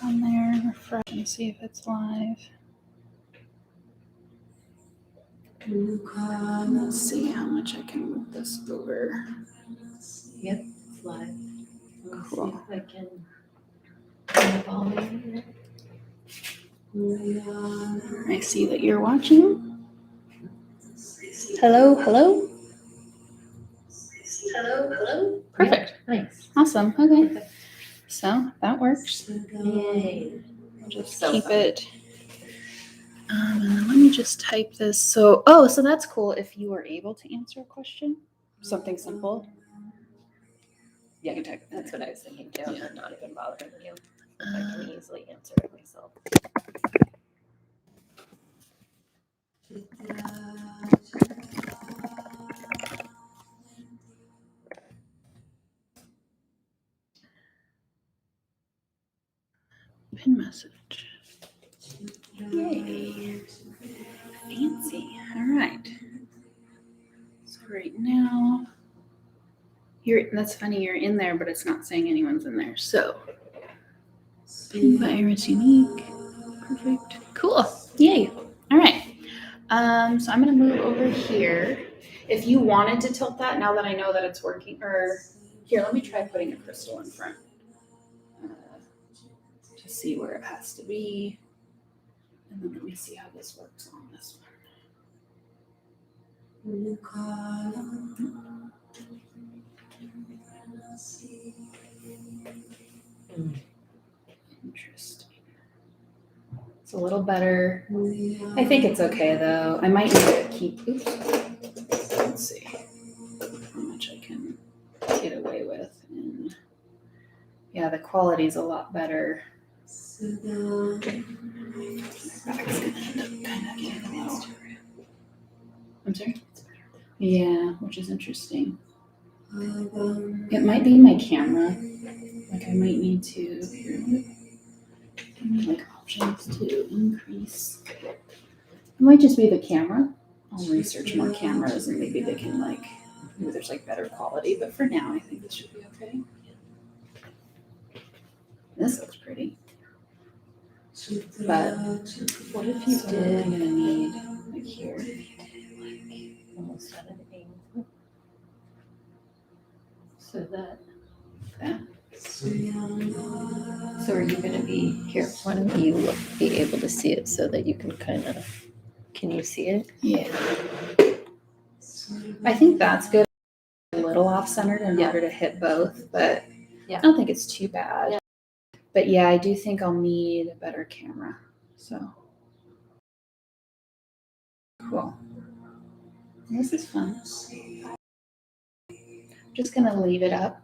back on there, refresh and see if it's live. Let's see how much I can move this over. Yep, it's live. Cool. See if I can turn the volume. I see that you're watching. Hello, hello. Hello. Perfect. Nice. Awesome. Okay. So that works. Yay. I'll just So keep fun. it. And then let me just type this. So that's cool. If you were able to answer a question, something simple. Yeah, you can type it. That's what I was thinking too. Yeah. I'm not even bothering you. I can easily answer it myself. Pin message. Yay. Fancy. All right. So right now, that's funny, you're in there, but it's not saying anyone's in there. So pin virus unique. Perfect. Cool. Yay. All right. So I'm gonna move over here. If you wanted to tilt that, now that I know that it's working, or here, let me try putting a crystal in front to see where it has to be. And then let me see how this works on this one. Interesting. It's a little better. I think it's okay though. I might need to keep. Oops. Let's see how much I can get away with. And yeah, the quality is a lot better. My back's gonna end up kind of getting low. I'm sorry? Yeah, which is interesting. It might be my camera. Like I might need to give me like options to increase. It might just be the camera. I'll research more cameras and maybe they can maybe there's better quality, but for now I think this should be okay. This looks pretty. But What if you I'm did gonna need here. almost at an angle? So that. So are you going to be here? Why don't you be able to see it so that you can can you see it? Yeah. I think that's good. A little off-centered in order to hit both, but Yeah. I don't think it's too bad. Yeah. But yeah, I do think I'll need a better camera. So cool. This is fun. I'm just gonna leave it up.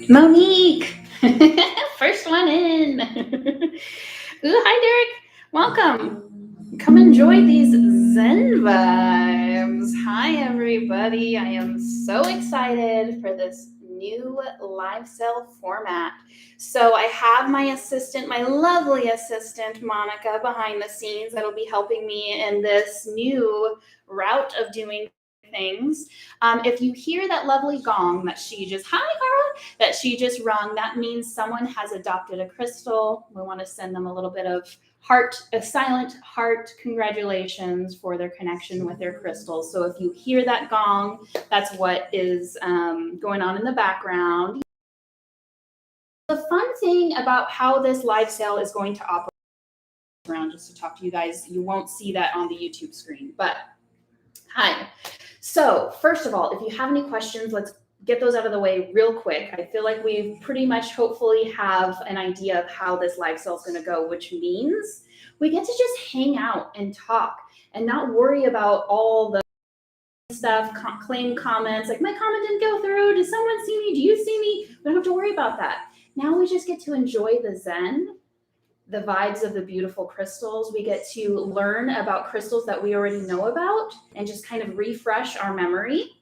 Monique, first one in. Ooh, hi, Derek. Welcome. Come enjoy these Zen vibes. Hi, everybody. I am so excited for this new live cell format. So I have my assistant, my lovely assistant, Monica, behind the scenes that'll be helping me in this new route of doing things. If you hear that lovely gong that she just, hi, Cara, that she just rung, that means someone has adopted a crystal. We want to send them a little bit of heart, a silent heart congratulations for their connection with their crystals. So if you hear that gong, that's what is going on in the background. The fun thing about how this live sale is going to operate around, just to talk to you guys, you won't see that on the YouTube screen, but hi. So first of all, if you have any questions, let's get those out of the way real quick. I feel like we pretty much hopefully have an idea of how this live sale is going to go, which means we get to just hang out and talk and not worry about all the stuff, claim comments, like my comment didn't go through. Does someone see me? Do you see me? We don't have to worry about that. Now we just get to enjoy the Zen, the vibes of the beautiful crystals. We get to learn about crystals that we already know about and just kind of refresh our memory.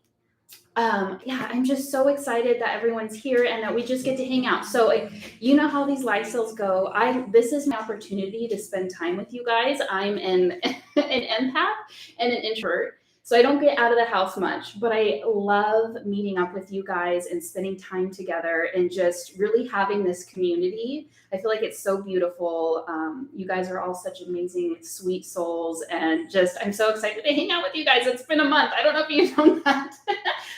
Yeah, I'm just so excited that everyone's here and that we just get to hang out. So you know how these live sales go. This is my opportunity to spend time with you guys. I'm an empath and an introvert, so I don't get out of the house much, but I love meeting up with you guys and spending time together and just really having this community. I feel like it's so beautiful. You guys are all such amazing, sweet souls, and just I'm so excited to hang out with you guys. It's been a month. I don't know if you know that.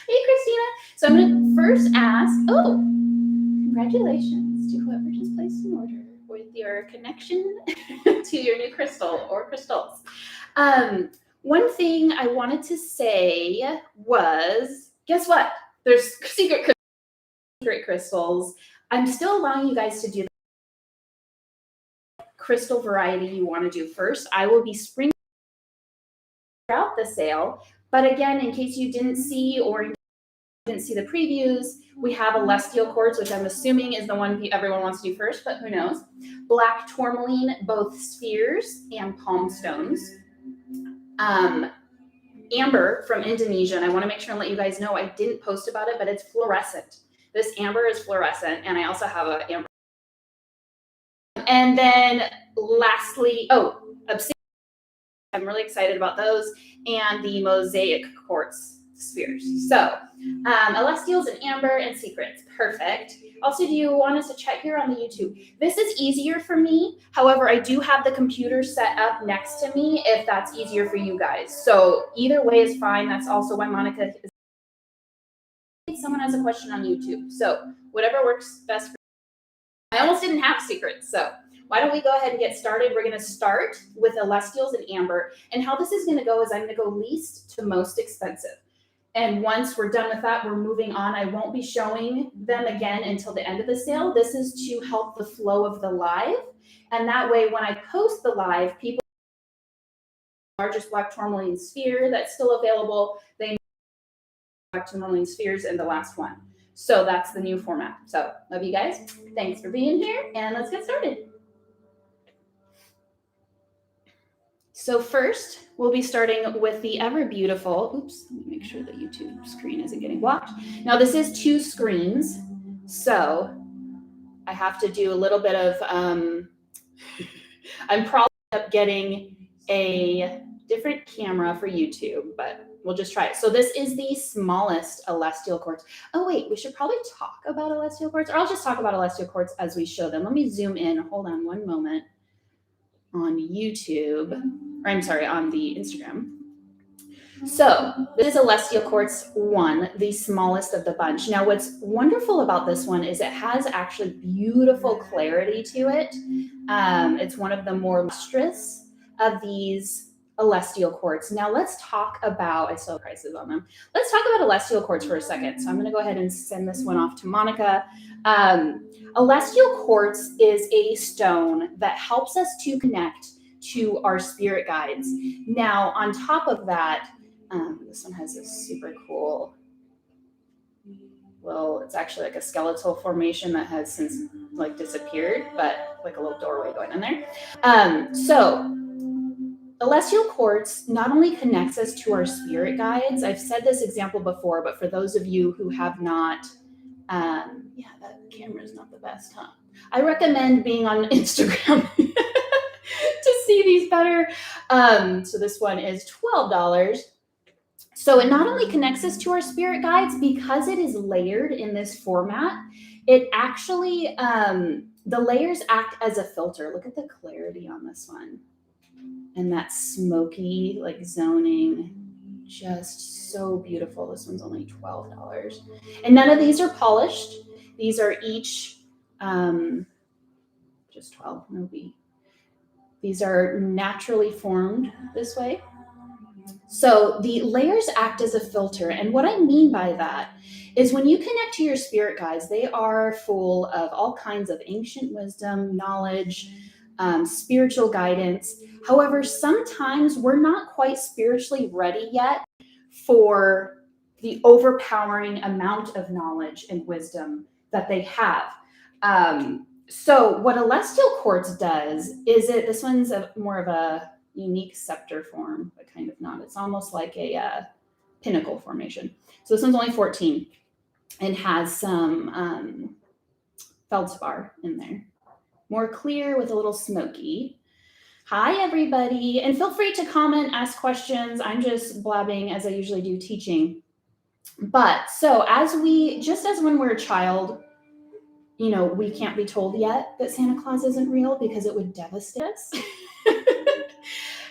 Hey, Christina. So I'm going to first ask, congratulations to whoever just placed an order with your connection to your new crystal or crystals. One thing I wanted to say was, guess what? There's secret crystals. I'm still allowing you guys to do the crystal variety you want to do first. I will be springing throughout the sale, but But again, in case you didn't see or didn't see the previews, we have Celestial Quartz, which I'm assuming is the one everyone wants to do first, but who knows. Black Tourmaline, both spheres and palm stones. Amber from Indonesia, and I want to make sure and let you guys know I didn't post about it, but it's fluorescent. This amber is fluorescent, and I also have a amber. And then lastly, obsidian. I'm really excited about those, and the mosaic quartz spheres. So, celestials and amber and secrets. Perfect. Also, do you want us to check here on the YouTube? This is easier for me. However, I do have the computer set up next to me if that's easier for you guys. So either way is fine. That's also why Monica is. Someone has a question on YouTube. So whatever works best for you. I almost didn't have secrets. So why don't we go ahead and get started? We're going to start with celestials and amber. And how this is going to go is I'm going to go least to most expensive. And once we're done with that, we're moving on. I won't be showing them again until the end of the sale. This is to help the flow of the live. And that way, when I post the live, people largest black tourmaline sphere that's still available, they know black tourmaline spheres in the last one. So that's the new format. So love you guys. Thanks for being here, and let's get started. So first, we'll be starting with the ever beautiful, oops, let me make sure the YouTube screen isn't getting blocked. Now this is 2 screens, so I have to do a little bit of, I'm probably up getting a different camera for YouTube, but we'll just try it. So this is the smallest celestial quartz. Oh wait, we should probably talk about celestial quartz, or I'll just talk about celestial quartz as we show them. Let me zoom in, hold on one moment. On YouTube, or I'm sorry, on the Instagram. So this is Celestial Quartz 1, the smallest of the bunch. Now what's wonderful about this one is it has actually beautiful clarity to it. It's one of the more lustrous of these celestial quartz. Now let's talk about, I still have prices on them. Let's talk about celestial quartz for a second. So I'm going to go ahead and send this one off to Monica. Celestial quartz is a stone that helps us to connect to our spirit guides. Now, on top of that, this one has a super cool, well, it's actually like a skeletal formation that has since like disappeared, but like a little doorway going in there. So celestial quartz not only connects us to our spirit guides. I've said this example before, but for those of you who have not, yeah, that camera is not the best, huh? I recommend being on Instagram to see these better. So this one is $12. So it not only connects us to our spirit guides, because it is layered in this format, it actually, the layers act as a filter. Look at the clarity on this one. And that smoky, like zoning, just so beautiful. This one's only $12. And none of these are polished. These are each just 12, no B. These are naturally formed this way. So the layers act as a filter. And what I mean by that is when you connect to your spirit guides, they are full of all kinds of ancient wisdom, knowledge, spiritual guidance. However, sometimes we're not quite spiritually ready yet for the overpowering amount of knowledge and wisdom that they have. So what celestial quartz does is this one's more of a unique scepter form, but kind of not. It's almost like a pinnacle formation. So this one's only 14 and has some feldspar in there. More clear with a little smoky. Hi, everybody. And feel free to comment, ask questions. I'm just blabbing as I usually do teaching. But so just as when we're a child, you know, we can't be told yet that Santa Claus isn't real because it would devastate us.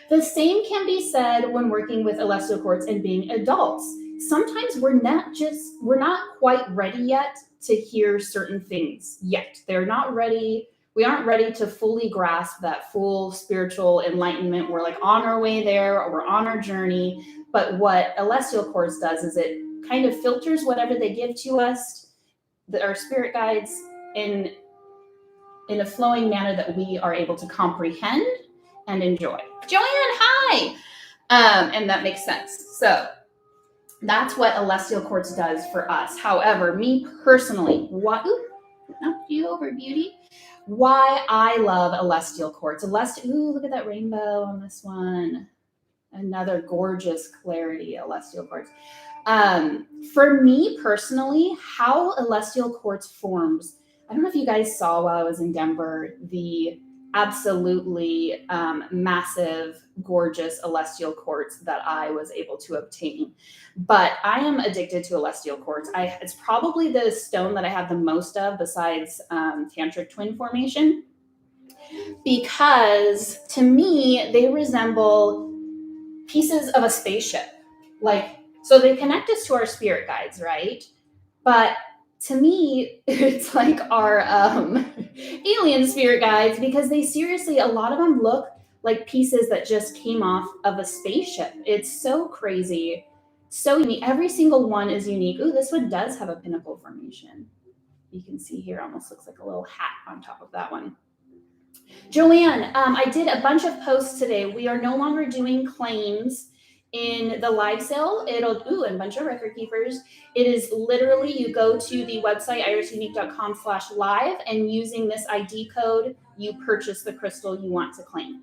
The same can be said when working with celestial quartz and being adults. Sometimes we're not quite ready yet to hear certain things yet. They're not ready. We aren't ready to fully grasp that full spiritual enlightenment. We're like on our way there, or we're on our journey. But what celestial quartz does is it kind of filters whatever they give to us, our spirit guides, in a flowing manner that we are able to comprehend and enjoy. Joanne, hi! And that makes sense. So That's what Celestial Quartz does for us. However, me personally, knocked you over, beauty. Why I love Celestial Quartz. Ooh, look at that rainbow on this one. Another gorgeous clarity Celestial Quartz. For me personally, how Celestial Quartz forms, I don't know if you guys saw while I was in Denver, the absolutely massive, gorgeous Celestial Quartz that I was able to obtain. But I am addicted to Celestial Quartz. It's probably the stone that I have the most of besides Tantric Twin Formation, because to me, they resemble pieces of a spaceship. So they connect us to our spirit guides, right? But to me, it's like our alien spirit guides, because they seriously, a lot of them look like pieces that just came off of a spaceship. It's so crazy. So unique. Every single one is unique. Ooh, this one does have a pinnacle formation. You can see here, almost looks like a little hat on top of that one. Joanne, I did a bunch of posts today. We are no longer doing claims in the live sale. And a bunch of record keepers. It is literally, you go to the website, irisunique.com/live, and using this ID code, you purchase the crystal you want to claim.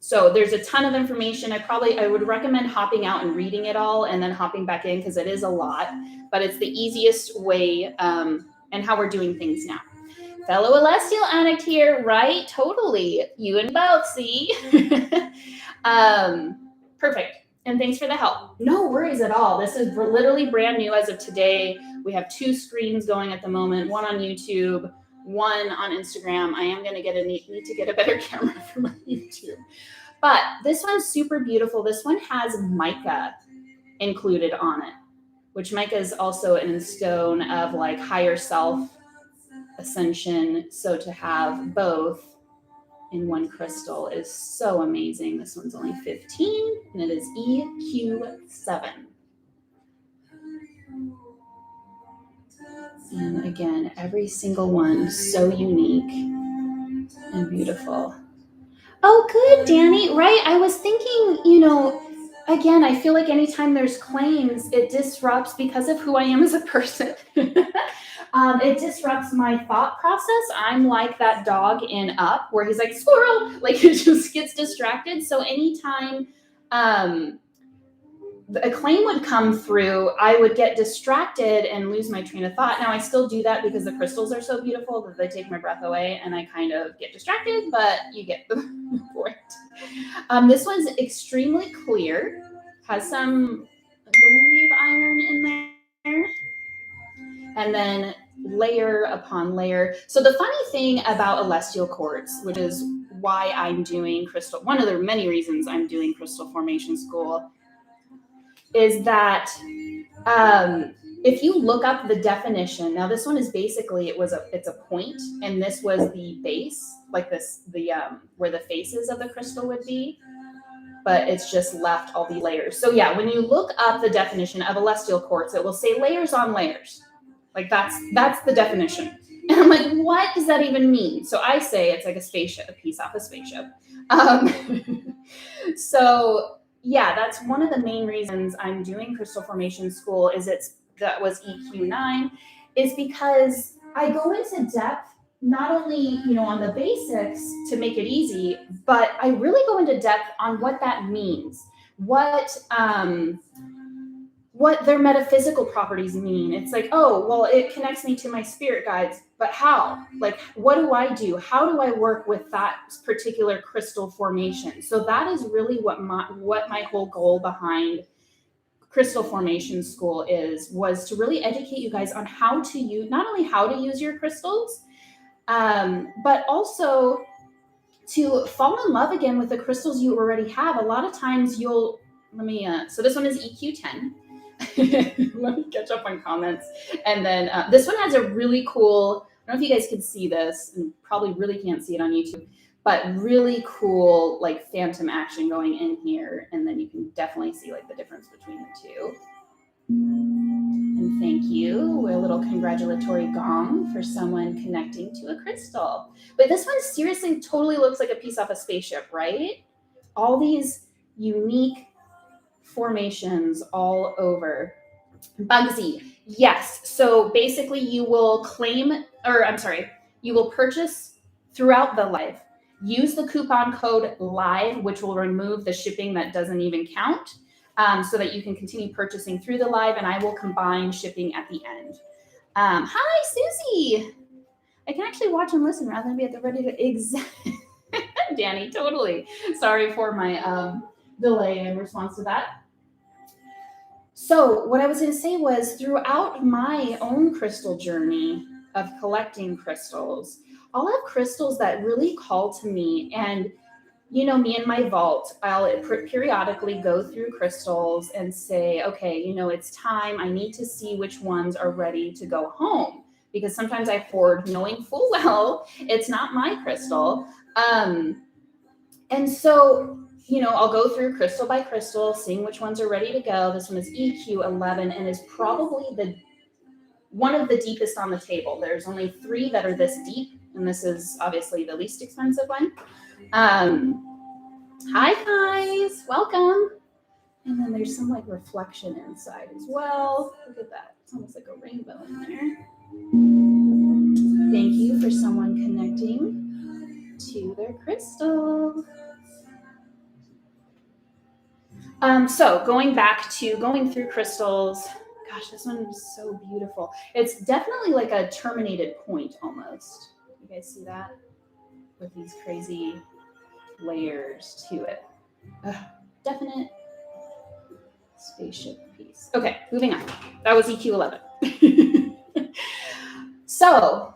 So there's a ton of information. I would recommend hopping out and reading it all and then hopping back in, because it is a lot, but it's the easiest way, and how we're doing things now. Fellow Celestial Addict here, right? Totally. You and both, see? Perfect. And thanks for the help. No worries at all. This is literally brand new as of today. We have 2 screens going at the moment, one on YouTube, one on Instagram. I am going to need to get a better camera for my YouTube. But this one's super beautiful. This one has mica included on it, which mica is also an stone of like higher self ascension. So to have both in one crystal is so amazing. This one's only 15 and it is EQ7. And again, every single one so unique and beautiful. Oh, good, Danny. Right. I was thinking, again, I feel like anytime there's claims, it disrupts, because of who I am as a person. It disrupts my thought process. I'm like that dog in Up, where he's like, squirrel, like it just gets distracted. So anytime a claim would come through, I would get distracted and lose my train of thought. Now, I still do that because the crystals are so beautiful that they take my breath away and I kind of get distracted, but you get the point. This one's extremely clear, has some, I believe, iron in there. And then layer upon layer. So the funny thing about Celestial Quartz, which is why I'm doing crystal, one of the many reasons I'm doing Crystal Formation School, is that if you look up the definition, now this one is basically, it's a point, and this was the base, like this, where the faces of the crystal would be, but it's just left all the layers. So yeah, when you look up the definition of Celestial Quartz, it will say layers on layers. Like that's the definition. And I'm like, what does that even mean? So I say it's like a spaceship, a piece off a spaceship. So yeah, that's one of the main reasons I'm doing Crystal Formation School, that was EQ9, is because I go into depth, not only, on the basics to make it easy, but I really go into depth on what that means, what their metaphysical properties mean. It's like, oh, well, it connects me to my spirit guides, but how? Like, what do I do? How do I work with that particular crystal formation? So that is really what my whole goal behind Crystal Formation School was to really educate you guys on how to use, not only how to use your crystals, but also to fall in love again with the crystals you already have. A lot of times so this one is EQ10. Let me catch up on comments. And then this one has a really cool, I don't know if you guys can see this, and probably really can't see it on YouTube, but really cool like phantom action going in here. And then you can definitely see like the difference between the two. And thank you. A little congratulatory gong for someone connecting to a crystal. But this one seriously totally looks like a piece off a spaceship, right? All these unique formations all over. Bugsy, yes. So basically you will you will purchase throughout the live. Use the coupon code LIVE, which will remove the shipping that doesn't even count, so that you can continue purchasing through the live, and I will combine shipping at the end. Hi, Susie. I can actually watch and listen rather than be at the ready to Danny, totally. Sorry for my delay in response to that. So what I was going to say was, throughout my own crystal journey of collecting crystals, I'll have crystals that really call to me. And, you know, me in my vault, I'll periodically go through crystals and say, okay, you know, it's time. I need to see which ones are ready to go home. Because sometimes I hoard knowing full well it's not my crystal. And so, you know, I'll go through crystal by crystal, seeing which ones are ready to go. This one is EQ11 and is probably one of the deepest on the table. There's only 3 that are this deep, and this is obviously the least expensive one. Hi guys, welcome. And then there's some like reflection inside as well. Look at that. It's almost like a rainbow in there. Thank you for someone connecting to their crystal. So going through crystals, gosh, this one is so beautiful. It's definitely like a terminated point almost. You guys see that? With these crazy layers to it. Definite spaceship piece. Okay, moving on. That was EQ11. So,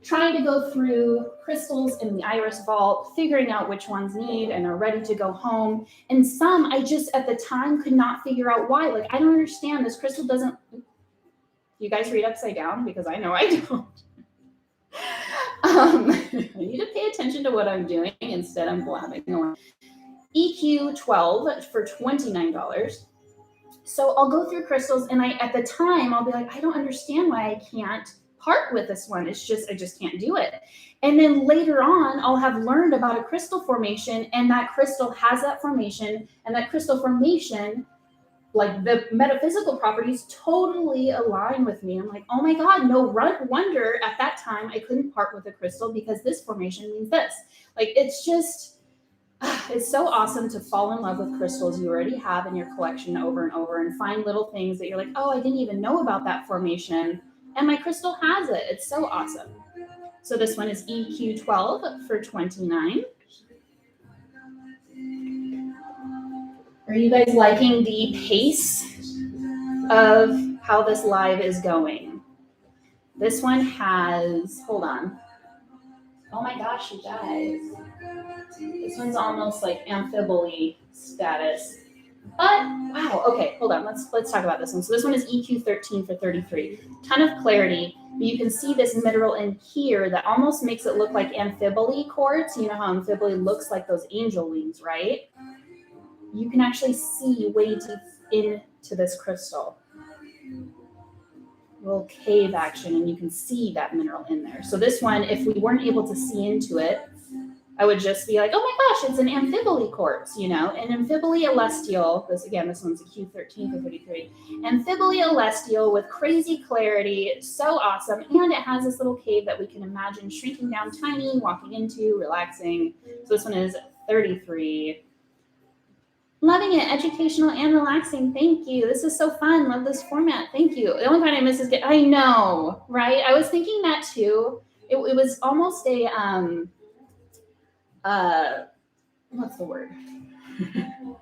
trying to go through crystals in the Iris Vault, figuring out which ones need and are ready to go home. And some I just at the time could not figure out why. Like, I don't understand. This crystal doesn't. You guys read upside down? Because I know I don't. I need to pay attention to what I'm doing. Instead, I'm blabbing on. EQ12 for $29. So I'll go through crystals, and at the time, I'll be like, I don't understand why I can't part with this one. I just can't do it. And then later on, I'll have learned about a crystal formation, and that crystal has that formation, and that crystal formation, like the metaphysical properties, totally align with me. I'm like, oh my God, no wonder at that time I couldn't part with a crystal, because this formation means this. Like, it's so awesome to fall in love with crystals you already have in your collection over and over, and find little things that you're like, oh, I didn't even know about that formation, and my crystal has it. It's so awesome. So this one is EQ12 for $29. Are you guys liking the pace of how this live is going? This one has, hold on. Oh my gosh, you guys. This one's almost like amphibole status. But wow, okay, hold on. Let's talk about this one. So this one is EQ13 for $33. Ton of clarity. But you can see this mineral in here that almost makes it look like amphibole quartz. You know how amphibole looks like those angel wings, right? You can actually see way deep into this crystal. Little cave action, and you can see that mineral in there. So this one, if we weren't able to see into it, I would just be like, oh my gosh, it's an amphibole quartz, you know, an amphibole celestial. This one's a Q13 for $33. Amphibole celestial with crazy clarity, so awesome. And it has this little cave that we can imagine shrinking down tiny, walking into, relaxing. So this one is $33. Loving it, educational and relaxing. Thank you. This is so fun. Love this format. Thank you. The only part I miss is I know, right? I was thinking that too. It was almost a what's the word?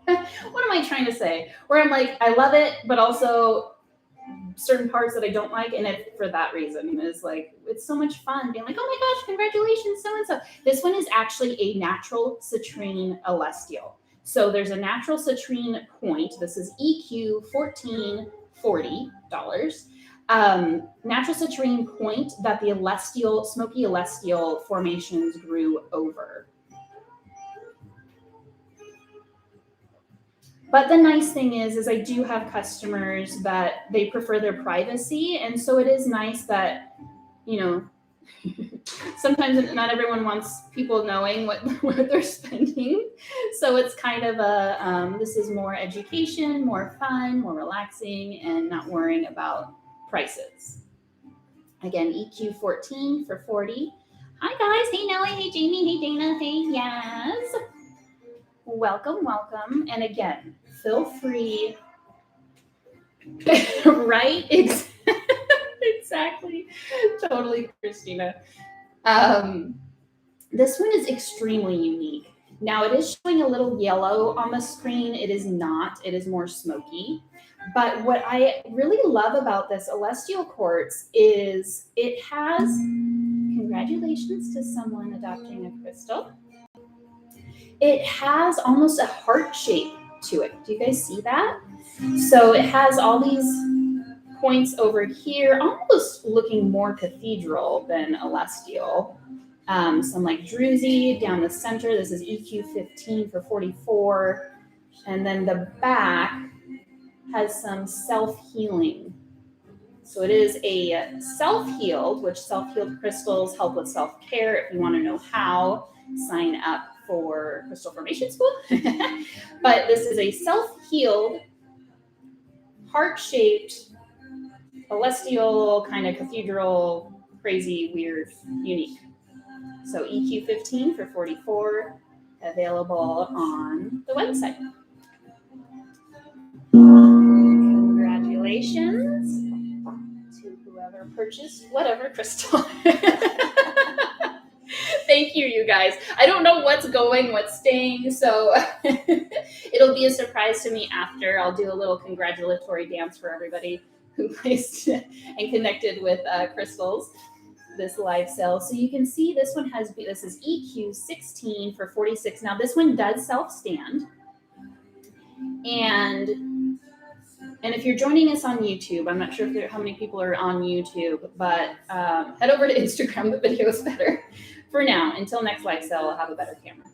What am I trying to say? Where I'm like, I love it, but also certain parts that I don't like, and it for that reason is like, it's so much fun being like, oh my gosh, congratulations, so and so. This one is actually a natural citrine celestial. So there's a natural citrine point. This is EQ $14, $40. Natural citrine point that the smoky celestial formations grew over. But the nice thing is I do have customers that they prefer their privacy. And so it is nice that, you know, Sometimes not everyone wants people knowing what they're spending. So it's kind of this is more education, more fun, more relaxing, and not worrying about prices. Again, EQ 14 for 40. Hi guys, hey Nellie, hey Jamie, hey Dana, hey Yaz. Welcome, welcome. And again, feel free, right? Exactly. Totally, Christina. This one is extremely unique. Now it is showing a little yellow on the screen. It is not, it is more smoky. But what I really love about this Celestial Quartz is it has, congratulations to someone adopting a crystal. It has almost a heart shape to it. Do you guys see that? So it has all these points over here, almost looking more cathedral than celestial. Some like druzy down the center. This is EQ 15 for 44. And then the back has some self-healing. So it is a self-healed, which self-healed crystals help with self-care. If you want to know how, sign up for Crystal Formation School. But this is a self-healed, heart-shaped, celestial, kind of cathedral, crazy, weird, unique. So EQ 15 for 44, available on the website. Congratulations to whoever purchased whatever crystal. Thank you, you guys. I don't know what's going, what's staying, so it'll be a surprise to me after. I'll do a little congratulatory dance for everybody who placed and connected with crystals this live sale. So you can see this one has, this is EQ 16 for 46. Now this one does self-stand. And if you're joining us on YouTube, I'm not sure how many people are on YouTube, but head over to Instagram. The video is better for now. Until next live sale, I'll have a better camera.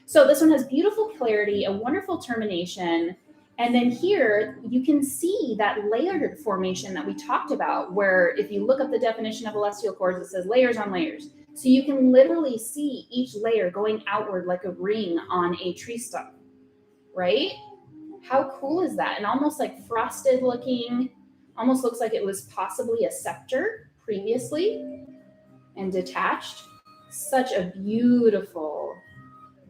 So this one has beautiful clarity, a wonderful termination. And then here you can see that layered formation that we talked about, where if you look up the definition of celestial quartz, it says layers on layers. So you can literally see each layer going outward like a ring on a tree stump, right? How cool is that? And almost like frosted looking, almost looks like it was possibly a scepter previously and detached. Such a beautiful,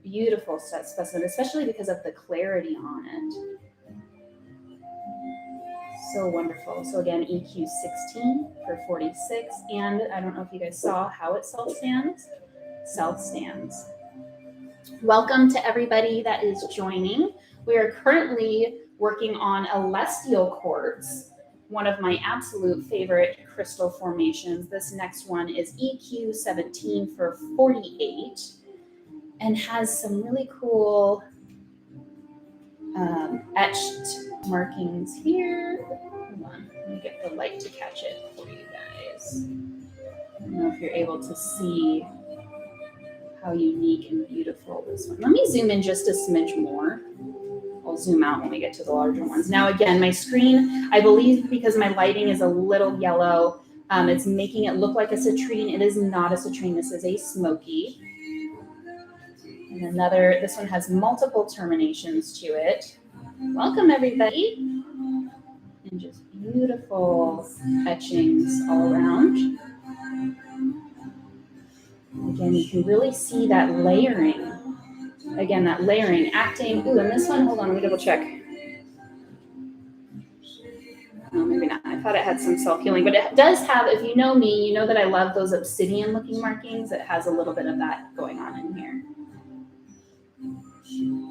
beautiful specimen, especially because of the clarity on it. So wonderful. So again, EQ 16 for 46. And I don't know if you guys saw how it self-stands. Self-stands. Welcome to everybody that is joining. We are currently working on Celestial Quartz, one of my absolute favorite crystal formations. This next one is EQ 17 for 48 and has some really cool etched markings here. Hold on, let me get the light to catch it for you guys. I don't know if you're able to see how unique and beautiful this one. Let me zoom in just a smidge more. I'll zoom out when we get to the larger ones. Now again, my screen, I believe because my lighting is a little yellow, it's making it look like a citrine. It is not a citrine, this is a smoky. And another, this one has multiple terminations to it. Welcome everybody. And just beautiful etchings all around. Again, you can really see that layering. Again, that layering, acting. Ooh, and this one, hold on, let me double check. Oh, maybe not. I thought it had some self-healing, but it does have, if you know me, you know that I love those obsidian-looking markings. It has a little bit of that going on in here.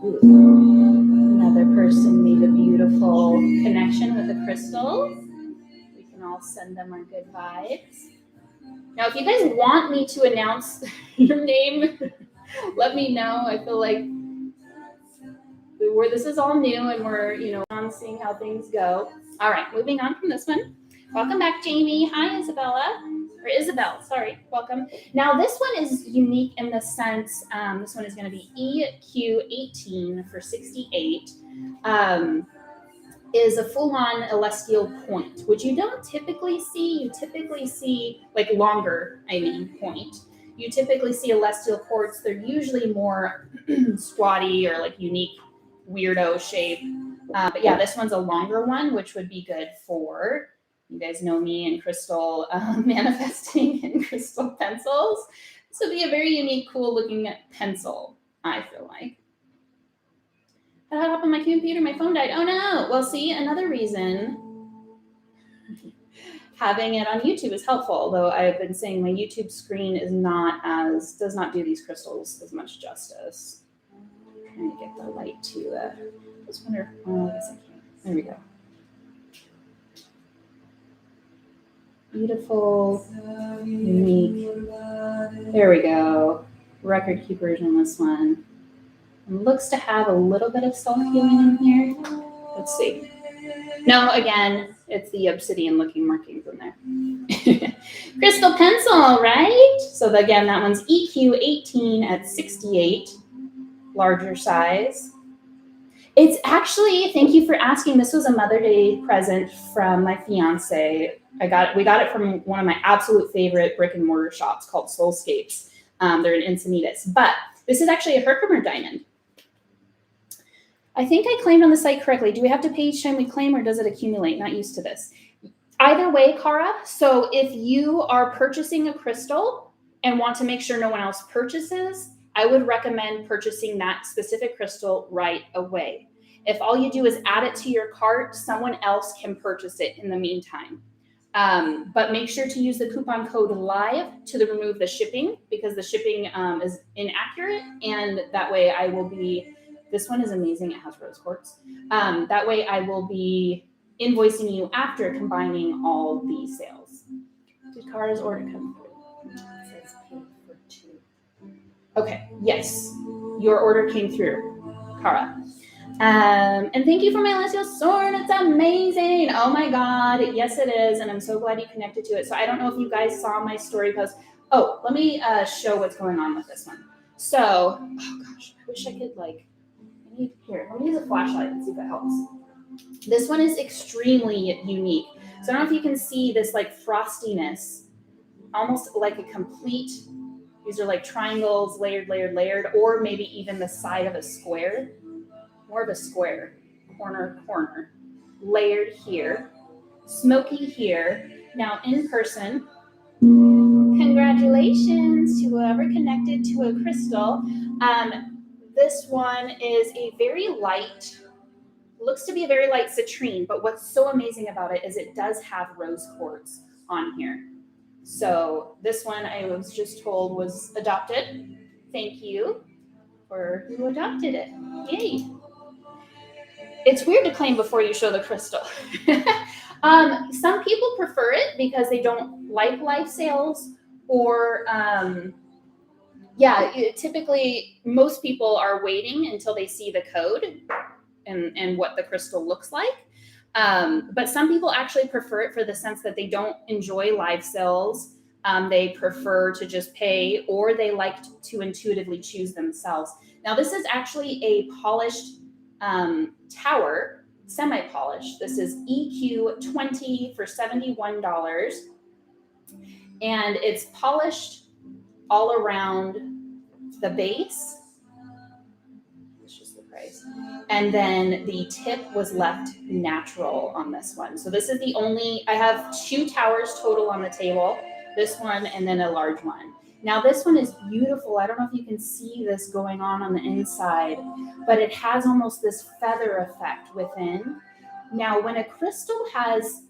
Ooh. Another person made a beautiful connection with a crystal. We can all send them our good vibes. Now, if you guys want me to announce your name, let me know. I feel like this is all new and we're, on seeing how things go. All right, moving on from this one. Welcome back, Jamie. Hi, Isabel, sorry, welcome. Now, this one is unique in the sense, this one is going to be EQ 18 for 68. is a full-on celestial point, which you don't typically see. You typically see like longer, point. You typically see celestial quartz. They're usually more squatty or like unique weirdo shape. But yeah, this one's a longer one, which would be good for, you guys know me and crystal manifesting and crystal pencils. This would be a very unique, cool looking pencil, I feel like. That happened on my computer, my phone died. Oh no. Well, see, another reason having it on YouTube is helpful, although I've been saying my YouTube screen does not do these crystals as much justice. I'm trying to get the light to I just wonder, I guess I can't. There we go. Beautiful, unique. There we go. Record keepers on this one. It looks to have a little bit of self-healing in here. Let's see. No, again, it's the obsidian looking markings in there. Crystal pencil, right? So again, that one's EQ 18 at 68, larger size. It's actually, thank you for asking. This was a Mother's Day present from my fiance. We got it from one of my absolute favorite brick and mortar shops called Soulscapes. They're in Encinitas, but this is actually a Herkimer diamond. I think I claimed on the site correctly. Do we have to pay each time we claim, or does it accumulate? Not used to this. Either way, Cara. So if you are purchasing a crystal and want to make sure no one else purchases, I would recommend purchasing that specific crystal right away. If all you do is add it to your cart, someone else can purchase it in the meantime. But make sure to use the coupon code LIVE to remove the shipping, because the shipping is inaccurate, and that way I will be, this one is amazing, it has rose quartz. That way I will be invoicing you after combining all the sales. Did Cara's order come through? It says paid for 2. Okay, yes, your order came through, Cara. And thank you for my celestial sword. It's amazing. Oh my God. Yes, it is. And I'm so glad you connected to it. So I don't know if you guys saw my story post. Oh, let me show what's going on with this one. So, oh gosh, I wish I could here, let me use a flashlight and see if it helps. This one is extremely unique. So I don't know if you can see this like frostiness, almost like a complete, these are like triangles, layered, or maybe even the side of a square. More of a square, corner, layered here, smoky here. Now in person, congratulations to whoever connected to a crystal. This one is a very light, looks to be a very light citrine, but what's so amazing about it is it does have rose quartz on here. So this one I was just told was adopted. Thank you for who adopted it. Yay. It's weird to claim before you show the crystal. Some people prefer it because they don't like live sales, or typically most people are waiting until they see the code and what the crystal looks like. But some people actually prefer it for the sense that they don't enjoy live sales. They prefer to just pay, or they like to intuitively choose themselves. Now this is actually a polished tower, semi-polished. This is EQ 20 for $71, and it's polished all around the base. It's just the price, and then the tip was left natural on this one. So this is the only, I have 2 towers total on the table, this one and then a large one. Now this one is beautiful. I don't know if you can see this going on the inside, but it has almost this feather effect within. Now when a crystal has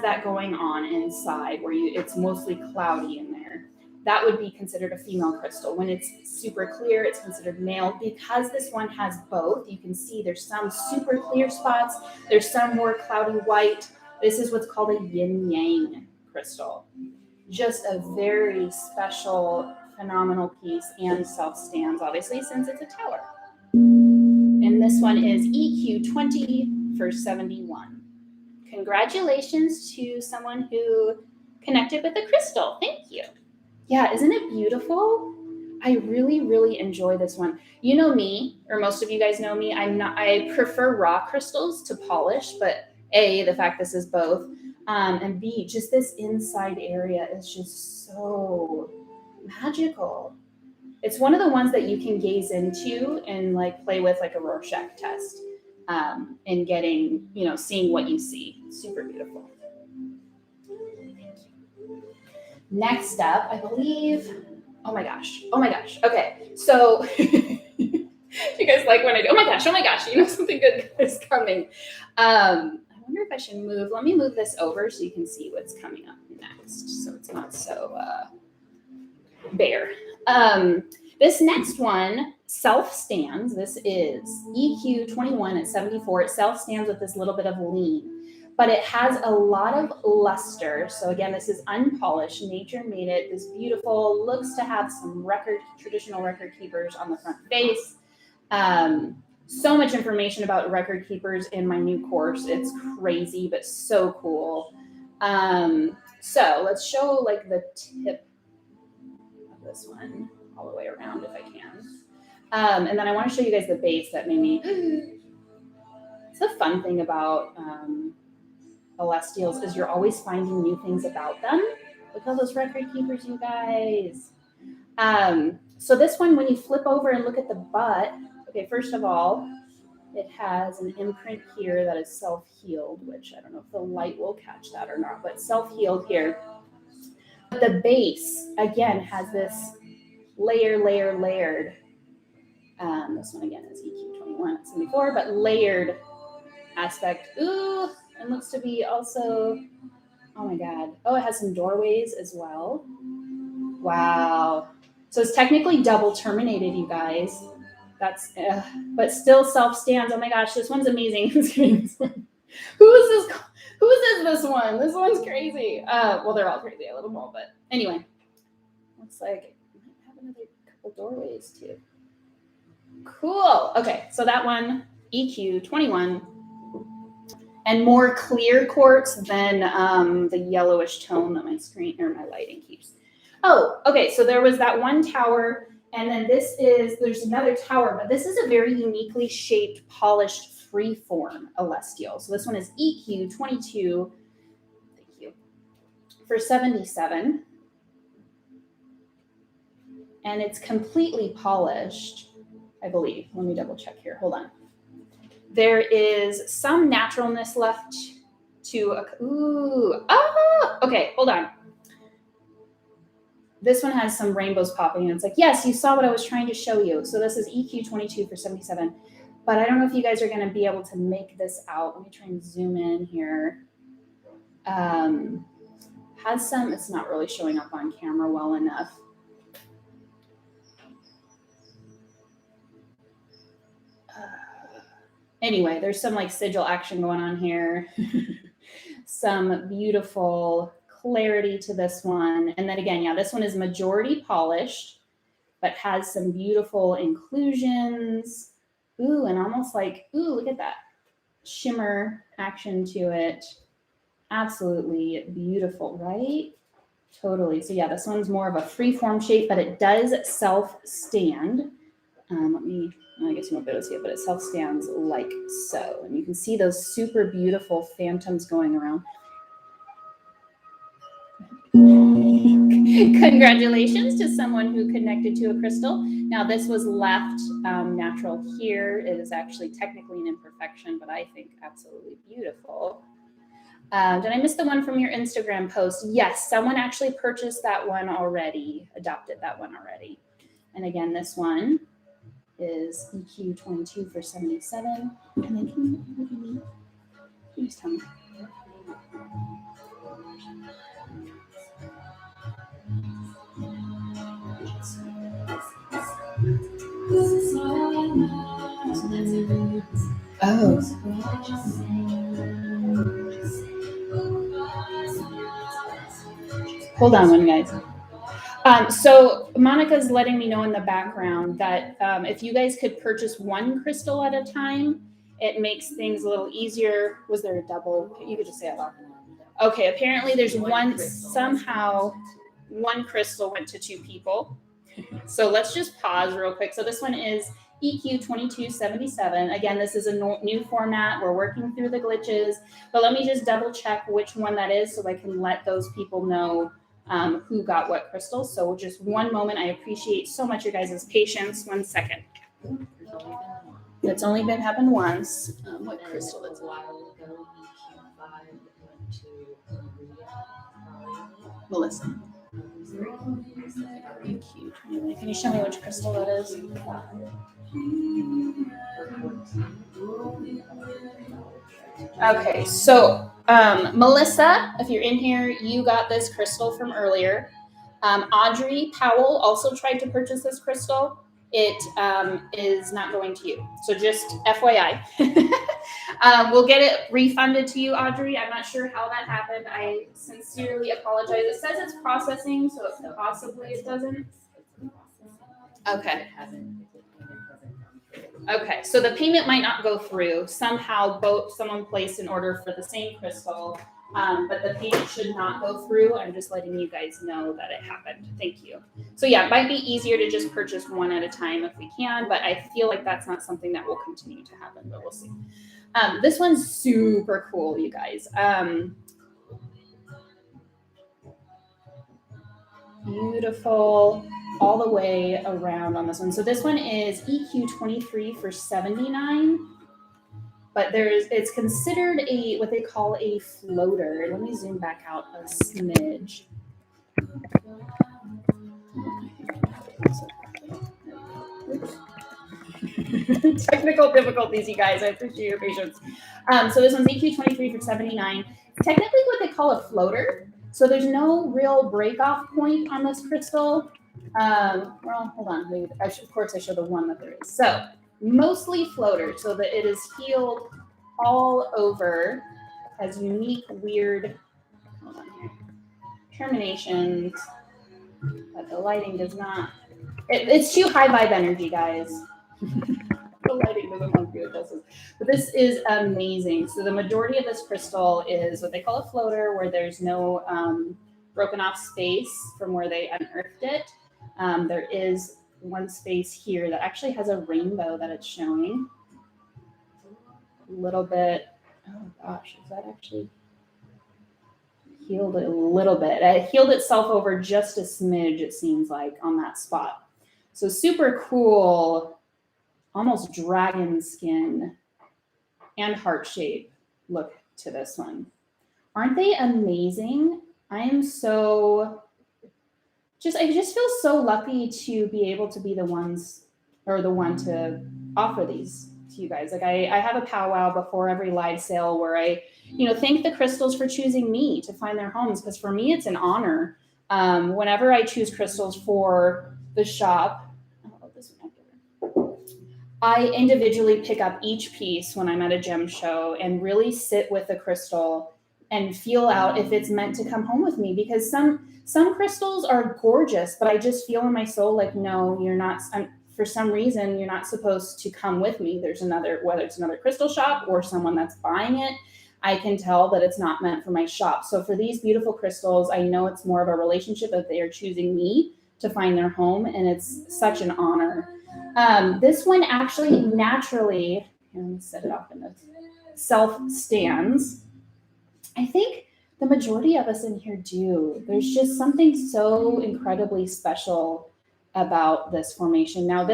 that going on inside, where it's mostly cloudy in there, that would be considered a female crystal. When it's super clear, it's considered male. Because this one has both, you can see there's some super clear spots, there's some more cloudy white. This is what's called a yin-yang crystal. Just a very special, phenomenal piece, and self-stands, obviously, since it's a tower. And this one is EQ 20 for $71. Congratulations to someone who connected with a crystal. Thank you. Yeah, isn't it beautiful? I really, really enjoy this one. You know me, or most of you guys know me. I prefer raw crystals to polish, but A, the fact this is both, and B, just this inside area is just so magical. It's one of the ones that you can gaze into and like play with like a Rorschach test, and getting, seeing what you see. Super beautiful. Next up, I believe. Oh my gosh. Oh my gosh. Okay. So you guys like when I do, oh my gosh, something good is coming. I wonder if I should move. Let me move this over so you can see what's coming up next. So it's not so bare. This next one self stands. This is EQ21 at 74. It self stands with this little bit of lean, but it has a lot of luster. So again, this is unpolished. Nature made it. This beautiful, looks to have some traditional record keepers on the front face. So much information about record keepers in my new course. It's crazy, but so cool. So let's show like the tip of this one all the way around if I can. And then I want to show you guys the base that made me. It's the fun thing about celestials is you're always finding new things about them. Look at all those record keepers, you guys. So this one, when you flip over and look at the butt, okay, first of all, it has an imprint here that is self-healed, which I don't know if the light will catch that or not, but self-healed here. But the base, again, has this layered. This one, again, is EQ21 at 74, but layered aspect. Ooh, and looks to be also, oh my God. Oh, it has some doorways as well. Wow. So it's technically double terminated, you guys. That's, but still self stands. Oh my gosh, this one's amazing. Who is this? Who is this one? This one's crazy. Well, they're all crazy a little more, but anyway, looks like it might have another couple doorways too. Cool. Okay, so that one, EQ21, and more clear quartz than the yellowish tone that my screen or my lighting keeps. Oh, okay. So there was that one tower, and then there's another tower, but this is a very uniquely shaped, polished, freeform celestial. So this one is EQ22. Thank you. For 77. And it's completely polished, I believe. Let me double check here. Hold on. There is some naturalness left to, okay, hold on. This one has some rainbows popping, and it's like, yes, you saw what I was trying to show you. So this is EQ22 for 77. But I don't know if you guys are going to be able to make this out. Let me try and zoom in here. Has some, it's not really showing up on camera well enough. Anyway, there's some like sigil action going on here. Some beautiful clarity to this one. And then again, yeah, this one is majority polished, but has some beautiful inclusions. Ooh, and almost like, ooh, look at that shimmer action to it. Absolutely beautiful, right? Totally. So yeah, this one's more of a free-form shape, but it does self-stand. I guess you won't be able to see it, but it self-stands like so. And you can see those super beautiful phantoms going around. Congratulations to someone who connected to a crystal. Now this was left natural here. It is actually technically an imperfection, but I think absolutely beautiful. Did I miss the one from your Instagram post? Yes, someone actually purchased that one already, adopted that one already. And again, this one is EQ22 for 77. And then can you just tell me? Oh. Hold on one, guys. So Monica's letting me know in the background that if you guys could purchase one crystal at a time, it makes things a little easier. Was there a double? You could just say it loud. Okay, apparently there's somehow one crystal went to two people. So let's just pause real quick. So this one is EQ 2277. Again, this is a new format. We're working through the glitches, but let me just double check which one that is so I can let those people know who got what crystals. So just one moment. I appreciate so much your guys' patience. 1 second. It's only been happened once. What crystal is it? Melissa. Can you show me which crystal that is? Okay, so Melissa, if you're in here, you got this crystal from earlier. Audrey Powell also tried to purchase this crystal. It is not going to you. So just FYI. We'll get it refunded to you, Audrey. I'm not sure how that happened. I sincerely apologize. It says it's processing, so possibly it doesn't. Okay. Okay, so the payment might not go through. Somehow someone placed an order for the same crystal, but the payment should not go through. I'm just letting you guys know that it happened. Thank you. So yeah, it might be easier to just purchase one at a time if we can, but I feel like that's not something that will continue to happen, but we'll see. This one's super cool, you guys. Beautiful all the way around on this one. So this one is EQ 23 for 79, but it's considered what they call a floater. Let me zoom back out a smidge. Technical difficulties, you guys. I appreciate your patience. So this one's EQ 23 for 79. Technically what they call a floater. So there's no real break-off point on this crystal. Well, hold on. Maybe of course I show the one that there is. So mostly floater, so that it is healed all over, has unique, weird, hold on here, terminations, but the lighting does not, it's too high vibe energy, guys. The lighting doesn't want to do it justice. But this is amazing. So the majority of this crystal is what they call a floater, where there's no broken off space from where they unearthed it. There is one space here that actually has a rainbow that it's showing. A little bit, oh gosh, is that actually healed it a little bit? It healed itself over just a smidge, it seems like, on that spot. So super cool. Almost dragon skin and heart shape look to this one. Aren't they amazing? I just feel so lucky to be able to be the one to offer these to you guys. Like I have a powwow before every live sale where I, thank the crystals for choosing me to find their homes. Because for me, it's an honor. Whenever I choose crystals for the shop, I individually pick up each piece when I'm at a gem show and really sit with the crystal and feel out if it's meant to come home with me, because some crystals are gorgeous, but I just feel in my soul like, no, you're not, for some reason, you're not supposed to come with me. There's whether it's another crystal shop or someone that's buying it, I can tell that it's not meant for my shop. So for these beautiful crystals, I know it's more of a relationship that they are choosing me to find their home, and it's such an honor. This one actually naturally, let me set it off in the self-stands. I think the majority of us in here do. There's just something so incredibly special about this formation. Now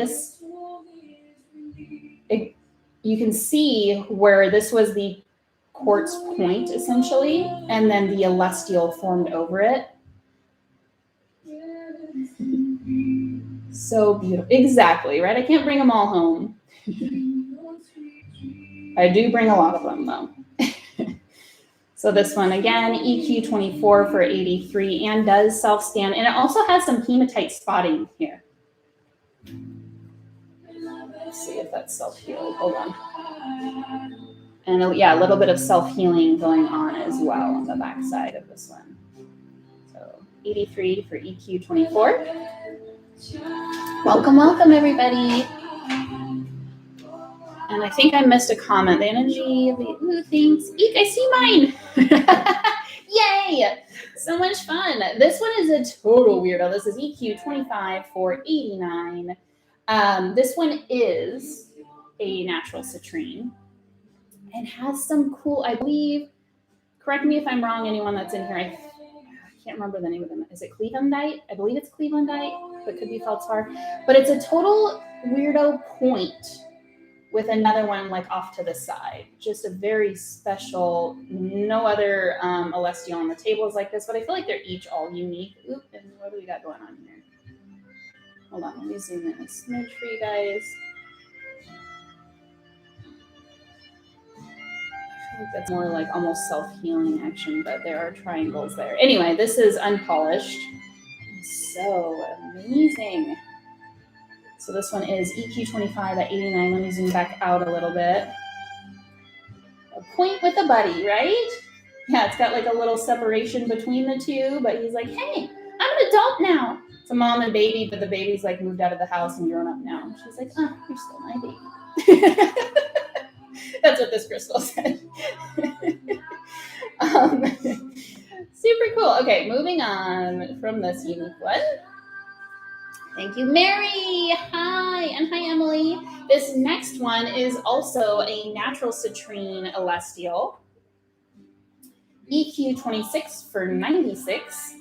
you can see where this was the quartz point essentially, and then the celestial formed over it. So beautiful. Exactly, right? I can't bring them all home. I do bring a lot of them though. So this one, again, EQ 24 for 83 and does self-stand. And it also has some hematite spotting here. Let's see if that's self-healed. Hold on. And yeah, a little bit of self-healing going on as well on the back side of this one. So 83 for EQ 24. Welcome, welcome, everybody. And I think I missed a comment. The energy of the, ooh, thanks. Eek, I see mine. Yay! So much fun. This one is a total weirdo. This is EQ 25 for 89. This one is a natural citrine and has some cool, I believe, correct me if I'm wrong, anyone that's in here, I can't remember the name of them. Is it Clevelandite? I believe it's Clevelandite, but could be feldspar. But it's a total weirdo point with another one like off to the side. Just a very special, no other Celestial on the table is like this, but I feel like they're each all unique. Oop, and what do we got going on here? Hold on, let me zoom in a smidge for you guys. I think that's more like almost self-healing action, but there are triangles there. Anyway, this is unpolished. So amazing. So this one is EQ 25 at 89. Let me zoom back out a little bit. A point with a buddy, right? Yeah, it's got like a little separation between the two, but he's like, hey, I'm an adult now. It's a mom and baby, but the baby's like moved out of the house and grown up now. She's like, oh, you're still my baby. That's what this crystal said. Super cool. Okay, moving on from this unique one. Thank you, Mary. Hi, and hi, Emily. This next one is also a natural citrine celestial. EQ 26 for 96.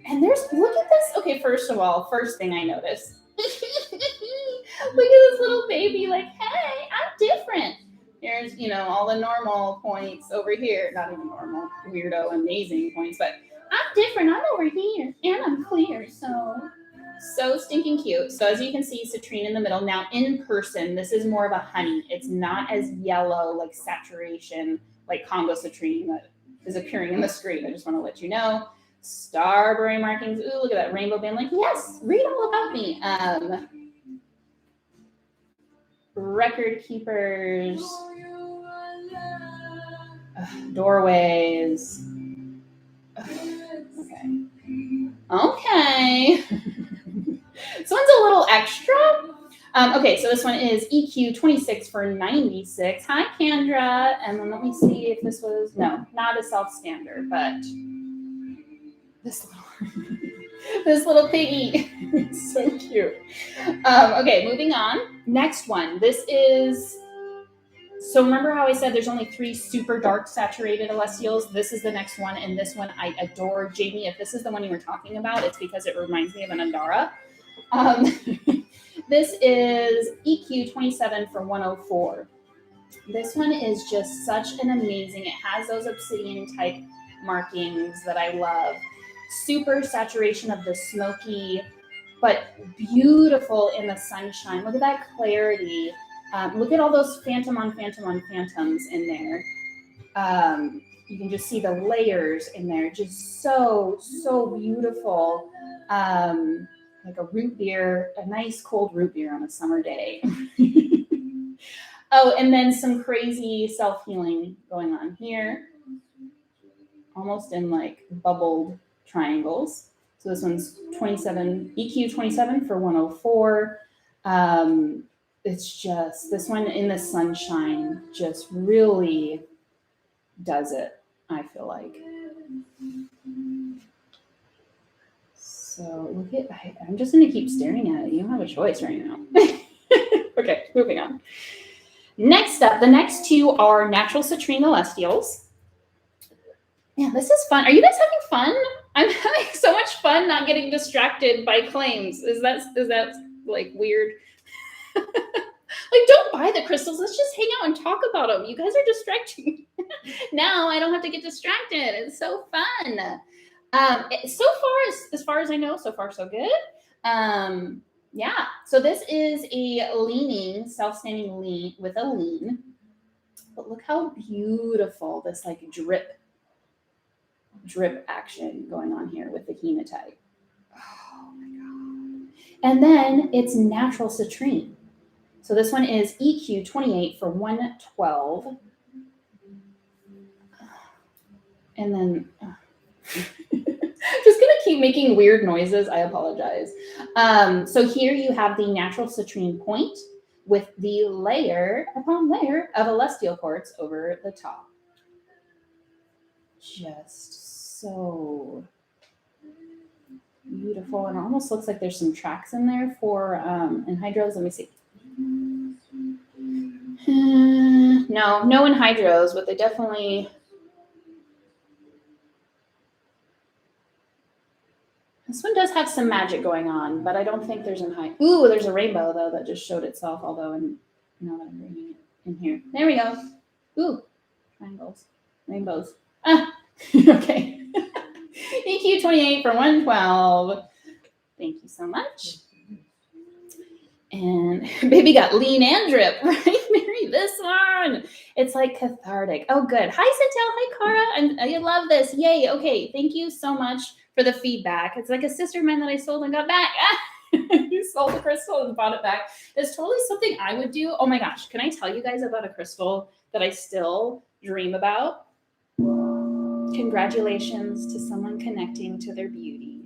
And there's, look at this. Okay, first of all, first thing I noticed. Look at this little baby, like, hey, I'm different. Here's, all the normal points over here. Not even normal, weirdo, amazing points, but I'm different. I'm over here, and I'm clear, so stinking cute. So as you can see, citrine in the middle. Now in person, this is more of a honey. It's not as yellow, like saturation, like Congo citrine that is appearing in the screen. I just want to let you know. Starberry markings. Ooh, look at that rainbow band. Like, yes, read all about me. Record keepers. Doorways. Okay. This one's a little extra. Okay, so this one is EQ 26 for 96. Hi, Kendra. And then let me see if this was, no, not a self-stander, but this little piggy. It's so cute. Okay, moving on. Next one. This is, so remember how I said there's only 3 super dark saturated celestials? This is the next one, and this one I adore. Jamie, if this is the one you were talking about, it's because it reminds me of an Andara. This is EQ 27 for 104. This one is just such an amazing, it has those obsidian type markings that I love. Super saturation of the smoky, but beautiful in the sunshine. Look at that clarity. Look at all those phantom on phantoms in there. You can just see the layers in there. Just so beautiful. Like a root beer, a nice cold root beer on a summer day. Oh, and then some crazy self-healing going on here. Almost in like bubbled triangles. So this one's 27, EQ 27 for 104. It's just, this one in the sunshine just really does it, I feel like. So look at, I'm just going to keep staring at it. You don't have a choice right now. Okay, moving on. Next up, the next 2 are natural citrine celestials. Man, this is fun. Are you guys having fun? I'm having so much fun not getting distracted by claims. Is that like weird? Like, don't buy the crystals. Let's just hang out and talk about them. You guys are distracting. Now I don't have to get distracted. It's so fun. So far, as far as I know, so far so good. Yeah. So this is a leaning, self-standing lean with a lean. But look how beautiful this like drip action going on here with the hematite. Oh my God. And then it's natural citrine. So this one is EQ 28 for 112. And then just gonna keep making weird noises. I apologize. So here you have the natural citrine point with the layer upon layer of celestial quartz over the top. Just so beautiful. And it almost looks like there's some tracks in there for anhydrous. Let me see. No anhydrous, but they definitely. This one does have some magic going on, but I don't think there's anhydrous. Ooh, there's a rainbow though that just showed itself. Although, now that I'm bringing it in here, there we go. Ooh, triangles, rainbows. Ah, okay. EQ 28 for 112. Thank you so much. And baby got lean and drip, right, Mary? This one. It's like cathartic. Oh, good. Hi, Santel. Hi, Cara. I love this. Yay. Okay. Thank you so much for the feedback. It's like a sister of mine that I sold and got back. You sold the crystal and bought it back. It's totally something I would do. Oh my gosh. Can I tell you guys about a crystal that I still dream about? Congratulations to someone connecting to their beauty.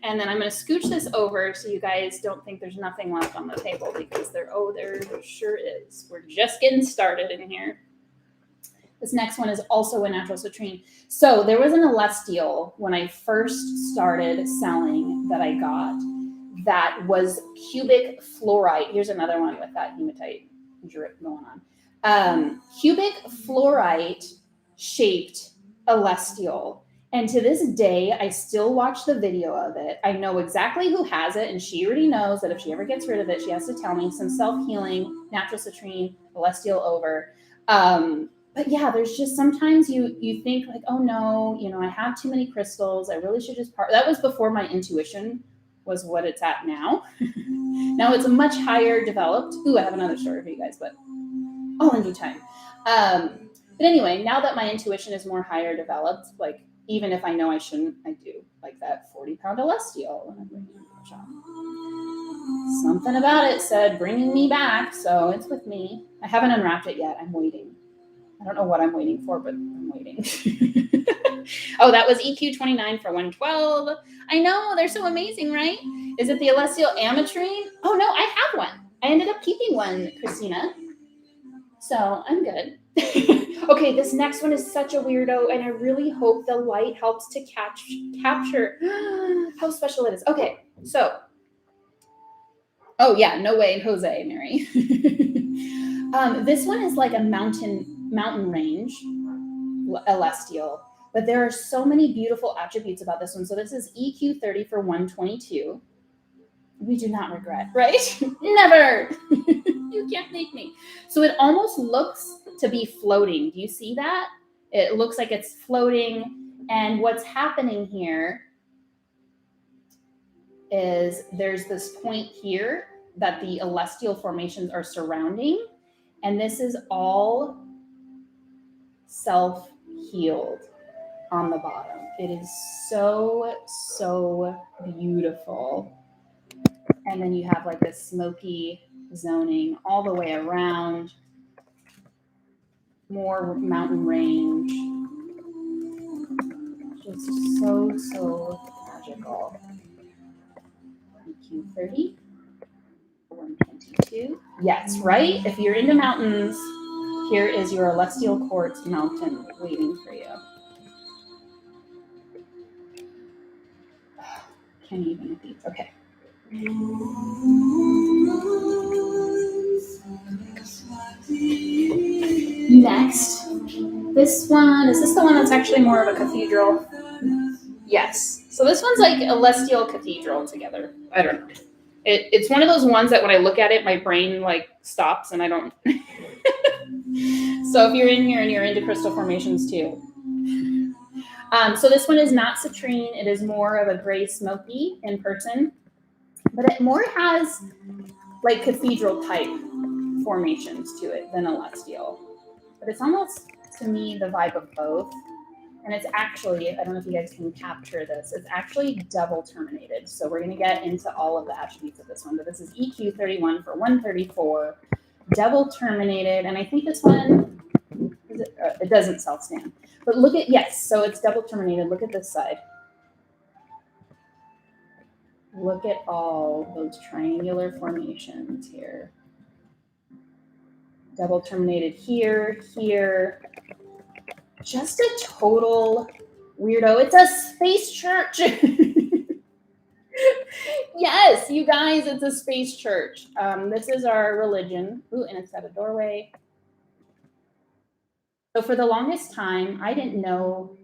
And then I'm going to scooch this over so you guys don't think there's nothing left on the table, because there sure is. We're just getting started in here. This next one is also a natural citrine. So there was an Elestial when I first started selling that I got that was cubic fluorite. Here's another one with that hematite drip going on. Cubic fluorite shaped Elestial. And to this day, I still watch the video of it. I know exactly who has it, and she already knows that if she ever gets rid of it, she has to tell me. Some self-healing, natural citrine, Elestial over. But yeah, there's just sometimes you think like, oh no, I have too many crystals. I really should just part. That was before my intuition was what it's at now. Now it's a much higher developed. Ooh, I have another story for you guys, but all in due time. But anyway, now that my intuition is more higher developed, like, even if I know I shouldn't, I do. Like that 40-pound Elestial when I'm bringing it to the shop. Something about it said bringing me back, so it's with me. I haven't unwrapped it yet. I'm waiting. I don't know what I'm waiting for, but I'm waiting. Oh, that was EQ 29 for 112. I know, they're so amazing, right? Is it the Elestial Ametrine? Oh no, I have one. I ended up keeping one, Christina. So I'm good. Okay, this next one is such a weirdo, and I really hope the light helps to capture how special it is. Okay, so, oh yeah, no way, Jose, Mary. This one is like a mountain range Elestial, but there are so many beautiful attributes about this one. So this is EQ 30 for 122. We do not regret, right? Never. You can't make me. So it almost looks to be floating. Do you see that? It looks like it's floating. And what's happening here is there's this point here that the Elestial formations are surrounding. And this is all self-healed on the bottom. It is so, so beautiful. And then you have like this smoky zoning all the way around. More mountain range. Just so, so magical. EQ 30. 122. Yes, right? If you're into mountains, here is your Elestial Quartz mountain waiting for you. Can't even with these. Okay. Next, this one, is this the one that's actually more of a cathedral? Yes. So this one's like Elestial Cathedral together. I don't know. It's one of those ones that when I look at it, my brain like stops and I don't. So if you're in here and you're into crystal formations too. So this one is not citrine. It is more of a gray smoky in person, but it more has like cathedral type formations to it than Elestial. But it's almost, to me, the vibe of both. And it's actually, I don't know if you guys can capture this, it's actually double terminated. So we're going to get into all of the attributes of this one. But this is EQ 31 for 134, double terminated. And I think this one, it doesn't self-stand. But look at, yes, so it's double terminated. Look at this side. Look at all those triangular formations here. Double terminated here, here. Just a total Weirdo, it's a space church. Yes, you guys, it's a space church. This is our religion. Ooh, and it's got a doorway. So for the longest time, I didn't know.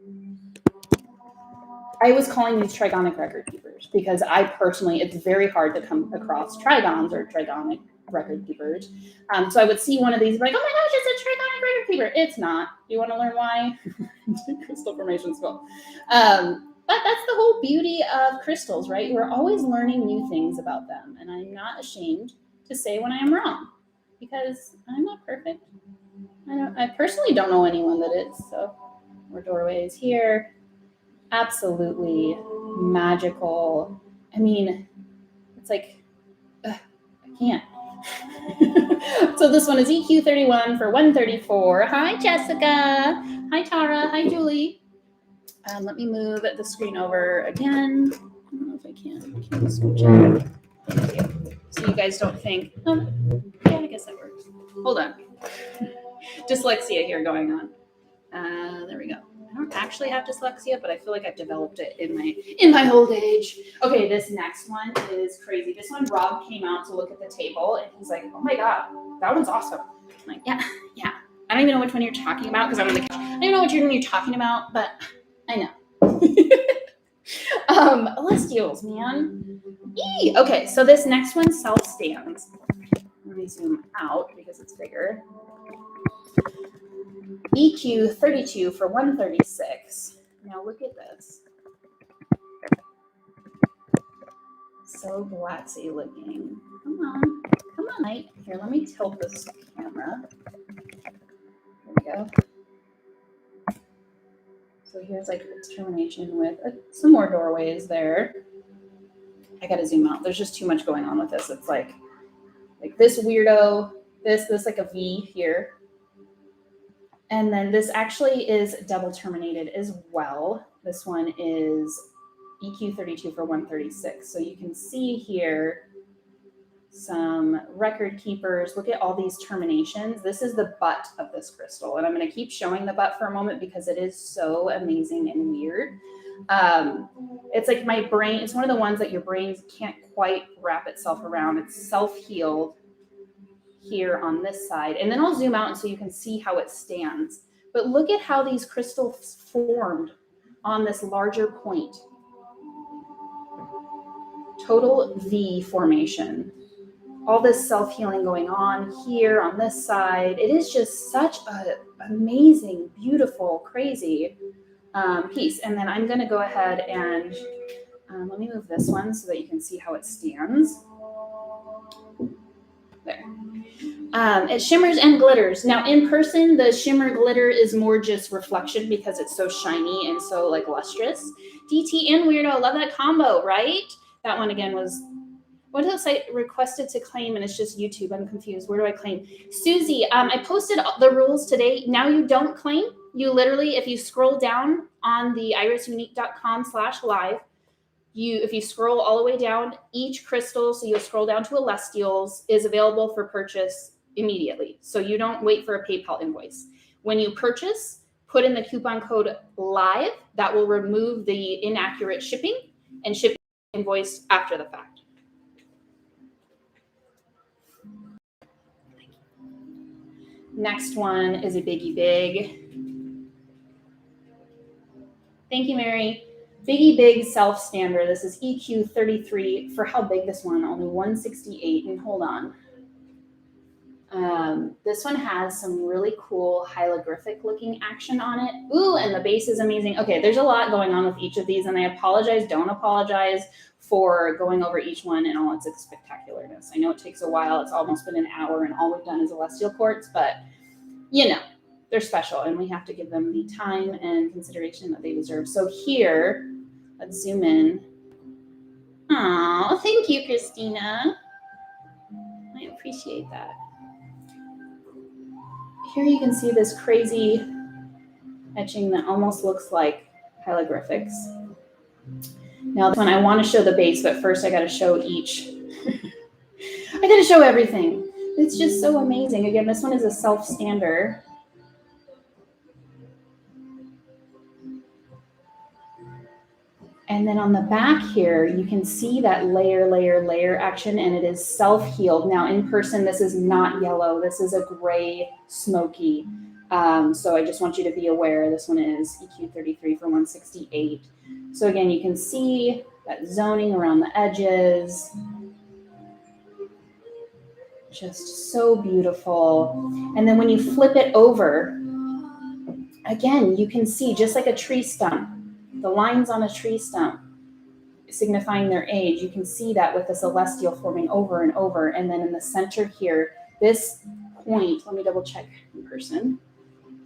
I was calling these trigonic record keepers because I personally, it's very hard to come across trigons or trigonic record keepers. So I would see one of these, like, oh my gosh, it's a trigonic record keeper. It's not. You want to learn why? Crystal formation school. But that's the whole beauty of crystals, right? We're always learning new things about them. And I'm not ashamed to say when I am wrong because I'm not perfect. I personally don't know anyone that is. So more doorways here. Absolutely magical. I mean, it's like, I can't. So this one is EQ31 for 134. Hi, Jessica. Hi, Tara. Hi, Julie. Let me move the screen over again. I don't know if I can. Can I switch it? Thank you. So you guys don't think, oh, yeah, I guess that works. Hold on. Dyslexia here going on. There we go. I don't actually have dyslexia, but I feel like I've developed it in my old age. Okay, this next one is crazy. This one, Rob came out to look at the table, and he's like, "Oh my god, that one's awesome." I'm like, yeah. I don't even know which one you're talking about because I'm in the kitchen. I don't know which one you're talking about, but I know. Celestials, man. Okay, so this next one self stands. Let me zoom out because it's bigger. EQ 32 for 136. Now look at this. So glassy looking. Come on, light. Here, let me tilt this camera. There we go. So here's like the termination with some more doorways there. I gotta zoom out. There's just too much going on with this. It's like this weirdo, this like a V here. And then this actually is double terminated as well. This one is EQ 32 for 136. So you can see here some record keepers. Look at all these terminations. This is the butt of this crystal. And I'm going to keep showing the butt for a moment because it is so amazing and weird. It's like my brain, it's one of the ones that your brain can't quite wrap itself around. It's self-healed here on this side. And then I'll zoom out so you can see how it stands. But look at how these crystals formed on this larger point. Total V formation. All this self-healing going on here on this side. It is just such an amazing, beautiful, crazy piece. And then I'm going to go ahead and let me move this one so that you can see how it stands. There. It shimmers and glitters. Now in person, the shimmer glitter is more just reflection because it's so shiny and so like lustrous. DT and Weirdo, love that combo, right? That one again was, what did it say? Requested to claim, and it's just YouTube. I'm confused. Where do I claim? Susie, I posted the rules today. Now you don't claim. You literally, if you scroll down on the irisunique.com/live, if you scroll all the way down, each crystal, so you'll scroll down to Celestials, is available for purchase immediately. So you don't wait for a PayPal invoice. When you purchase, put in the coupon code LIVE. That will remove the inaccurate shipping and shipping invoice after the fact. Next one is a Biggie Big. Thank you, Mary. Biggie Big self-stander. This is EQ 33 for how big this one? Only 168. And hold on. This one has some really cool hieroglyphic looking action on it. Ooh, and the base is amazing. Okay, there's a lot going on with each of these, and I apologize. Don't apologize for going over each one and all its spectacularness. I know it takes a while. It's almost been an hour, and all we've done is Celestial Quartz, but you know, they're special, and we have to give them the time and consideration that they deserve. So here, let's zoom in. Oh, thank you, Christina. I appreciate that. Here you can see this crazy etching that almost looks like hieroglyphics. Now, this one, I want to show the base, but first I got to show each. I got to show everything. It's just so amazing. Again, this one is a self-stander. And then on the back here, you can see that layer action, and it is self-healed. Now in person, this is not yellow. This is a gray, smoky. So I just want you to be aware, this one is EQ33 for 168. So again, you can see that zoning around the edges. Just so beautiful. And then when you flip it over, again, you can see just like a tree stump, the lines on a tree stump signifying their age. You can see that with the celestial forming over and over. And then in the center here, this point, let me double check in person.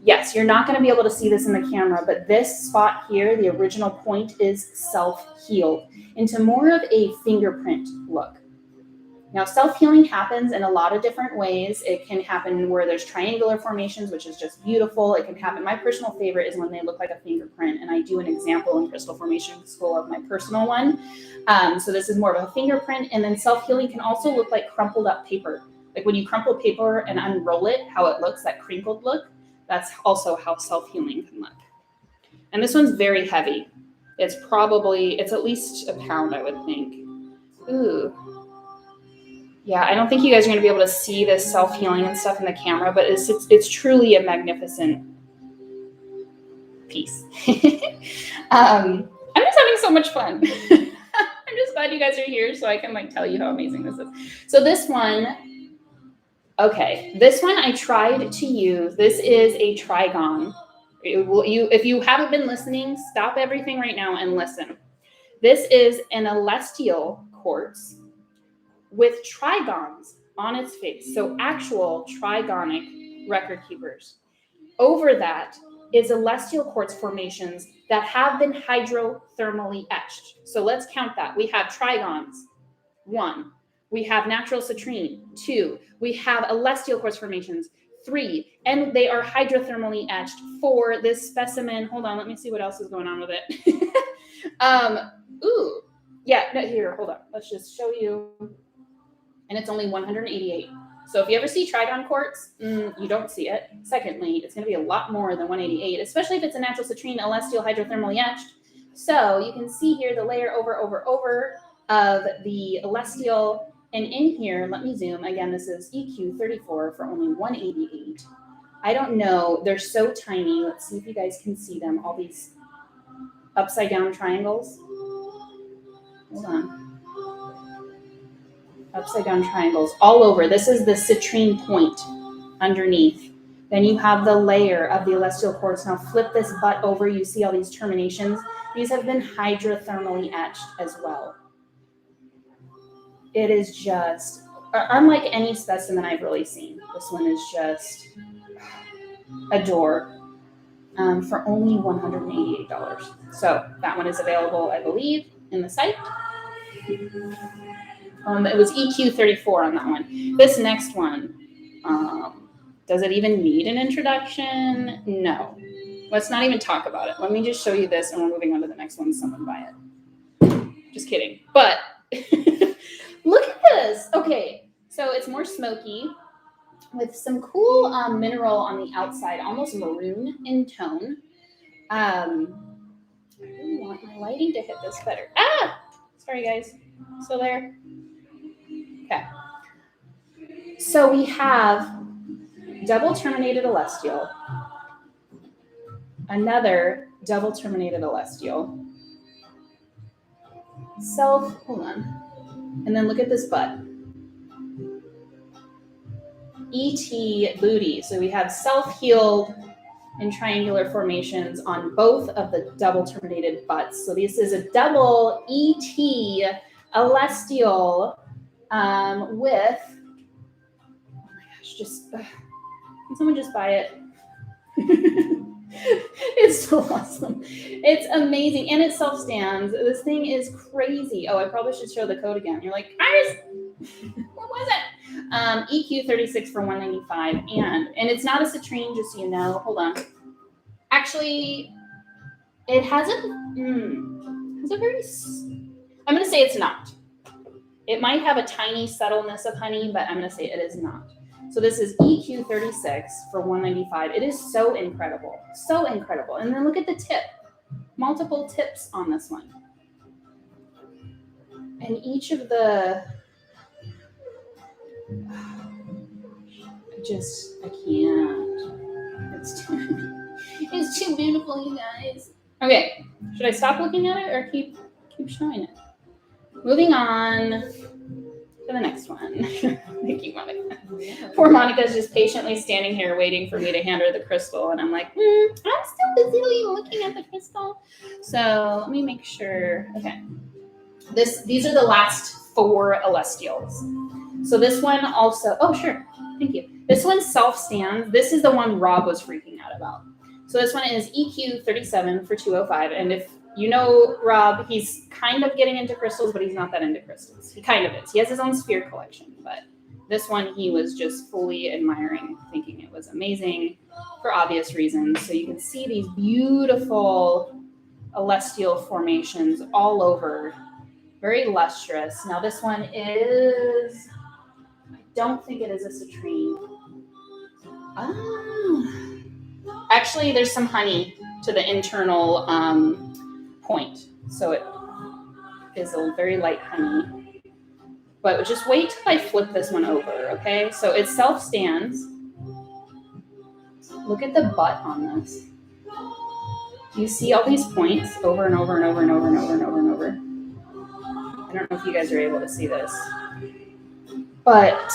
Yes, you're not going to be able to see this in the camera, but this spot here, the original point, is self-healed into more of a fingerprint look. Now, self-healing happens in a lot of different ways. It can happen where there's triangular formations, which is just beautiful. It can happen. My personal favorite is when they look like a fingerprint, and I do an example in Crystal Formation School of my personal one. So this is more of a fingerprint, and then self-healing can also look like crumpled up paper. Like when you crumple paper and unroll it, how it looks, that crinkled look, that's also how self-healing can look. And this one's very heavy. It's at least a pound, I would think. Ooh. Yeah, I don't think you guys are going to be able to see this self-healing and stuff in the camera, but it's truly a magnificent piece. I'm just having so much fun. I'm just glad you guys are here so I can tell you how amazing this is. So this one, okay, this one I tried to use. This is a trigon. If you haven't been listening, stop everything right now and listen. This is an celestial quartz with trigons on its face, so actual trigonic record keepers. Over that is celestial quartz formations that have been hydrothermally etched. So let's count that. We have trigons, 1. We have natural citrine, 2. We have celestial quartz formations, 3. And they are hydrothermally etched for this specimen. Hold on, let me see what else is going on with it. Ooh, yeah, no, here, hold on. Let's just show you. And it's only 188. So if you ever see trigon quartz, you don't see it. Secondly, it's going to be a lot more than 188, especially if it's a natural citrine celestial hydrothermally etched. So you can see here the layer over of the celestial. And in here, let me zoom. Again, this is EQ34 for only 188. I don't know. They're so tiny. Let's see if you guys can see them. All these upside down triangles. Hold on. Upside down triangles all over. This is the citrine point underneath. Then you have the layer of the celestial quartz. Now flip this butt over. You see all these terminations. These have been hydrothermally etched as well. It is just unlike any specimen I've really seen. This one is just adore for only $188. So that one is available, I believe, in the site. It was EQ34 on that one. This next one, does it even need an introduction? No. Let's not even talk about it. Let me just show you this, and we're moving on to the next one. Someone buy it. Just kidding. But look at this. Okay, so it's more smoky with some cool mineral on the outside, almost maroon in tone. I really want my lighting to hit this better. Sorry, guys. Still there? Okay. So we have double terminated celestial, another double terminated celestial, hold on, and then look at this butt. ET booty. So we have self-healed and triangular formations on both of the double terminated butts. So this is a double ET celestial with, oh my gosh, can someone just buy it? It's so awesome. It's amazing. And it self-stands. This thing is crazy. Oh, I probably should show the code again. You're like, Iris, what was it? EQ36 for 195. And it's not a citrine, just so you know. Hold on. Actually, it has a very, I'm going to say it's not. It might have a tiny subtleness of honey, but I'm going to say it is not. So this is EQ36 for 195. It is so incredible. So incredible. And then look at the tip. Multiple tips on this one. And each of the, I can't. It's too beautiful, you guys. Okay, should I stop looking at it or keep showing it? Moving on to the next one. Thank you, Monica. Poor Monica's just patiently standing here waiting for me to hand her the crystal, and I'm like, I'm still busily looking at the crystal. So let me make sure. Okay, these are the last 4 Celestials. So this one also. Oh, sure. Thank you. This one self-stands. This is the one Rob was freaking out about. So this one is EQ 37 for 205. And if you know Rob, he's kind of getting into crystals, but he's not that into crystals. He kind of is. He has his own sphere collection, but this one he was just fully admiring, thinking it was amazing for obvious reasons. So you can see these beautiful celestial formations all over, very lustrous. Now this one is, I don't think it is a citrine. Actually, there's some honey to the internal point. So it is a very light honey. But just wait till I flip this one over, okay? So it self-stands. Look at the butt on this. You see all these points over and over and over and over and over and over and over. I don't know if you guys are able to see this. But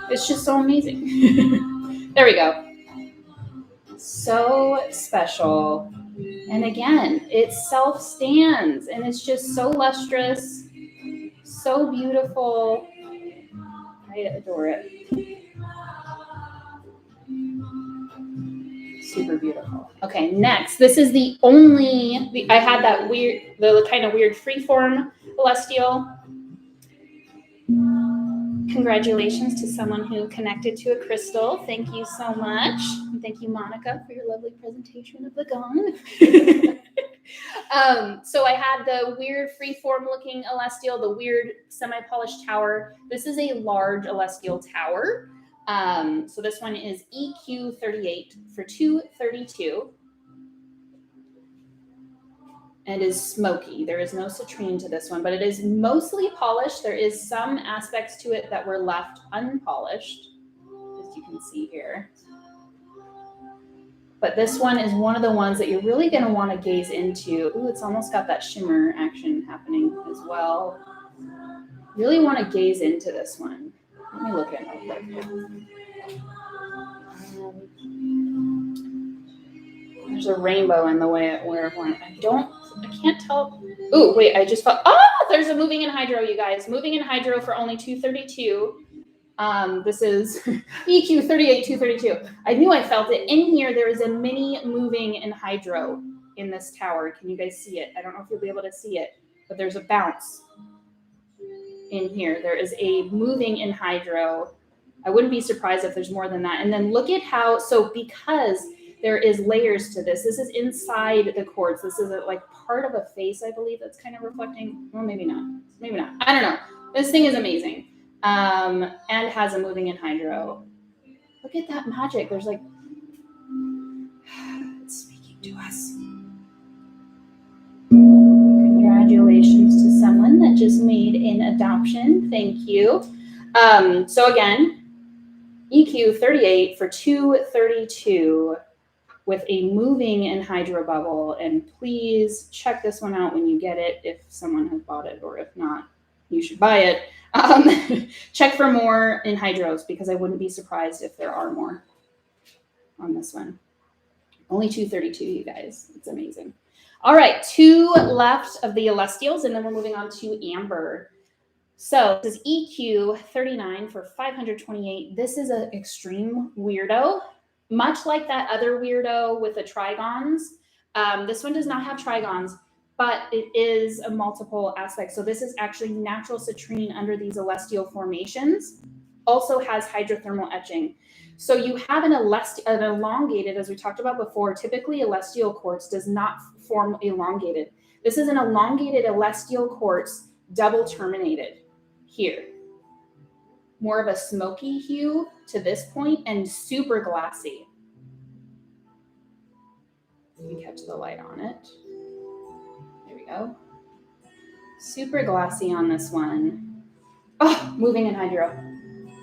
it's just so amazing. There we go. So special. And again, it self-stands and it's just so lustrous, so beautiful. I adore it. Super beautiful. Okay, next. This is I had that the kind of weird freeform celestial. Congratulations to someone who connected to a crystal. Thank you so much. And thank you, Monica, for your lovely presentation of the gong. So I had the weird freeform looking celestial, the weird semi-polished tower. This is a large celestial tower. So this one is EQ 38 for 232. And is smoky. There is no citrine to this one, but it is mostly polished. There is some aspects to it that were left unpolished, as you can see here. But this one is one of the ones that you're really going to want to gaze into. Ooh, it's almost got that shimmer action happening as well. Really want to gaze into this one. Let me look at it real quick. There's a rainbow in the way it went. I can't tell. Ooh, wait, I just felt, there's a moving in hydro, you guys. Moving in hydro for only 232. This is EQ 38, 232. I knew I felt it. In here, there is a mini moving in hydro in this tower. Can you guys see it? I don't know if you'll be able to see it, but there's a bounce in here. There is a moving in hydro. I wouldn't be surprised if there's more than that. And then look at how, so because there is layers to this. This is inside the quartz. This is like part of a face, I believe, that's kind of reflecting. Well, maybe not. Maybe not. I don't know. This thing is amazing. And has a moving in hydro. Look at that magic. There's like, it's speaking to us. Congratulations to someone that just made an adoption. Thank you. So again, EQ 38 for 232. With a moving in hydro bubble, and please check this one out when you get it, if someone has bought it, or if not, you should buy it. Check for more in hydros, because I wouldn't be surprised if there are more on this one. Only 232, you guys. It's amazing. All right, 2 left of the celestials, and then we're moving on to amber. So this is EQ 39 for 528. This is an extreme weirdo. Much like that other weirdo with the trigons, this one does not have trigons, but it is a multiple aspect. So this is actually natural citrine under these celestial formations. Also has hydrothermal etching. So you have an elongated, as we talked about before, typically celestial quartz does not form elongated. This is an elongated celestial quartz, double terminated here. More of a smoky hue to this point and super glassy. Let me catch the light on it. There we go. Super glossy on this one. Oh, moving in hydro.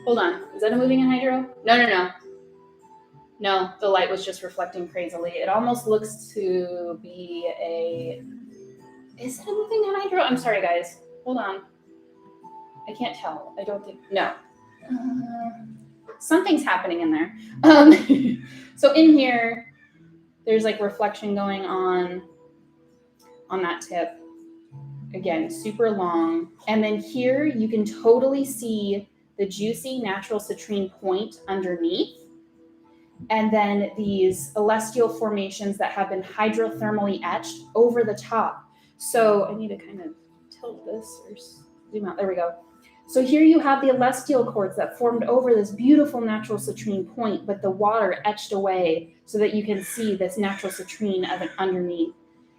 Hold on. Is that a moving in hydro? No. No, the light was just reflecting crazily. It almost looks to be a... Is it a moving in hydro? I'm sorry, guys. Hold on. I can't tell. I don't think... No. Something's happening in there. So in here, there's like reflection going on that tip. Again, super long. And then here you can totally see the juicy natural citrine point underneath. And then these celestial formations that have been hydrothermally etched over the top. So I need to kind of tilt this or zoom out. There we go. So here you have the celestial quartz that formed over this beautiful natural citrine point, but the water etched away so that you can see this natural citrine of it underneath.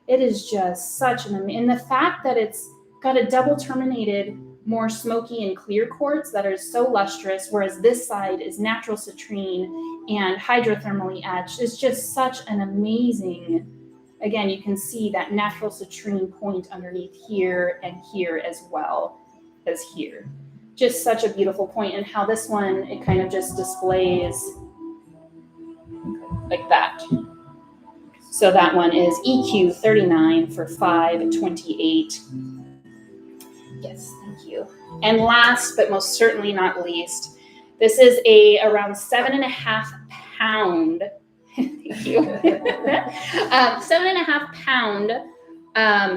It is just such an amazing, and the fact that it's got a double terminated, more smoky and clear quartz that are so lustrous, whereas this side is natural citrine and hydrothermally etched is just such an amazing, again, you can see that natural citrine point underneath here and here as well as here. Just such a beautiful point, and how this one, it kind of just displays like that. So that one is EQ 39 for 528. Yes, thank you. And last, but most certainly not least, this is around 7.5 pound. Thank you. 7.5 pound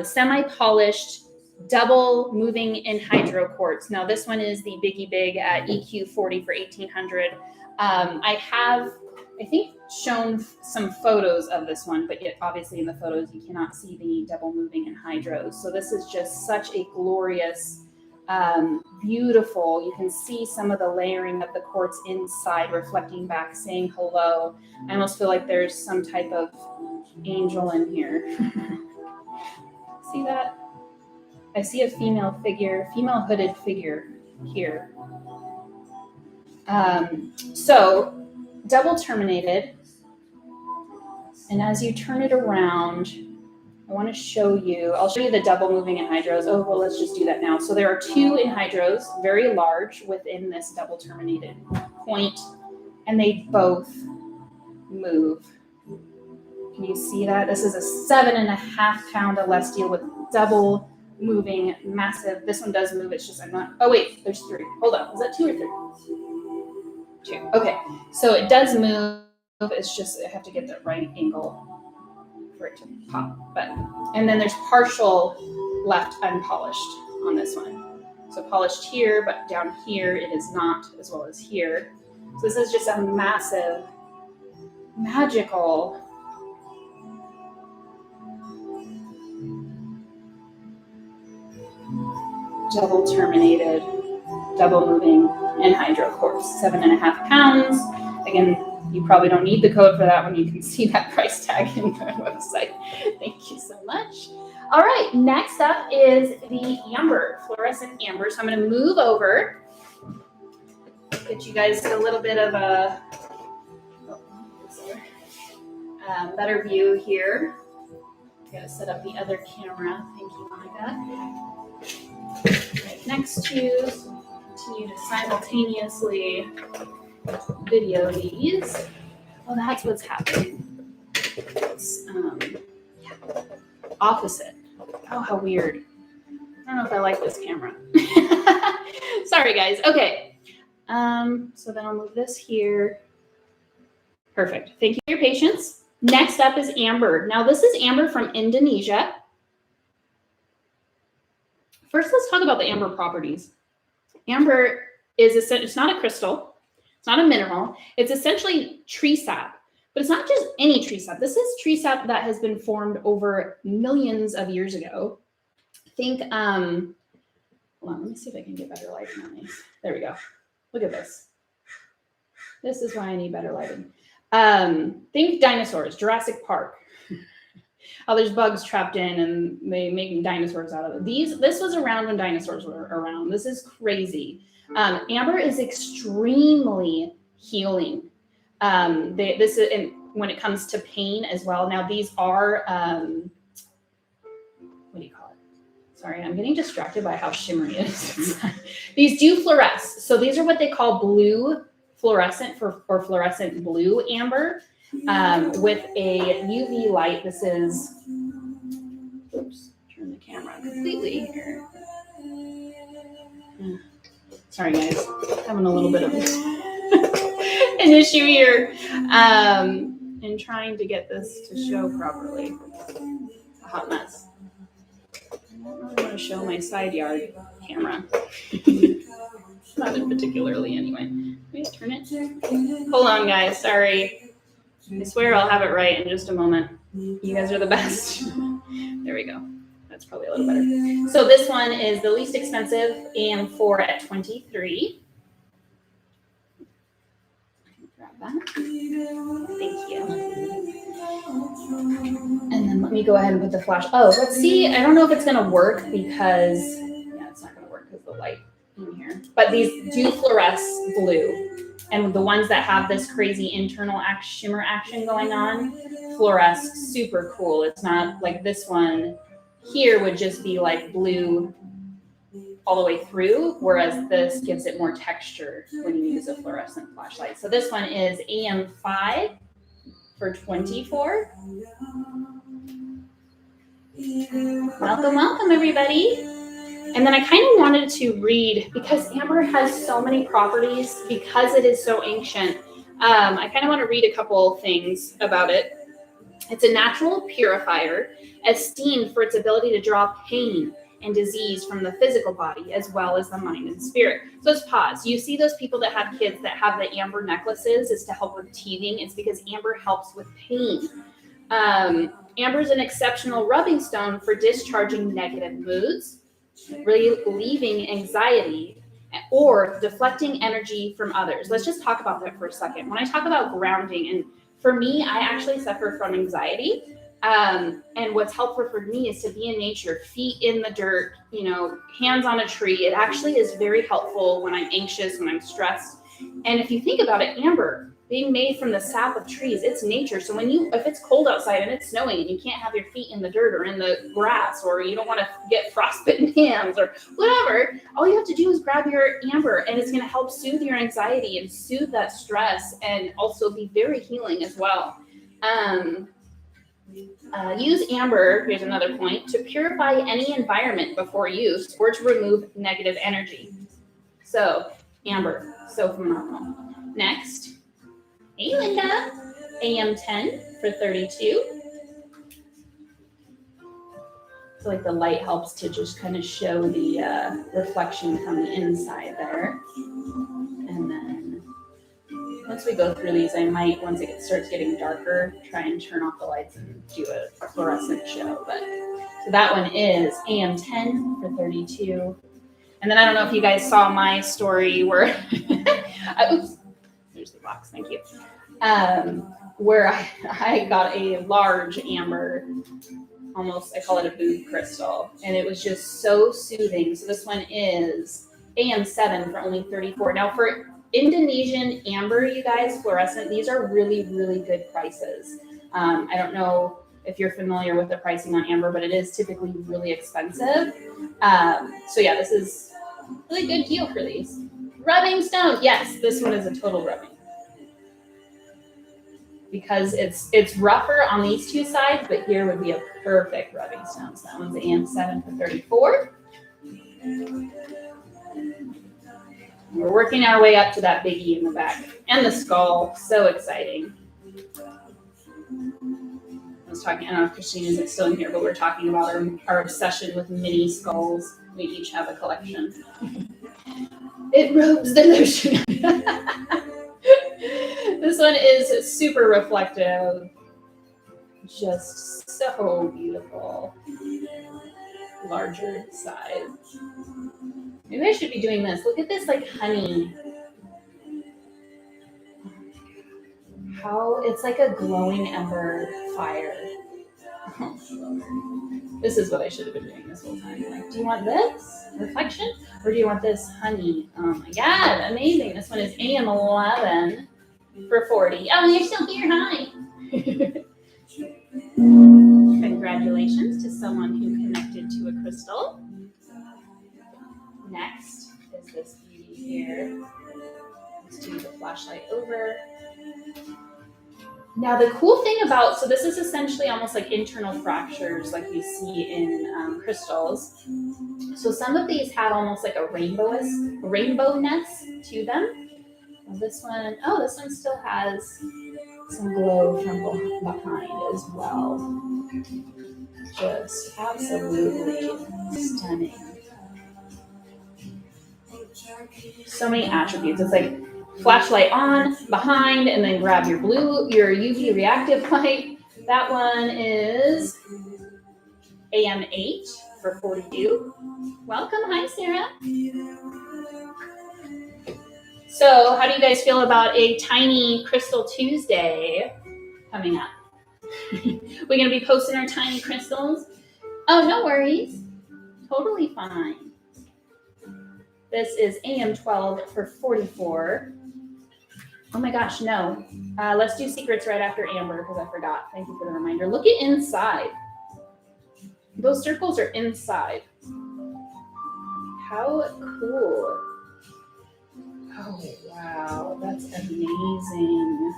semi-polished double moving in hydro quartz. Now this one is the Biggie Big at EQ 40 for 1800. I have, I think, shown some photos of this one, but yet obviously in the photos you cannot see the double moving in hydros. So this is just such a glorious, beautiful, you can see some of the layering of the quartz inside reflecting back, saying hello. I almost feel like there's some type of angel in here. See that? I see a female figure, female hooded figure here. So double terminated. And as you turn it around, I want to show you, I'll show you the double moving in hydros. Oh, well, let's just do that now. So there are two in hydros, very large within this double terminated point, and they both move. Can you see that? This is a 7.5 pound celestial with double moving, massive. This one does move. It's just, I'm not, oh wait, there's three. Hold on. Was that two or three? Two. Okay. So it does move. It's just, I have to get the right angle for it to pop. But, and then there's partial left unpolished on this one. So polished here, but down here it is not, as well as here. So this is just a massive, magical, double terminated, double moving in hydro quartz, 7.5 pounds. Again, you probably don't need the code for that one. You can see that price tag in the website. Thank you so much. All right, next up is the amber, fluorescent amber. So I'm going to move over, get you guys a little bit of a better view here. Got to set up the other camera. Thank you, Monica. Right next to you, so continue to simultaneously video these. Well, that's what's happening. It's opposite. Oh, how weird. I don't know if I like this camera. Sorry, guys. Okay. So then I'll move this here. Perfect. Thank you for your patience. Next up is amber. Now, this is amber from Indonesia. First, let's talk about the amber properties. Amber is, it's not a crystal. It's not a mineral. It's essentially tree sap. But it's not just any tree sap. This is tree sap that has been formed over millions of years ago. Think, hold on, let me see if I can get better lighting on these. There we go. Look at this. This is why I need better lighting. Think dinosaurs, Jurassic Park. Oh, there's bugs trapped in and they make dinosaurs out of it. This was around when dinosaurs were around. This is crazy. Amber is extremely healing. This is, and when it comes to pain as well. Now these are, what do you call it? Sorry, I'm getting distracted by how shimmery it is. These do fluoresce. So these are what they call blue fluorescent or fluorescent blue amber with a UV light. This is, oops, turn the camera completely here. Sorry guys, having a little bit of an issue here in trying to get this to show properly. It's a hot mess. I don't really want to show my side yard camera. Not in particularly anyway. Wait, turn it. Hold on guys, sorry. I swear I'll have it right in just a moment. You guys are the best. There we go. That's probably a little better. So this one is the least expensive, AM4 at $23. Grab that. Thank you. And then let me go ahead and put the flash. Oh, let's see. I don't know if it's going to work because, yeah, it's not going to work because of the light in here. But these do fluoresce blue. And the ones that have this crazy internal shimmer action going on, fluoresce super cool. It's not like this one here would just be like blue all the way through, whereas this gives it more texture when you use a fluorescent flashlight. So this one is AM5 for $24. Welcome, welcome everybody. And then I kind of wanted to read, because amber has so many properties, because it is so ancient, I kind of want to read a couple things about it. It's a natural purifier, esteemed for its ability to draw pain and disease from the physical body as well as the mind and spirit. So let's pause. You see those people that have kids that have the amber necklaces is to help with teething. It's because amber helps with pain. Amber is an exceptional rubbing stone for discharging negative moods, relieving anxiety, or deflecting energy from others. Let's just talk about that for a second. When I talk about grounding, and for me, I actually suffer from anxiety. And what's helpful for me is to be in nature, feet in the dirt, hands on a tree. It actually is very helpful when I'm anxious, when I'm stressed. And if you think about it, amber being made from the sap of trees, it's nature. So if it's cold outside and it's snowing and you can't have your feet in the dirt or in the grass, or you don't want to get frostbitten hands or whatever, all you have to do is grab your amber, and it's going to help soothe your anxiety and soothe that stress, and also be very healing as well. Use amber, here's another point, to purify any environment before use or to remove negative energy. So, amber, so phenomenal. Next, hey Linda, AM10 for $32. So like the light helps to just kind of show the reflection from the inside there. And then once we go through these, I might, once it starts getting darker, try and turn off the lights and do a fluorescent show. But so that one is AM10 for $32. And then I don't know if you guys saw my story where, oops, there's the box, thank you. Where I got a large amber, almost, I call it a boob crystal, and it was just so soothing. So this one is AM7 for only $34. Now for Indonesian amber, you guys, fluorescent, these are really, really good prices. I don't know if you're familiar with the pricing on amber, but it is typically really expensive. So yeah, this is really good deal for these. Rubbing stone, yes, this one is a total rubbing. Because it's rougher on these two sides, but here would be a perfect rubbing stone. So that one's AM7 for $34. We're working our way up to that biggie in the back and the skull. So exciting. I was talking, I don't know if Christine isn't still in here, but we're talking about our obsession with mini skulls. We each have a collection. It robes the notion. This one is super reflective. Just so beautiful. Larger size. Maybe I should be doing this. Look at this, like honey. How it's like a glowing ember fire. This is what I should have been doing this whole time. Like, do you want this reflection or do you want this honey? Oh my God, amazing. This one is AM11 for $40. Oh, you're still here. Hi. Congratulations to someone who connected to a crystal. next is this beauty here. Let's do the flashlight over. Now the cool thing about, so this is essentially almost like internal fractures like you see in crystals. So some of these have almost like a rainbowness to them. Well, this one still has some glow from behind as well. Just absolutely stunning. So many attributes. It's like flashlight on, behind, and then grab your UV reactive light. That one is AM8 for 42. Welcome, hi Sarah. So how do you guys feel about a tiny Crystal Tuesday coming up? We're going to be posting our tiny crystals. Oh, no worries. Totally fine. This is AM12 for 44. Oh my gosh, no. Let's do secrets right after Amber because I forgot. Thank you for the reminder. Look at inside. Those circles are inside. How cool. Oh, wow. That's amazing.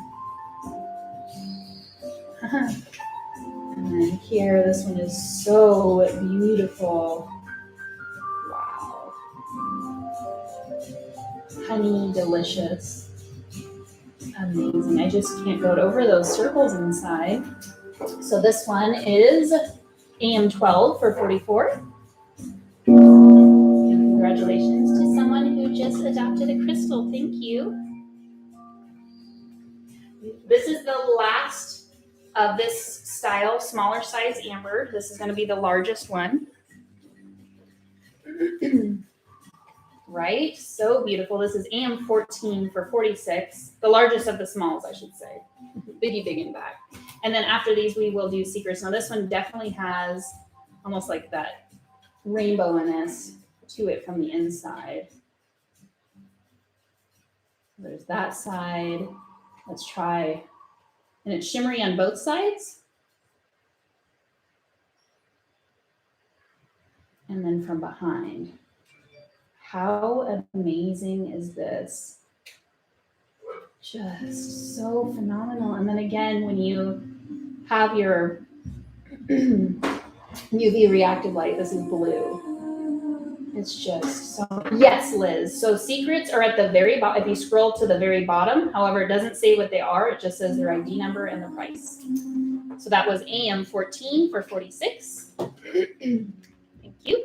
And then here, this one is so beautiful. Wow. Honey delicious. Amazing. I just can't go over those circles inside. So this one is AM12 for 44. And congratulations to someone who just adopted a crystal. Thank you. This is the last of this style, smaller size amber. This is going to be the largest one. Right? So beautiful. This is AM14 for 46. The largest of the smalls, I should say. Biggie, big and back. And then after these, we will do secrets. Now this one definitely has almost like that rainbow-ness to it from the inside. There's that side. Let's try. And it's shimmery on both sides. And then from behind. How amazing is this? Just so phenomenal. And then again, when you have your UV reactive light, this is blue. It's just so, yes, Liz. So secrets are at the very bottom. If you scroll to the very bottom, however, it doesn't say what they are. It just says their ID number and the price. So that was AM14 for 46. Thank you.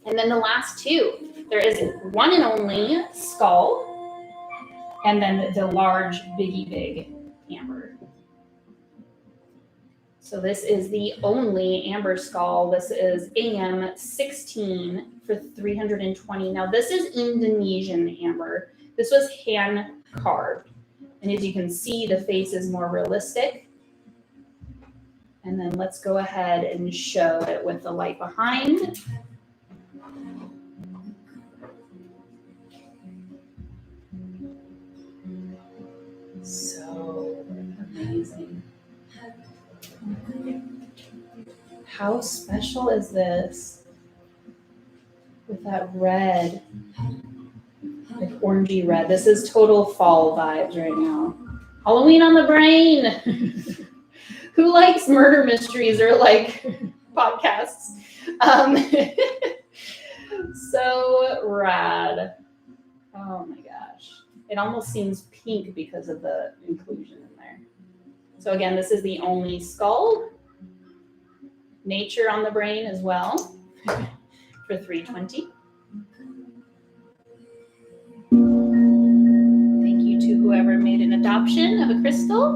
And then the last two, there is one and only skull, and then the large biggie big amber. So this is the only amber skull. This is AM16 for 320. Now this is Indonesian amber. This was hand carved. And as you can see, the face is more realistic. And then let's go ahead and show it with the light behind. So amazing. How special is this? With that red, like orangey red. This is total fall vibes right now. Halloween on the brain. Who likes murder mysteries or like podcasts? So rad. Oh my gosh. It almost seems pink because of the inclusion in there. So again, this is the only skull. Nature on the brain as well for 320. Thank you to whoever made an adoption of a crystal.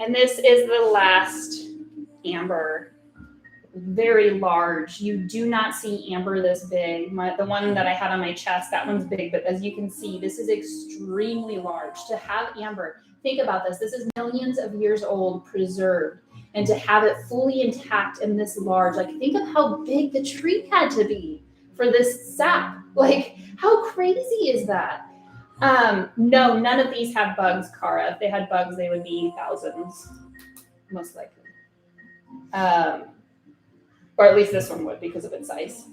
And this is the last amber. Very large. You do not see amber this big. The one that I had on my chest, that one's big, but as you can see, this is extremely large. To have amber, think about this. This is millions of years old, preserved. And to have it fully intact and this large, like think of how big the tree had to be for this sap. Like how crazy is that? No, none of these have bugs, Cara. If they had bugs, they would be thousands, most likely. Or at least this one would because of its size.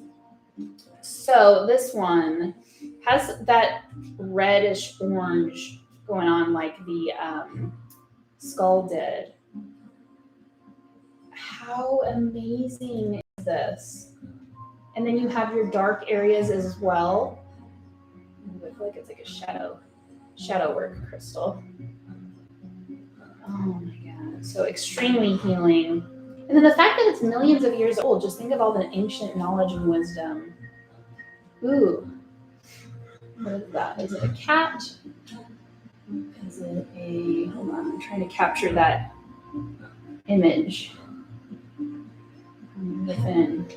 So this one has that reddish orange going on like the skull did. How amazing is this? And then you have your dark areas as well. I feel like it's like a shadow work crystal. Oh my god, so extremely healing. And then the fact that it's millions of years old, just think of all the ancient knowledge and wisdom. Ooh, what is that? Is it a cat? Is it a, hold on, I'm trying to capture that image within.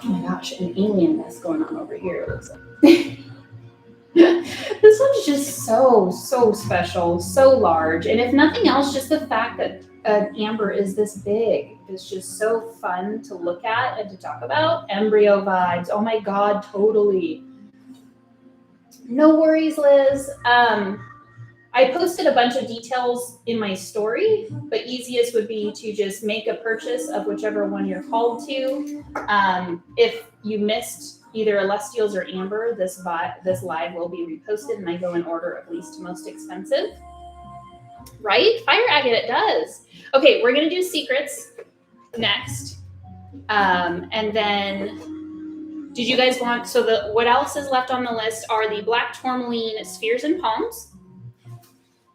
Oh my gosh, an alienness going on over here, it looks like. This one's just so special, so large. And if nothing else, just the fact that amber is this big is just so fun to look at and to talk about. Embryo vibes. Oh my God, totally. No worries, Liz. I posted a bunch of details in my story, but easiest would be to just make a purchase of whichever one you're called to. If you missed either Celestials or Amber, this live will be reposted, and I go in order of least to most expensive. Right? Fire agate, it does. Okay, we're gonna do secrets next, and then did you guys want? So what else is left on the list are the black tourmaline spheres and palms,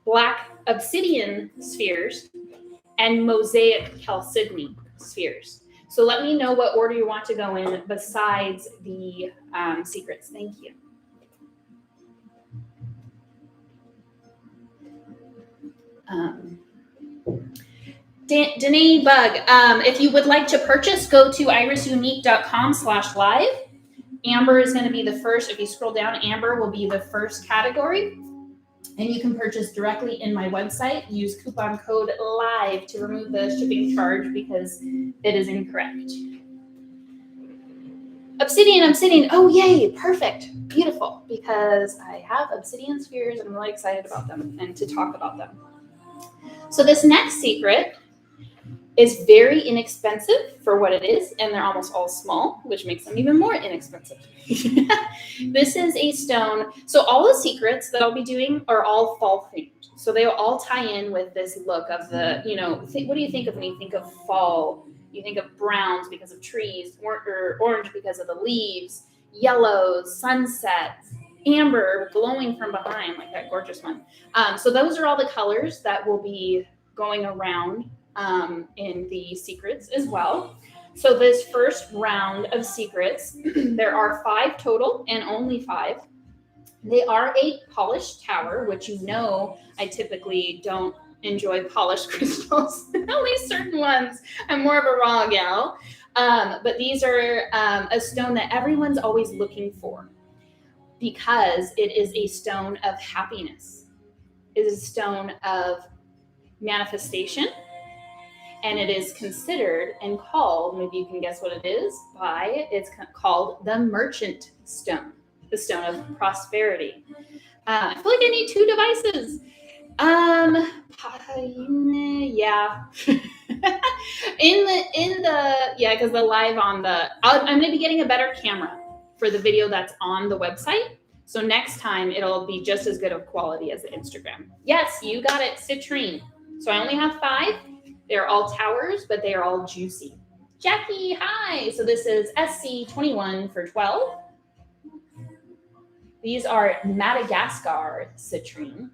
black obsidian spheres, and mosaic chalcedony spheres. So let me know what order you want to go in besides the secrets. Thank you. Danae Bug, if you would like to purchase, go to irisunique.com/live. Amber is going to be the first. If you scroll down, Amber will be the first category. And you can purchase directly in my website. Use coupon code LIVE to remove the shipping charge because it is incorrect. Obsidian. Oh, yay. Perfect. Beautiful. Because I have obsidian spheres and I'm really excited about them and to talk about them. So this next secret is very inexpensive for what it is, and they're almost all small, which makes them even more inexpensive. This is a stone. So all the secrets that I'll be doing are all fall themed. So they all tie in with this look of the, what do you think of when you think of fall? You think of browns because of trees, or orange because of the leaves, yellows, sunsets, amber glowing from behind, like that gorgeous one. So those are all the colors that will be going around in the secrets as well. So this first round of secrets, there are 5 total and only 5. They are a polished tower, which I typically don't enjoy polished crystals. Only certain ones. I'm more of a raw gal. But these are a stone that everyone's always looking for because it is a stone of happiness. It is a stone of manifestation. And it is considered and called, maybe you can guess what it is, it's called the merchant stone, the stone of prosperity. I feel like I need 2 devices. Yeah. Because the live on I'm going to be getting a better camera for the video that's on the website. So next time it'll be just as good of quality as the Instagram. Yes, you got it, citrine. So I only have 5. They're all towers, but they are all juicy. Jackie, hi. So this is SC21 for 12. These are Madagascar citrine.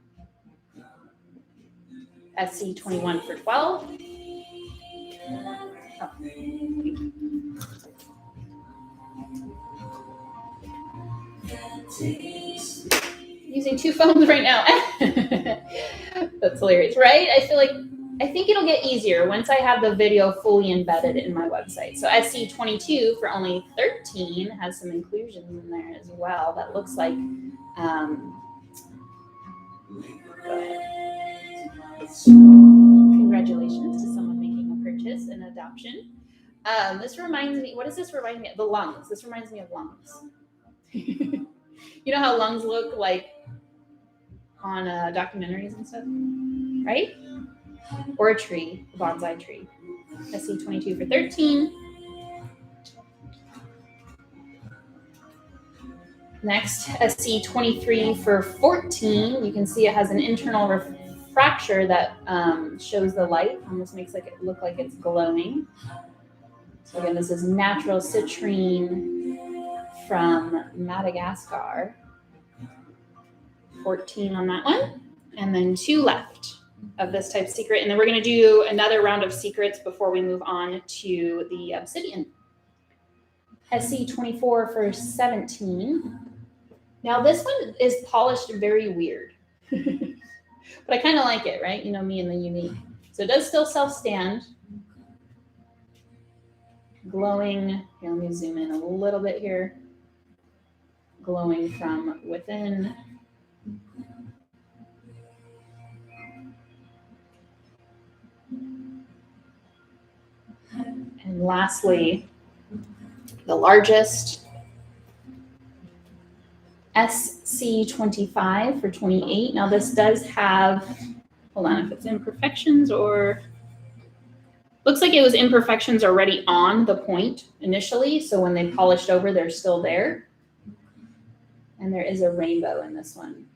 SC21 for 12. Oh. Using 2 phones right now. That's hilarious, right? I think it'll get easier once I have the video fully embedded in my website. So SC22 for only 13 has some inclusions in there as well. That looks like, congratulations to someone making a purchase and adoption. This reminds me, what does this remind me of? The lungs. This reminds me of lungs. You know how lungs look like on documentaries and stuff, right? Or a tree, a bonsai tree. SC22 for 13. Next, SC23 for 14. You can see it has an internal refractor that shows the light, almost makes it look like it's glowing. So again, this is natural citrine from Madagascar. 14 on that one. And then 2 left of this type secret. And then we're going to do another round of secrets before we move on to the obsidian. SC24 for 17. Now this one is polished very weird. But I kind of like it, right? You know me and the unique. So it does still self-stand. Glowing. Here, let me zoom in a little bit here. Glowing from within. And lastly, the largest, SC25 for 28. Now this does have, hold on, if it's imperfections or, looks like it was imperfections already on the point initially. So when they polished over, they're still there. And there is a rainbow in this one.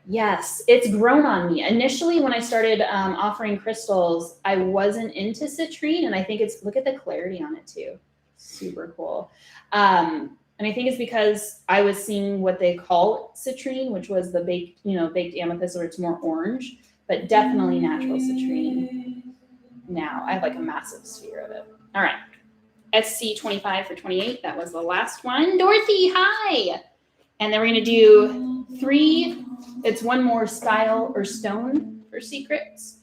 Yes, it's grown on me. Initially, when I started offering crystals, I wasn't into citrine, and I think it's, look at the clarity on it too. Super cool. And I think it's because I was seeing what they call citrine, which was the baked amethyst, where it's more orange, but definitely natural citrine. Now I have like a massive sphere of it. All right, SC25 for 28. That was the last one. Dorothy, hi. And then we're gonna do 3. It's one more style or stone for secrets,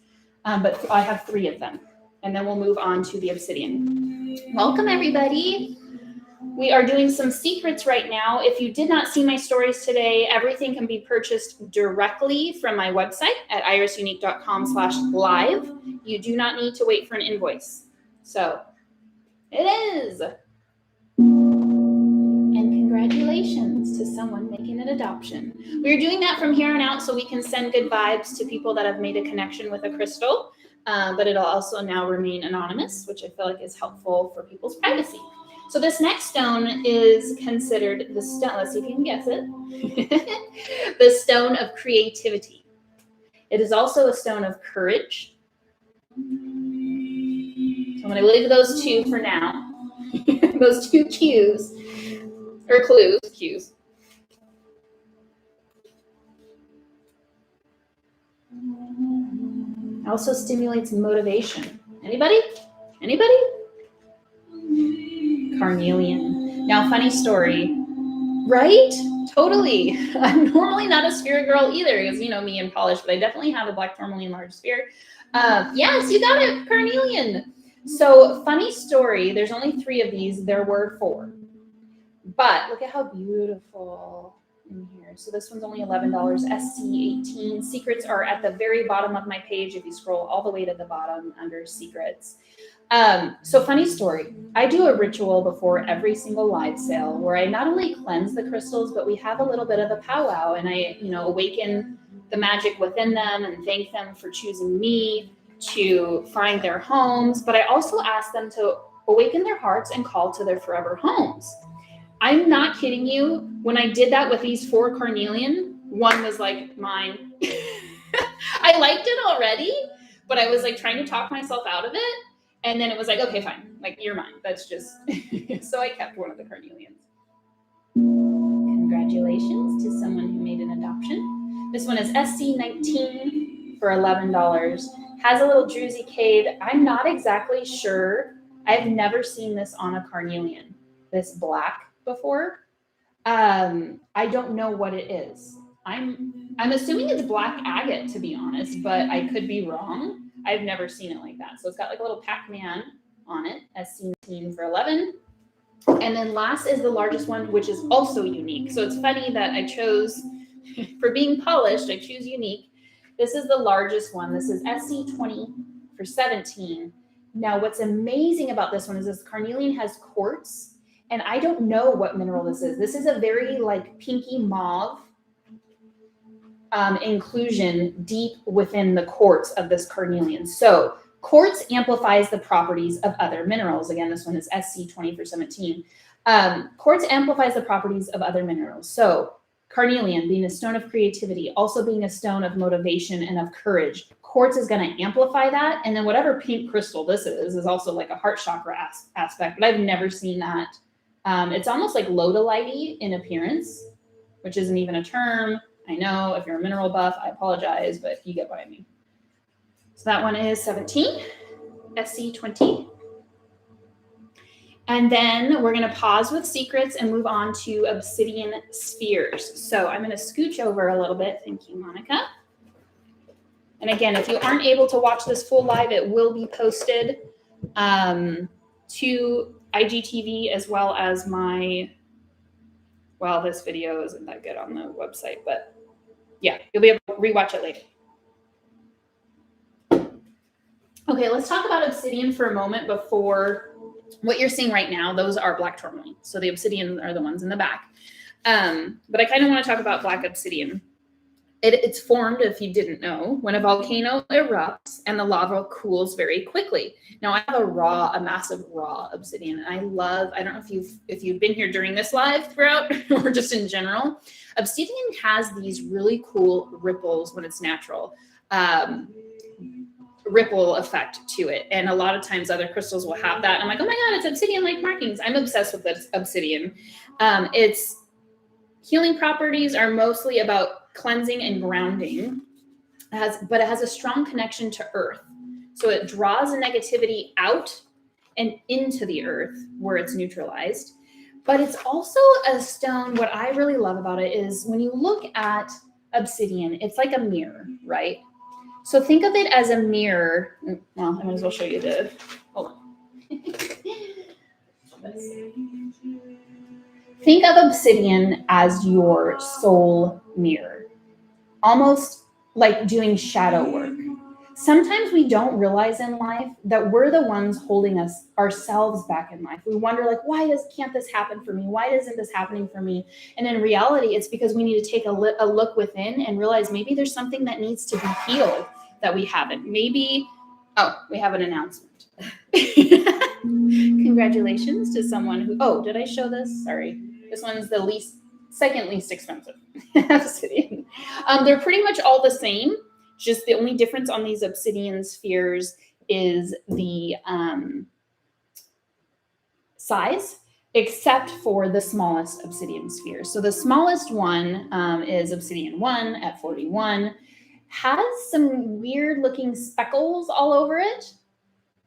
but I have 3 of them. And then we'll move on to the obsidian. Welcome, everybody. We are doing some secrets right now. If you did not see my stories today, everything can be purchased directly from my website at irisunique.com/live. You do not need to wait for an invoice. So it is. And congratulations to someone making an adoption. We're doing that from here on out so we can send good vibes to people that have made a connection with a crystal, but it'll also now remain anonymous, which I feel like is helpful for people's privacy. So this next stone is considered the stone, let's see if you can guess it, the stone of creativity. It is also a stone of courage. So I'm going to leave those 2 for now, those 2 cues. Or cues. Also stimulates motivation. Anybody? Carnelian. Now, funny story, right? Totally. I'm normally not a spirit girl either, because you know me and polish, but I definitely have a black tourmaline large sphere. Yes, you got it, carnelian. So, funny story, there's only 3 of these. There were 4. But look at how beautiful in here. So this one's only $11, SC18. Secrets are at the very bottom of my page if you scroll all the way to the bottom under secrets. So funny story. I do a ritual before every single live sale where I not only cleanse the crystals, but we have a little bit of a powwow, and I, awaken the magic within them and thank them for choosing me to find their homes. But I also ask them to awaken their hearts and call to their forever homes. I'm not kidding you. When I did that with these 4 carnelian, one was like mine. I liked it already, but I was like trying to talk myself out of it. And then it was like, okay, fine. Like, you're mine. That's just, so I kept one of the carnelians. Congratulations to someone who made an adoption. This one is SC19 for $11. Has a little druzy cade. I'm not exactly sure. I've never seen this on a carnelian, this black, before. I don't know what it is. I'm assuming it's black agate, to be honest, but I could be wrong. I've never seen it like that. So it's got like a little Pac-Man on it, SC19 for 11. And then last is the largest one, which is also unique. So it's funny that I chose, for being polished, I choose unique. This is the largest one. This is SC20 for 17. Now, what's amazing about this one is this carnelian has quartz, and I don't know what mineral this is. This is a very like pinky mauve inclusion deep within the quartz of this carnelian. So Quartz amplifies the properties of other minerals. Again, this one is SC20 for 17. Quartz amplifies the properties of other minerals. So carnelian being a stone of creativity, also being a stone of motivation and of courage. Quartz is going to amplify that. And then whatever pink crystal this is also like a heart chakra aspect, but I've never seen that. It's almost like lodolite in appearance, which isn't even a term. I know if you're a mineral buff, I apologize, but you get what I mean. So that one is 17, SC20. And then we're going to pause with secrets and move on to obsidian spheres. So I'm going to scooch over a little bit. Thank you, Monica. And again, if you aren't able to watch this full live, it will be posted to IGTV as well as my, well, this video isn't that good on the website, but yeah, you'll be able to rewatch it later. Okay, let's talk about obsidian for a moment before what you're seeing right now. Those are black tourmaline. So the obsidian are the ones in the back. But I kind of want to talk about black obsidian. It's formed, if you didn't know, when a volcano erupts and the lava cools very quickly. Now I have a massive raw obsidian. And I don't know if you've been here during this live throughout or just in general. Obsidian has these really cool ripples when it's natural. Ripple effect to it. And a lot of times other crystals will have that. I'm like, oh my God, it's obsidian-like markings. I'm obsessed with this obsidian. Its healing properties are mostly about cleansing and grounding, but it has a strong connection to earth. So it draws the negativity out and into the earth where it's neutralized. But it's also a stone. What I really love about it is when you look at obsidian, it's like a mirror, right? So think of it as a mirror. Well, I might as well show you hold on. Think of obsidian as your soul mirror, almost like doing shadow work. Sometimes we don't realize in life that we're the ones holding ourselves back in life. We wonder like, can't this happen for me? Why isn't this happening for me? And in reality, it's because we need to take a look within and realize maybe there's something that needs to be healed that we haven't. Maybe, we have an announcement. Congratulations to someone who, did I show this? Sorry. This one's the second least expensive obsidian. They're pretty much all the same. Just the only difference on these obsidian spheres is the size, except for the smallest obsidian sphere. So the smallest one is obsidian 1 at 41. Has some weird looking speckles all over it.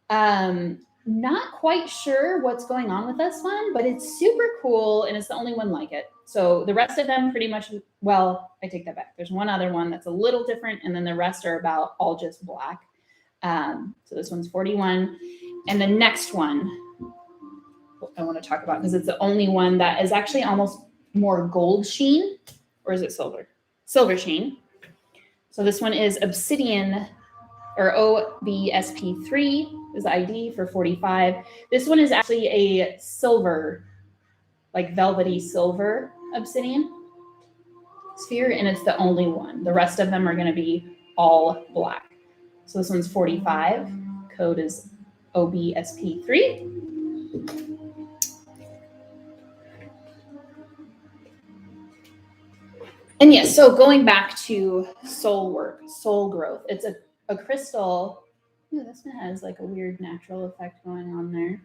Not quite sure what's going on with this one, but it's super cool and it's the only one like it. So the rest of them pretty much, well, I take that back. There's one other one that's a little different and then the rest are about all just black. So this one's 41. And the next one I want to talk about because it's the only one that is actually almost more gold sheen, or is it silver? Silver sheen. So this one is obsidian, or OBSP3 is the ID for 45. This one is actually a silver, like velvety silver obsidian sphere, and it's the only one. The rest of them are going to be all black. So this one's 45. Code is OBSP3. And yes, so going back to soul work, soul growth, it's a crystal. Ooh, this one has like a weird natural effect going on there.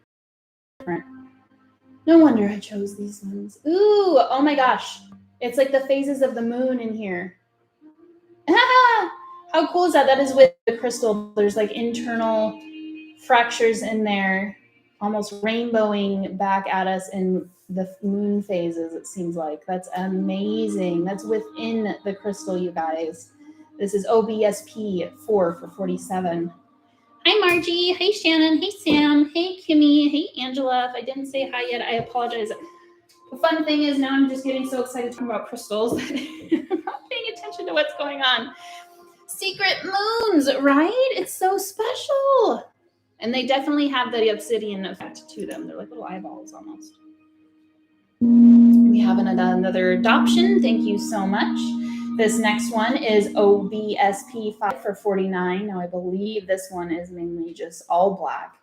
No wonder I chose these ones. Ooh, oh my gosh. It's like the phases of the moon in here. Ah, how cool is that? That is with the crystal. There's like internal fractures in there, almost rainbowing back at us in the moon phases, it seems like. That's amazing. That's within the crystal, you guys. This is OBSP 4 for 47. Hi, Margie. Hey, Shannon. Hey, Sam. Hey, Kimmy. Hey, Angela. If I didn't say hi yet, I apologize. The fun thing is now I'm just getting so excited talking about crystals that I'm not paying attention to what's going on. Secret moons, right? It's so special. And they definitely have the obsidian effect to them. They're like little eyeballs almost. We have another adoption. Thank you so much. This next one is OBSP5 for $49. Now I believe this one is mainly just all black.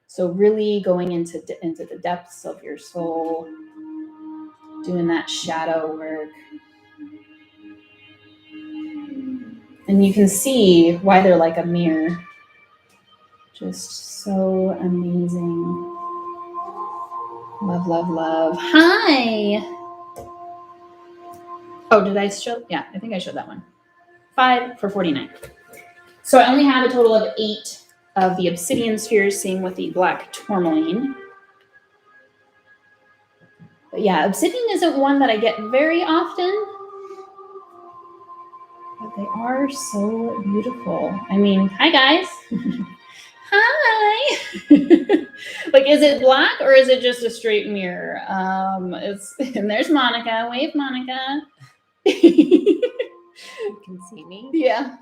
So really going into the depths of your soul, doing that shadow work. And you can see why they're like a mirror. Just so amazing. Love, love, love. Hi. Oh, did I show? Yeah, I think I showed that one. 5 for $49. So I only have a total of 8 of the obsidian spheres, same with the black tourmaline. But yeah, obsidian isn't one that I get very often, but they are so beautiful. I mean, hi guys. Hi. Like, is it black or is it just a straight mirror? And there's Monica. Wave, Monica. You can see me. Yeah,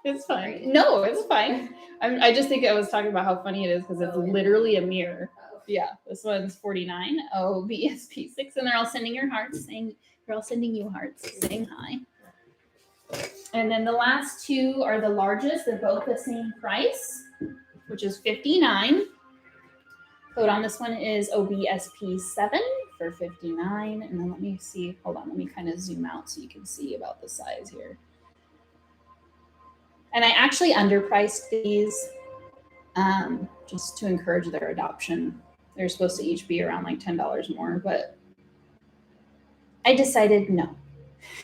it's fine. No, it's fine. I just think I was talking about how funny it is because it's literally a mirror. Yeah, this one's 49. OBSP6, and they're all sending your hearts, saying they're all sending you hearts, saying hi. And then the last two are the largest. They're both the same price, which is $59. Code on this one is OBSP7 for $59. And then let me see. Hold on. Let me kind of zoom out so you can see about the size here. And I actually underpriced these just to encourage their adoption. They're supposed to each be around like $10 more, but I decided no.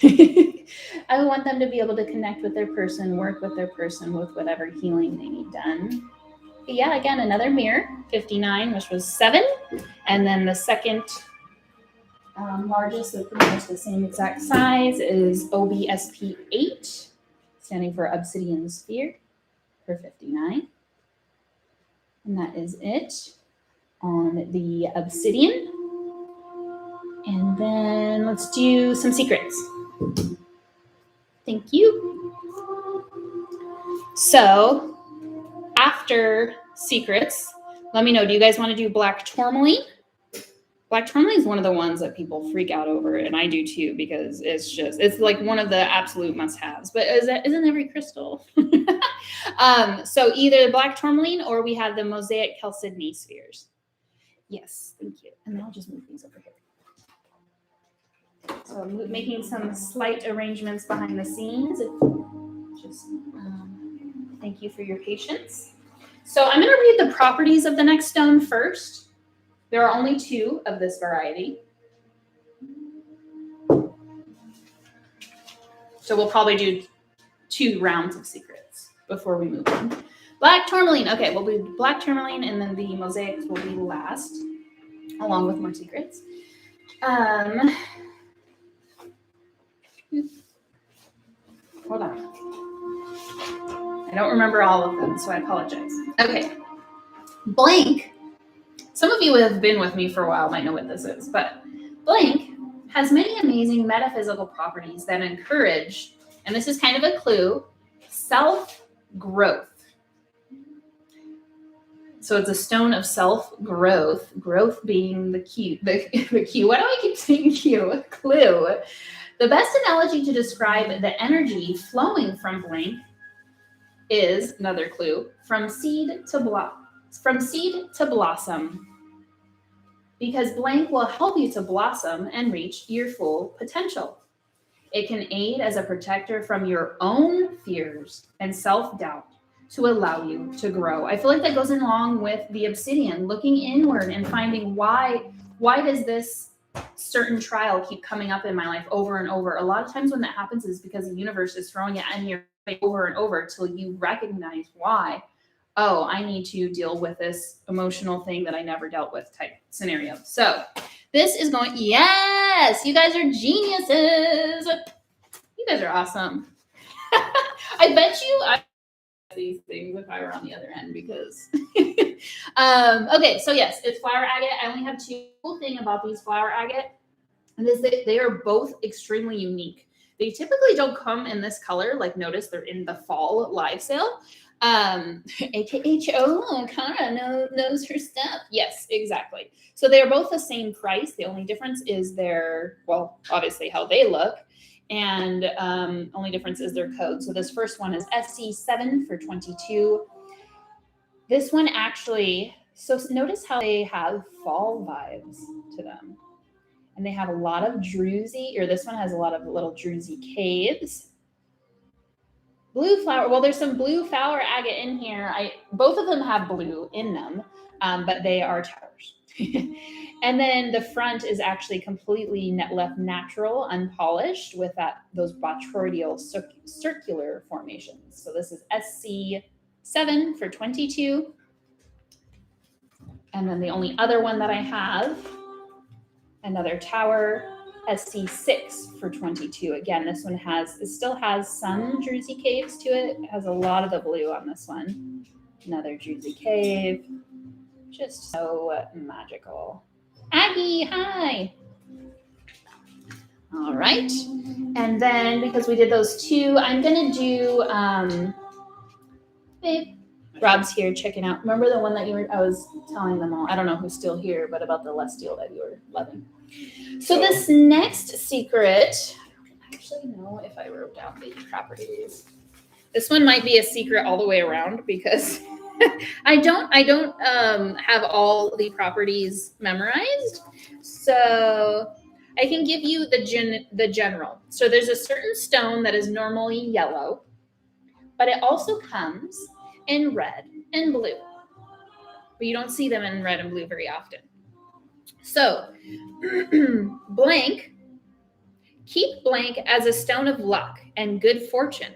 I want them to be able to connect with their person, work with their person with whatever healing they need done. But yeah, again, another mirror, 59, which was 7. And then the second largest, so pretty much the same exact size, is OBSP 8, standing for Obsidian Sphere, for 59. And that is it on the obsidian. And then let's do some secrets. Thank you. So after secrets, let me know, do you guys want to do black tourmaline? Black tourmaline is one of the ones that people freak out over, and I do too, because it's like one of the absolute must-haves. But isn't every crystal? So either black tourmaline or we have the mosaic chalcedony spheres. Yes, thank you. And then I'll just move these over here. So I'm making some slight arrangements behind the scenes. Just thank you for your patience. So I'm going to read the properties of the next stone first. There are only 2 of this variety. So we'll probably do 2 rounds of secrets before we move on. Black tourmaline. Okay, we'll do black tourmaline, and then the mosaics will be last, along with more secrets. Hold on. I don't remember all of them, so I apologize. Okay. Blank. Some of you who have been with me for a while might know what this is, but blank has many amazing metaphysical properties that encourage, and this is kind of a clue, self-growth. So it's a stone of self-growth, growth being the key. The key. Why do I keep saying Q? Clue. The best analogy to describe the energy flowing from blank is, another clue, from seed to blossom. Because blank will help you to blossom and reach your full potential. It can aid as a protector from your own fears and self-doubt to allow you to grow. I feel like that goes along with the obsidian, looking inward and finding why does this certain trial keep coming up in my life over and over. A lot of times when that happens is because the universe is throwing it in your face over and over till you recognize why. Oh, I need to deal with this emotional thing that I never dealt with type scenario. So this is going, yes, you guys are geniuses. You guys are awesome. I bet you I these things if I were on the other end because okay, so yes, it's flower agate. I only have 2 cool thing about these flower agate, and is that they are both extremely unique. They typically don't come in this color. Like, notice they're in the fall live sale. AKHO, Cara knows her stuff. Yes, exactly. So they're both the same price. The only difference is obviously how they look. And only difference is their code. So this first one is SC7 for 22. This one actually, so notice how they have fall vibes to them. And they have a lot of druzy, or this one has a lot of little druzy caves. Blue flower, well, there's some blue flower agate in here. Both of them have blue in them, but they are towers. And then the front is actually completely left natural, unpolished, with those botryoidal circular formations. So this is SC7 for 22. And then the only other one that I have, another tower, SC6 for 22. Again, this one still has some druzy caves to it. It has a lot of the blue on this one. Another druzy cave. Just so magical. Aggie, hi. All right. And then because we did those two, I'm going to do, babe, Rob's here checking out. Remember the one that I was telling them all, I don't know who's still here, but about the less deal that you were loving. So this next secret, I don't actually know if I wrote down the properties. This one might be a secret all the way around because I don't have all the properties memorized. So I can give you the general. So there's a certain stone that is normally yellow, but it also comes in red and blue. But you don't see them in red and blue very often. So blank, keep blank as a stone of luck and good fortune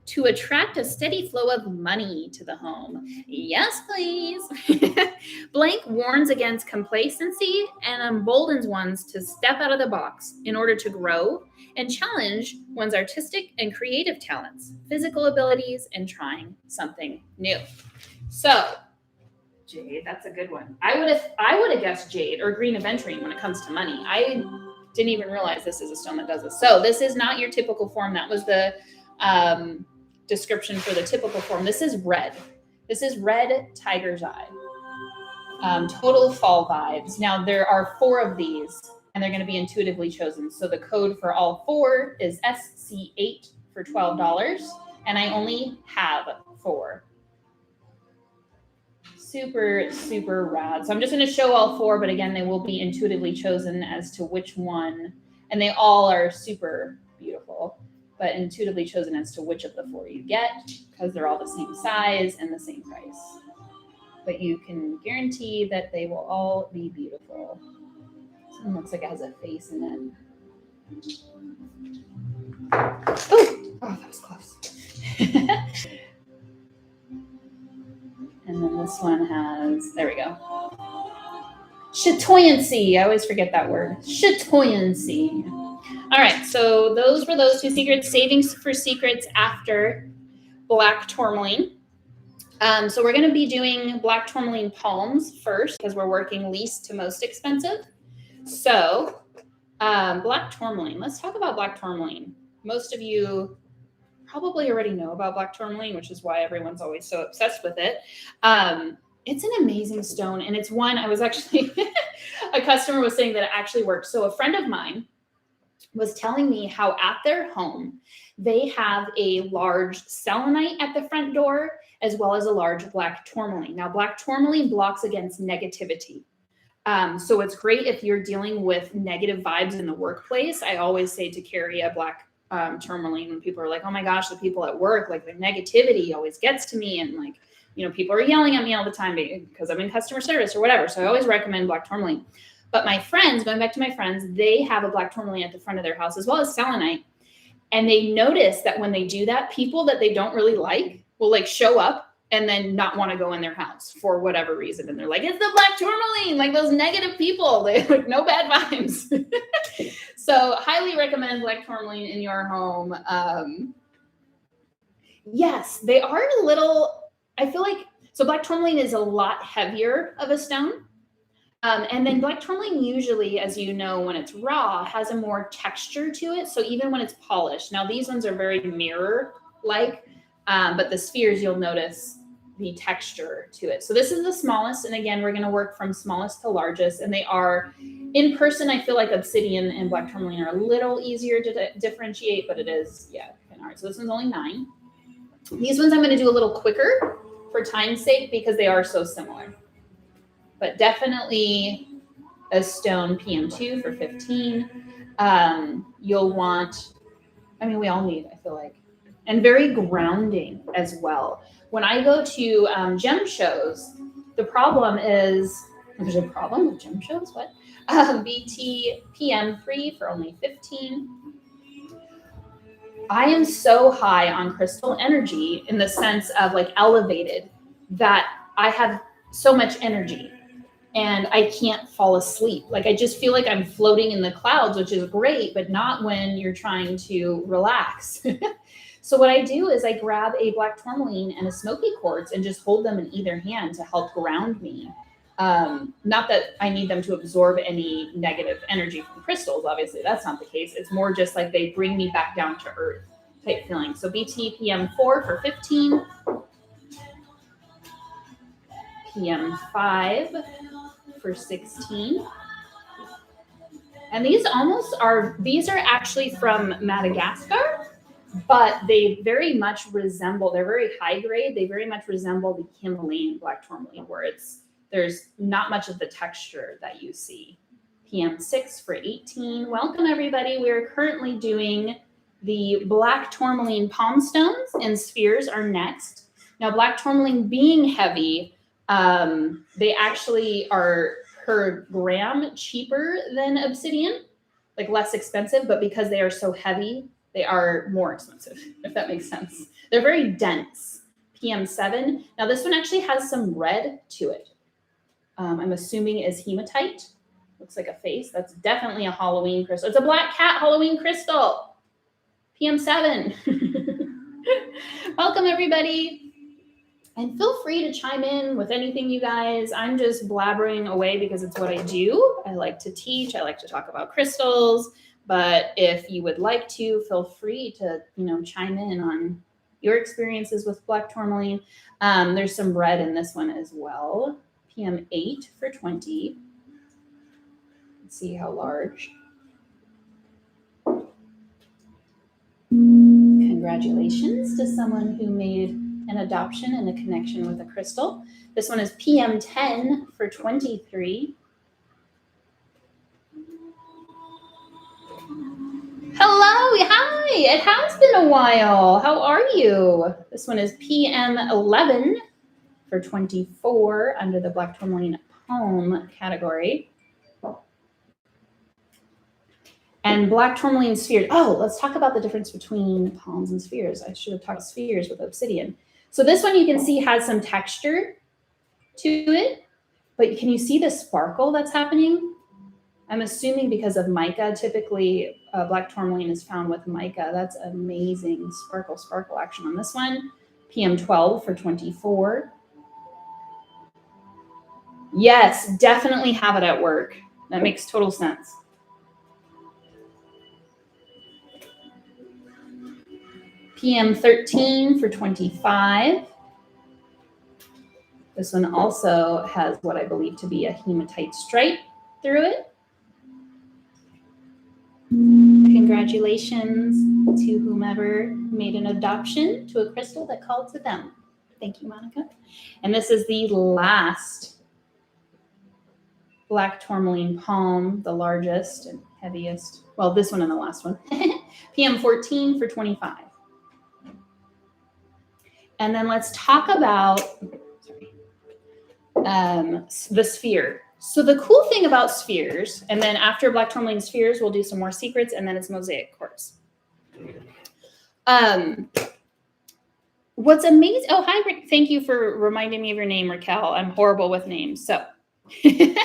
to attract a steady flow of money to the home. Yes, please. Blank warns against complacency and emboldens ones to step out of the box in order to grow and challenge one's artistic and creative talents, physical abilities, and trying something new. So, jade, that's a good one. I would have guessed jade or green aventurine when it comes to money. I didn't even realize this is a stone that does this. So this is not your typical form. That was the description for the typical form. This is red. This is red tiger's eye. Total fall vibes. Now there are 4 of these, and they're going to be intuitively chosen. So the code for all 4 is SC8 for $12, and I only have 4. Super, super rad. So I'm just going to show all 4, but again, they will be intuitively chosen as to which one, and they all are super beautiful, but intuitively chosen as to which of the 4 you get, because they're all the same size and the same price. But you can guarantee that they will all be beautiful. This one looks like it has a face in it. Oh, that was close. And then this one has, there we go. Chatoyancy. I always forget that word. Chatoyancy. All right, so those were those 2 secrets. Savings for secrets after black tourmaline. So we're going to be doing black tourmaline palms first because we're working least to most expensive. So black tourmaline. Let's talk about black tourmaline. Most of you probably already know about black tourmaline, which is why everyone's always so obsessed with it. It's an amazing stone, and it's one I was actually a customer was saying that it actually works. So a friend of mine was telling me how at their home they have a large selenite at the front door as well as a large black tourmaline. Now, black tourmaline blocks against negativity. So it's great if you're dealing with negative vibes in the workplace. I always say to carry a black tourmaline when people are like, oh my gosh, the people at work, like the negativity always gets to me. And like, you know, people are yelling at me all the time because I'm in customer service or whatever. So I always recommend black tourmaline. But my friends, going back to my friends, they have a black tourmaline at the front of their house as well as selenite. And they notice that when they do that, people that they don't really like will like show up and then not want to go in their house for whatever reason. And they're like, it's the black tourmaline, like those negative people. They like no bad vibes. So highly recommend black tourmaline in your home. Yes, they are a little, I feel like, so black tourmaline is a lot heavier of a stone. And then black tourmaline usually, as you know, when it's raw, has a more texture to it. So even when it's polished, now these ones are very mirror-like, but the spheres you'll notice the texture to it. So this is the smallest, and again, we're going to work from smallest to largest, and they are in person. I feel like obsidian and black tourmaline are a little easier to differentiate, but it is, yeah, kind of hard. So this one's only 9. These ones I'm going to do a little quicker for time's sake because they are so similar. But definitely a stone PM2 for 15. You'll want, I mean, we all need, I feel like, and very grounding as well. When I go to gem shows, the problem is, there's a problem with gem shows, what? BT PM3 for only 15. I am so high on crystal energy in the sense of like elevated that I have so much energy and I can't fall asleep. Like I just feel like I'm floating in the clouds, which is great, but not when you're trying to relax. So what I do is I grab a black tourmaline and a smoky quartz and just hold them in either hand to help ground me. Not that I need them to absorb any negative energy from crystals. Obviously, that's not the case. It's more just like they bring me back down to earth type feeling. So BT PM4 for 15. PM5 for 16. And these are actually from Madagascar, but they very much resemble, they're very high grade. They very much resemble the Himalayan black tourmaline where there's not much of the texture that you see. PM6 for 18. Welcome everybody. We're currently doing the black tourmaline palm stones and spheres are next. Now black tourmaline being heavy, they actually are per gram cheaper than obsidian, like less expensive, but because they are so heavy, they are more expensive, if that makes sense. They're very dense. PM7. Now this one actually has some red to it. I'm assuming is hematite. Looks like a face. That's definitely a Halloween crystal. It's a black cat Halloween crystal. PM7. Welcome everybody. And feel free to chime in with anything, you guys. I'm just blabbering away because it's what I do. I like to teach. I like to talk about crystals. But if you would like to, feel free to, chime in on your experiences with black tourmaline. There's some red in this one as well. PM8 for 20. Let's see how large. Congratulations to someone who made an adoption and a connection with a crystal. This one is PM10 for 23. Hello, hi, it has been a while. How are you? This one is PM11 for 24 under the black tourmaline palm category. And black tourmaline spheres. Oh, let's talk about the difference between palms and spheres. I should have talked spheres with obsidian. So this one you can see has some texture to it, but can you see the sparkle that's happening? I'm assuming because of mica. Typically, black tourmaline is found with mica. That's amazing sparkle action on this one. PM12 for 24. Yes, definitely have it at work. That makes total sense. PM13 for 25. This one also has what I believe to be a hematite stripe through it. Congratulations to whomever made an adoption to a crystal that called to them. Thank you, Monica. And this is the last black tourmaline palm, the largest and heaviest. Well, this one and the last one. PM14 for 25. And then let's talk about the sphere. So the cool thing about spheres, and then after black tourmaline spheres, we'll do some more secrets, and then it's mosaic quartz. What's amazing, oh, hi, Rick. Thank you for reminding me of your name, Raquel. I'm horrible with names. So the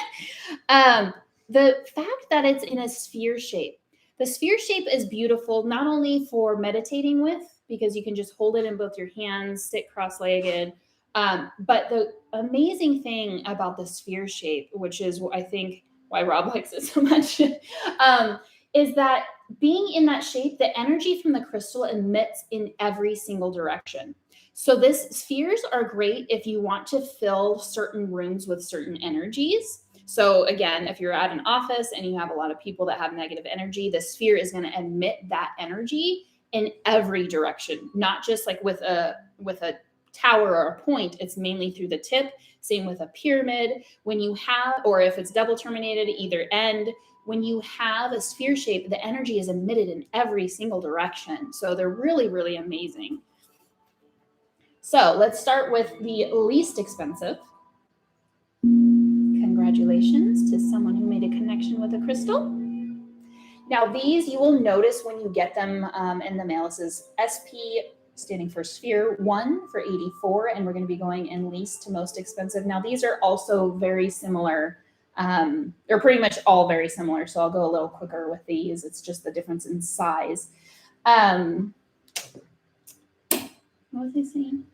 fact that it's in a sphere shape, the sphere shape is beautiful, not only for meditating with, because you can just hold it in both your hands, sit cross-legged. But the amazing thing about the sphere shape, which is I think why Rob likes it so much, is that being in that shape, the energy from the crystal emits in every single direction. So this spheres are great if you want to fill certain rooms with certain energies. So again, if you're at an office and you have a lot of people that have negative energy, the sphere is going to emit that energy in every direction, not just like with a tower or a point. It's mainly through the tip. Same with a pyramid. When you have, or if it's double terminated at either end, when you have a sphere shape, the energy is emitted in every single direction. So they're really, really amazing. So let's start with the least expensive. Congratulations to someone who made a connection with a crystal. Now these you will notice when you get them in the mail. This is SP standing for sphere 1 for 84, and we're going to be going in least to most expensive. Now these are also very similar. They're pretty much all very similar, so I'll go a little quicker with these. It's just the difference in size. What was I saying?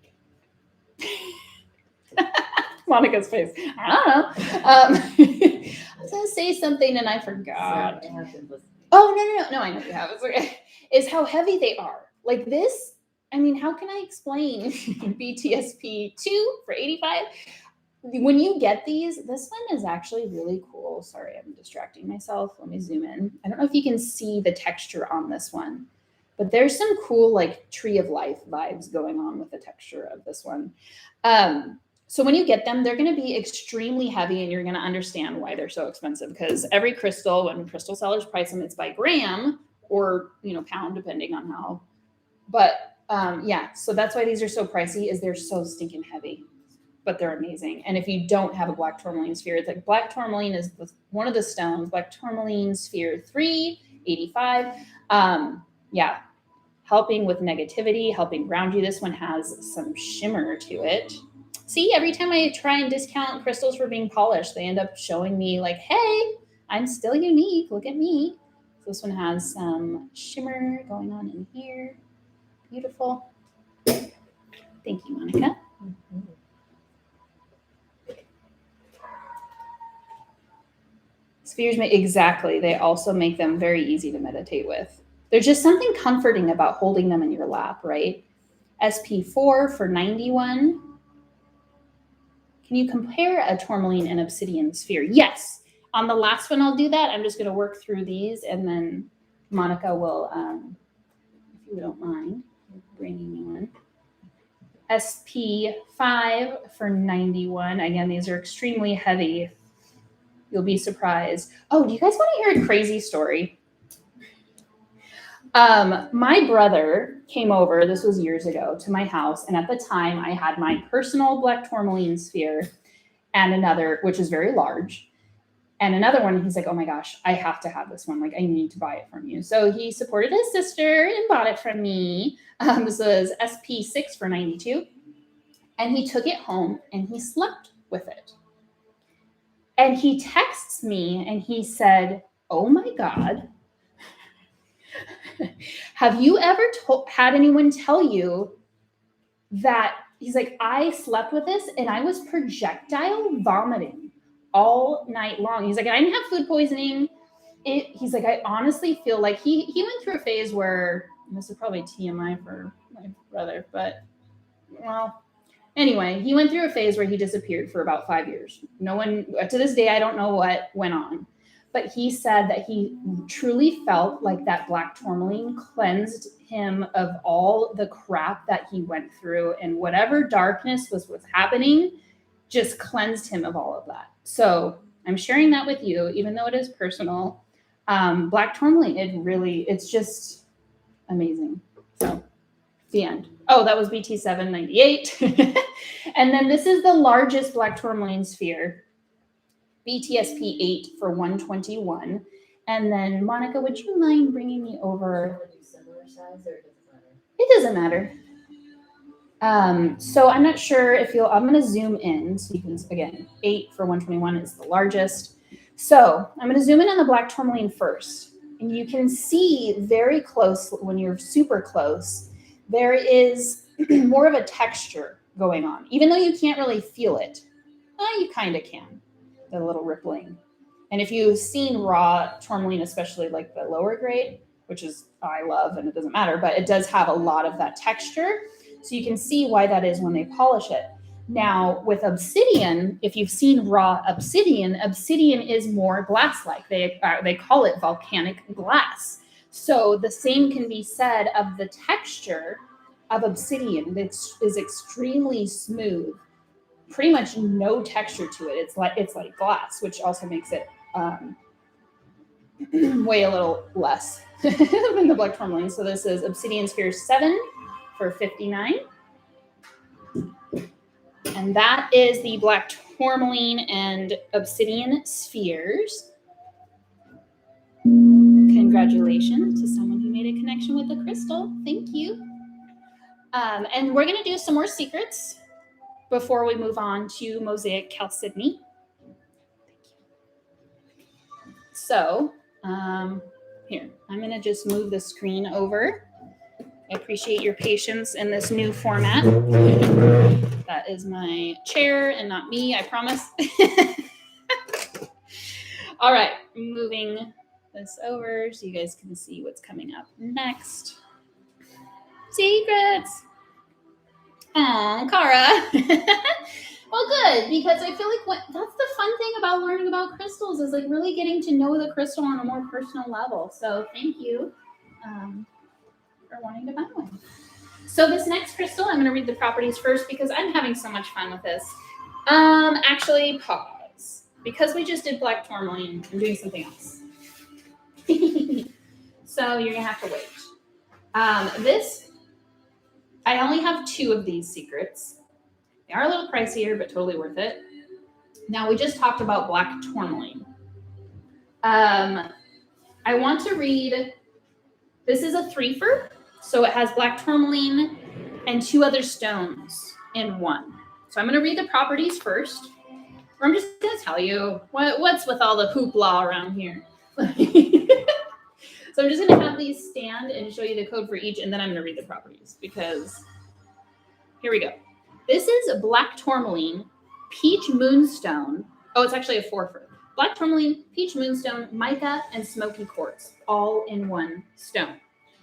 Monica's face. I don't know. I was gonna say something and I forgot. Oh no! I know you have. It's okay. Is how heavy they are. Like this. I mean, how can I explain BTSP 2 for 85? When you get these, this one is actually really cool. Sorry, I'm distracting myself. Let me zoom in. I don't know if you can see the texture on this one, but there's some cool like tree of life vibes going on with the texture of this one. So when you get them, they're going to be extremely heavy, and you're going to understand why they're so expensive, because every crystal, when crystal sellers price them, it's by gram or, pound, depending on how. But yeah, so that's why these are so pricey, is they're so stinking heavy, but they're amazing. And if you don't have a black tourmaline sphere, it's like black tourmaline is one of the stones, black tourmaline sphere 385. Yeah, helping with negativity, helping ground you. This one has some shimmer to it. See, every time I try and discount crystals for being polished, they end up showing me like, hey, I'm still unique. Look at me. So this one has some shimmer going on in here. Beautiful. Thank you, Monica. Spheres exactly. They also make them very easy to meditate with. There's just something comforting about holding them in your lap, right? SP4 for 91. Can you compare a tourmaline and obsidian sphere? Yes. On the last one, I'll do that. I'm just going to work through these, and then Monica will, if you don't mind, bringing me one. SP5 for 91. Again, these are extremely heavy. You'll be surprised. Oh, do you guys want to hear a crazy story? My brother came over, this was years ago, to my house, and at the time I had my personal black tourmaline sphere and another, which is very large, and another one. He's like, oh my gosh, I have to have this one. Like, I need to buy it from you. So he supported his sister and bought it from me. This was SP6 for 92. And he took it home and he slept with it. And he texts me and he said, oh my God, have you ever had anyone tell you that, he's like, I slept with this and I was projectile vomiting all night long. He's like, I didn't have food poisoning. He's like, I honestly feel like he went through a phase where, this is probably TMI for my brother, but well, anyway, he went through a phase where he disappeared for about 5 years. No one, to this day, I don't know what went on. But he said that he truly felt like that black tourmaline cleansed him of all the crap that he went through, and whatever darkness was happening just cleansed him of all of that. So I'm sharing that with you, even though it is personal. Black tourmaline, it's just amazing. So the end. Oh, that was BT 798. And then this is the largest black tourmaline sphere. BTSP 8 for 121. And then Monica, would you mind bringing me over? Similar size, or It doesn't matter. So I'm not sure if I'm going to zoom in so you can, again, 8 for 121 is the largest. So I'm going to zoom in on the black tourmaline first. And you can see very close, when you're super close, there is more of a texture going on, even though you can't really feel it. You kind of can. The little rippling. And if you've seen raw tourmaline, especially like the lower grade, which is I love, and it doesn't matter, but it does have a lot of that texture. So you can see why that is when they polish it. Now with obsidian, if you've seen raw obsidian, obsidian is more glass-like. They call it volcanic glass. So the same can be said of the texture of obsidian. That is extremely smooth, pretty much no texture to it. It's like glass, which also makes it weigh a little less than the black tourmaline. So this is Obsidian Sphere 7 for $59. And that is the black tourmaline and obsidian spheres. Congratulations to someone who made a connection with the crystal. Thank you. And we're going to do some more secrets before we move on to Mosaic Chalcedony. So here, I'm going to just move the screen over. I appreciate your patience in this new format. That is my chair and not me, I promise. All right, moving this over so you guys can see what's coming up next. Secrets. Oh, Cara. Well, good, because I feel like that's the fun thing about learning about crystals is like really getting to know the crystal on a more personal level. So thank you for wanting to buy one. So this next crystal, I'm going to read the properties first because I'm having so much fun with this. Actually, pause. Because we just did black tourmaline, I'm doing something else. So you're going to have to wait. I only have 2 of these secrets. They are a little pricier, but totally worth it. Now, we just talked about black tourmaline. I want to read, this is a threefer, so it has black tourmaline and 2 other stones in one. So I'm going to read the properties first. Or I'm just going to tell you what's with all the hoopla around here. So I'm just going to have these stand and show you the code for each, and then I'm going to read the properties because here we go. This is black tourmaline, peach moonstone. Oh, it's actually a 4fer. Black tourmaline, peach moonstone, mica, and smoky quartz, all in one stone.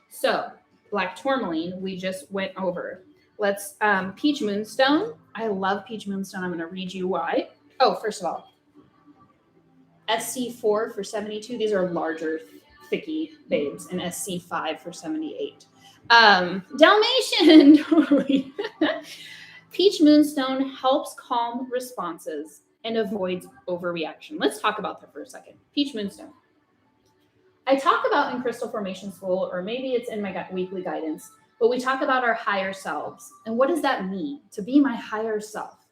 So black tourmaline, we just went over. Let's peach moonstone. I love peach moonstone. I'm going to read you why. Oh, first of all, SC4 for 72. These are larger, thicky babes, and SC5 for 78. Dalmatian, totally. Peach moonstone helps calm responses and avoids overreaction. Let's talk about that for a second. Peach moonstone. I talk about in Crystal Formation School, or maybe it's in my weekly guidance, but we talk about our higher selves. And what does that mean? To be my higher self.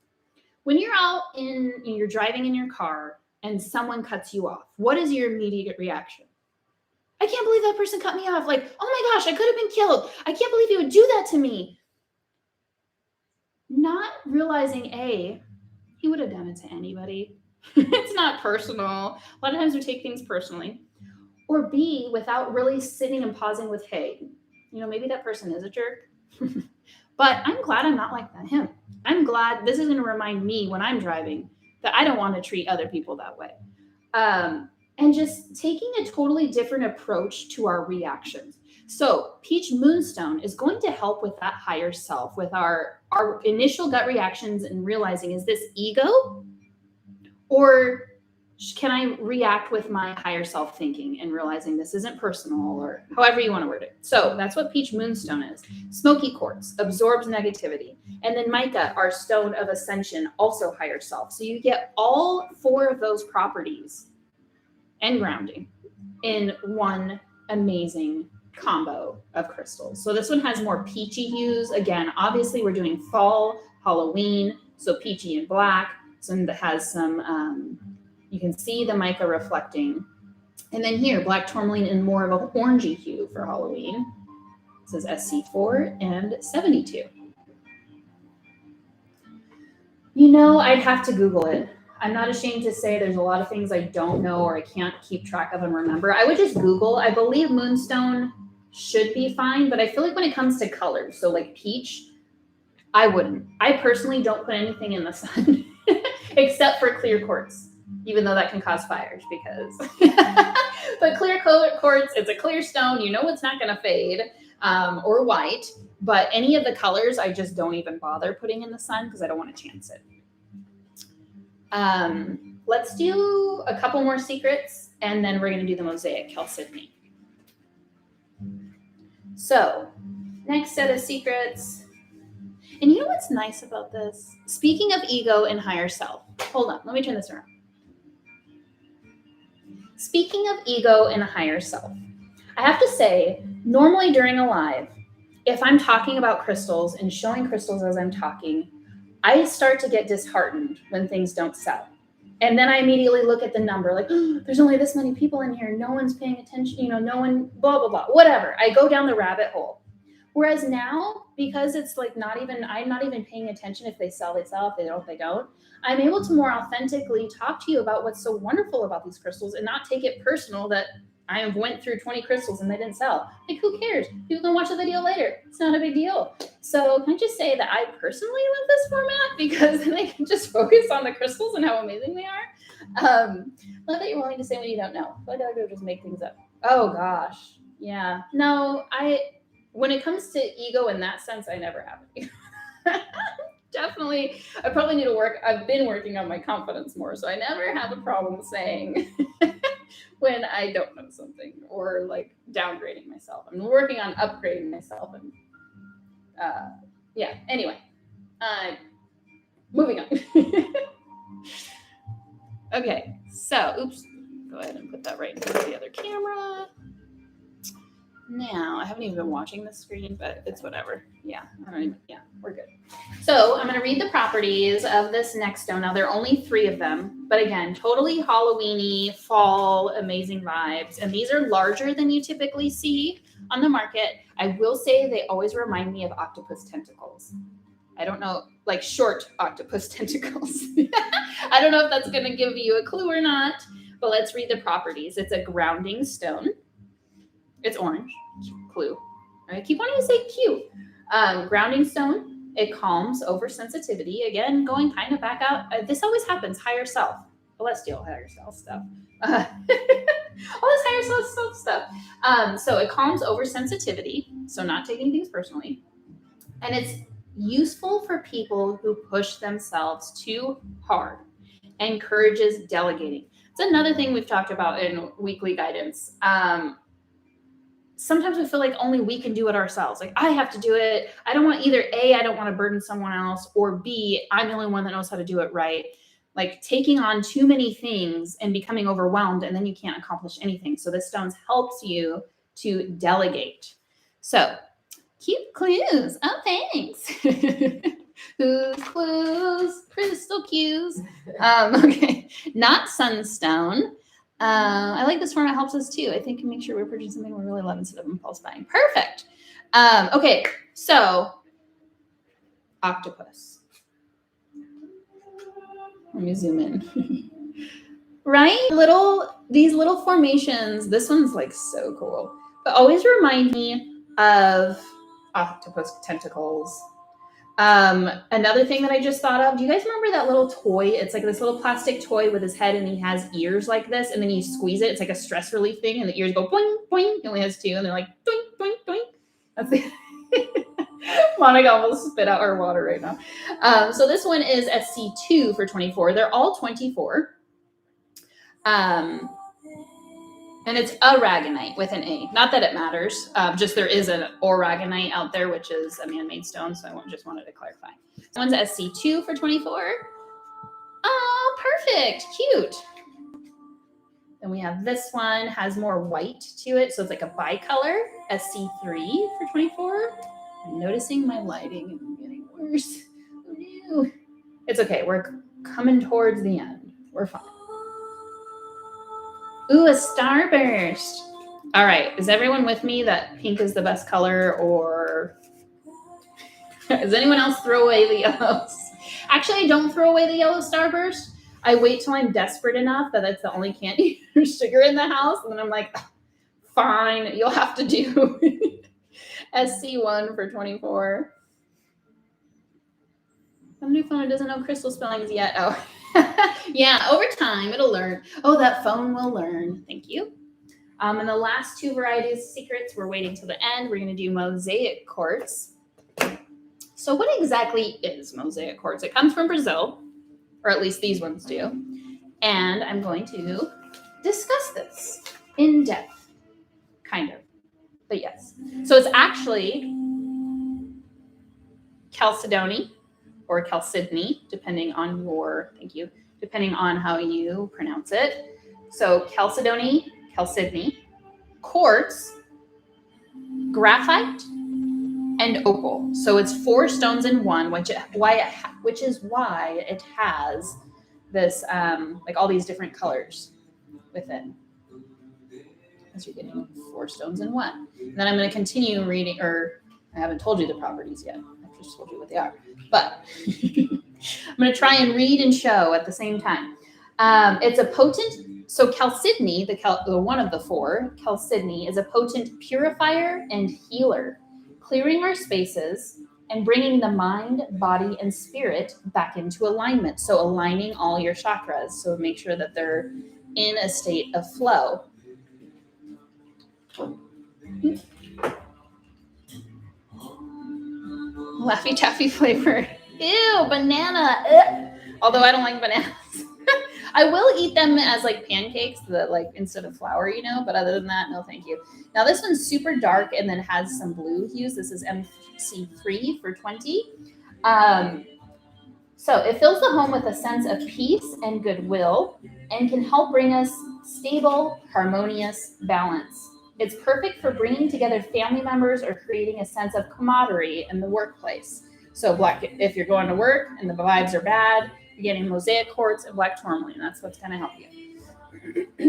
When you're out you're driving in your car and someone cuts you off, what is your immediate reaction? I can't believe that person cut me off. Like, oh my gosh, I could have been killed. I can't believe he would do that to me. Not realizing he would have done it to anybody. It's not personal. A lot of times we take things personally. Or B, without really sitting and pausing with, hey, maybe that person is a jerk. But I'm glad I'm not like him. I'm glad this is going to remind me when I'm driving that I don't want to treat other people that way. And just taking a totally different approach to our reactions. So Peach Moonstone is going to help with that higher self, with our initial gut reactions and realizing, is this ego? Or can I react with my higher self thinking and realizing this isn't personal, or however you want to word it. So that's what Peach Moonstone is. Smoky quartz absorbs negativity. And then mica, our stone of ascension, also higher self. So you get all 4 of those properties and grounding in one amazing combo of crystals. So this one has more peachy hues. Again, obviously we're doing fall, Halloween, so peachy and black. So that has some, you can see the mica reflecting. And then here, black tourmaline in more of a orangey hue for Halloween. This is SC4 and 72. I'd have to Google it. I'm not ashamed to say there's a lot of things I don't know or I can't keep track of and remember. I would just Google. I believe moonstone should be fine, but I feel like when it comes to colors, so like peach, I wouldn't. I personally don't put anything in the sun except for clear quartz, even though that can cause fires because, but clear quartz, it's a clear stone. It's not going to fade, or white. But any of the colors, I just don't even bother putting in the sun because I don't want to chance it. Let's do a couple more secrets, and then we're going to do the mosaic chalcedony. So, next set of secrets. And you know what's nice about this? Speaking of ego and higher self. Hold on, let me turn this around. Speaking of ego and higher self, I have to say, normally during a live, if I'm talking about crystals and showing crystals as I'm talking, I start to get disheartened when things don't sell. And then I immediately look at the number like, oh, there's only this many people in here. No one's paying attention. No one, blah, blah, blah, whatever. I go down the rabbit hole. Whereas now, because it's like I'm not even paying attention. If they sell, they sell. If they don't, they don't. I'm able to more authentically talk to you about what's so wonderful about these crystals and not take it personal that I have went through 20 crystals and they didn't sell. Like, who cares? People can watch the video later. It's not a big deal. So can I just say that I personally love this format because then I can just focus on the crystals and how amazing they are. Love that you're willing to say when you don't know. I feel like I could just make things up. Oh gosh. Yeah. No, when it comes to ego in that sense, I never have it. Definitely, I probably need to work. I've been working on my confidence more, so I never have a problem saying when I don't know something or like downgrading myself. I'm working on upgrading myself, and yeah. Anyway, moving on. Okay, so oops, go ahead and put that right into the other camera. Now, I haven't even been watching this screen, but it's whatever. Yeah, we're good. So I'm going to read the properties of this next stone. Now, there are only 3 of them, but again, totally Halloween-y, fall, amazing vibes. And these are larger than you typically see on the market. I will say they always remind me of octopus tentacles. I don't know, like short octopus tentacles. I don't know if that's going to give you a clue or not, but let's read the properties. It's a grounding stone. It's orange. Clue. I keep wanting to say cute. Grounding stone. It calms oversensitivity. Again, going kind of back out. This always happens. Higher self. Celestial higher self stuff. All this higher self stuff. So it calms oversensitivity. So not taking things personally. And it's useful for people who push themselves too hard. Encourages delegating. It's another thing we've talked about in weekly guidance. Sometimes we feel like only we can do it ourselves. Like, I have to do it. I don't want either A, I don't want to burden someone else, or B, I'm the only one that knows how to do it right. Like taking on too many things and becoming overwhelmed, and then you can't accomplish anything. So this stone helps you to delegate. So cute clues. Oh, thanks. Who's clues? Crystal cues. Okay. Not sunstone. I like this format, helps us too. I think it makes sure we're purchasing something we really love instead of impulse buying. Perfect. Okay, so octopus. Let me zoom in. Right? These little formations. This one's like so cool. But always remind me of octopus tentacles. Another thing that I just thought of, do you guys remember that little toy? It's like this little plastic toy with his head and he has ears like this, and then you squeeze it. It's like a stress relief thing, and the ears go boing, boing. He only has 2, and they're like doink, doink, doink. That's the Monica almost spit out her water right now. So this one is SC2 for 24. They're all 24. And it's aragonite with an A. Not that it matters. Just there is an aragonite out there, which is a man-made stone. So I just wanted to clarify. This one's SC2 for 24. Oh, perfect. Cute. Then we have this one, has more white to it. So it's like a bicolor. SC3 for 24. I'm noticing my lighting is getting worse. Oh, no. It's okay. We're coming towards the end. We're fine. Ooh, a starburst. All right. Is everyone with me that pink is the best color, or does anyone else throw away the yellows? Actually, I don't throw away the yellow starburst. I wait till I'm desperate enough that that's the only candy or sugar in the house. And then I'm like, fine, you'll have to do SC1 for 24. My new phone doesn't know crystal spellings yet. Oh. Yeah, over time, it'll learn. Oh, that phone will learn. Thank you. And the last 2 varieties, secrets, we're waiting till the end. We're going to do mosaic quartz. So what exactly is mosaic quartz? It comes from Brazil, or at least these ones do. And I'm going to discuss this in depth, kind of, but yes. So it's actually chalcedony or chalcedony, depending on depending on how you pronounce it. So chalcedony, quartz, graphite, and opal. So it's 4 stones in one, which is why it has this like all these different colors within. As you're getting 4 stones in one. And then I'm going to continue reading, or I haven't told you the properties yet. I've just told you what they are. But I'm going to try and read and show at the same time. It's a potent, so chalcedony, the one of the 4, chalcedony is a potent purifier and healer, clearing our spaces and bringing the mind, body, and spirit back into alignment. So aligning all your chakras. So make sure that they're in a state of flow. Laffy Taffy flavor. Ew, banana. Ugh. Although I don't like bananas. I will eat them as like pancakes, instead of flour, but other than that, no thank you. Now this one's super dark and then has some blue hues. This is MC3 for 20. So it fills the home with a sense of peace and goodwill and can help bring us stable, harmonious balance. It's perfect for bringing together family members or creating a sense of camaraderie in the workplace. So if you're going to work and the vibes are bad, you're getting mosaic quartz and black tourmaline. That's what's going to help you. I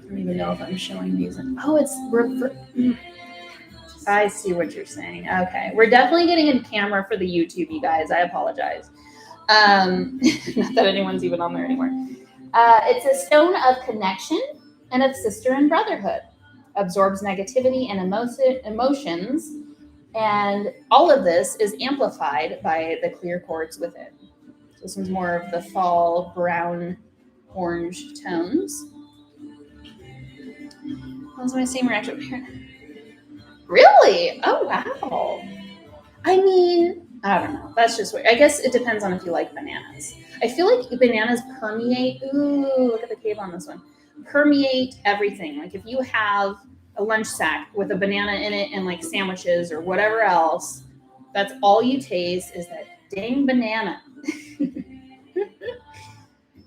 don't even know if I'm showing these. I see what you're saying. Okay. We're definitely getting a camera for the YouTube, you guys. I apologize. Not that anyone's even on there anymore. It's a stone of connection and of sister and brotherhood. Absorbs negativity and emotions. And all of this is amplified by the clear quartz within. So this one's more of the fall brown orange tones. That was my same reaction here. Really? Oh, wow. I mean, I don't know. That's just weird. I guess it depends on if you like bananas. I feel like bananas permeate. Ooh, look at the cave on this one. Permeate everything. Like if you have a lunch sack with a banana in it and like sandwiches or whatever else, that's all you taste is that dang banana.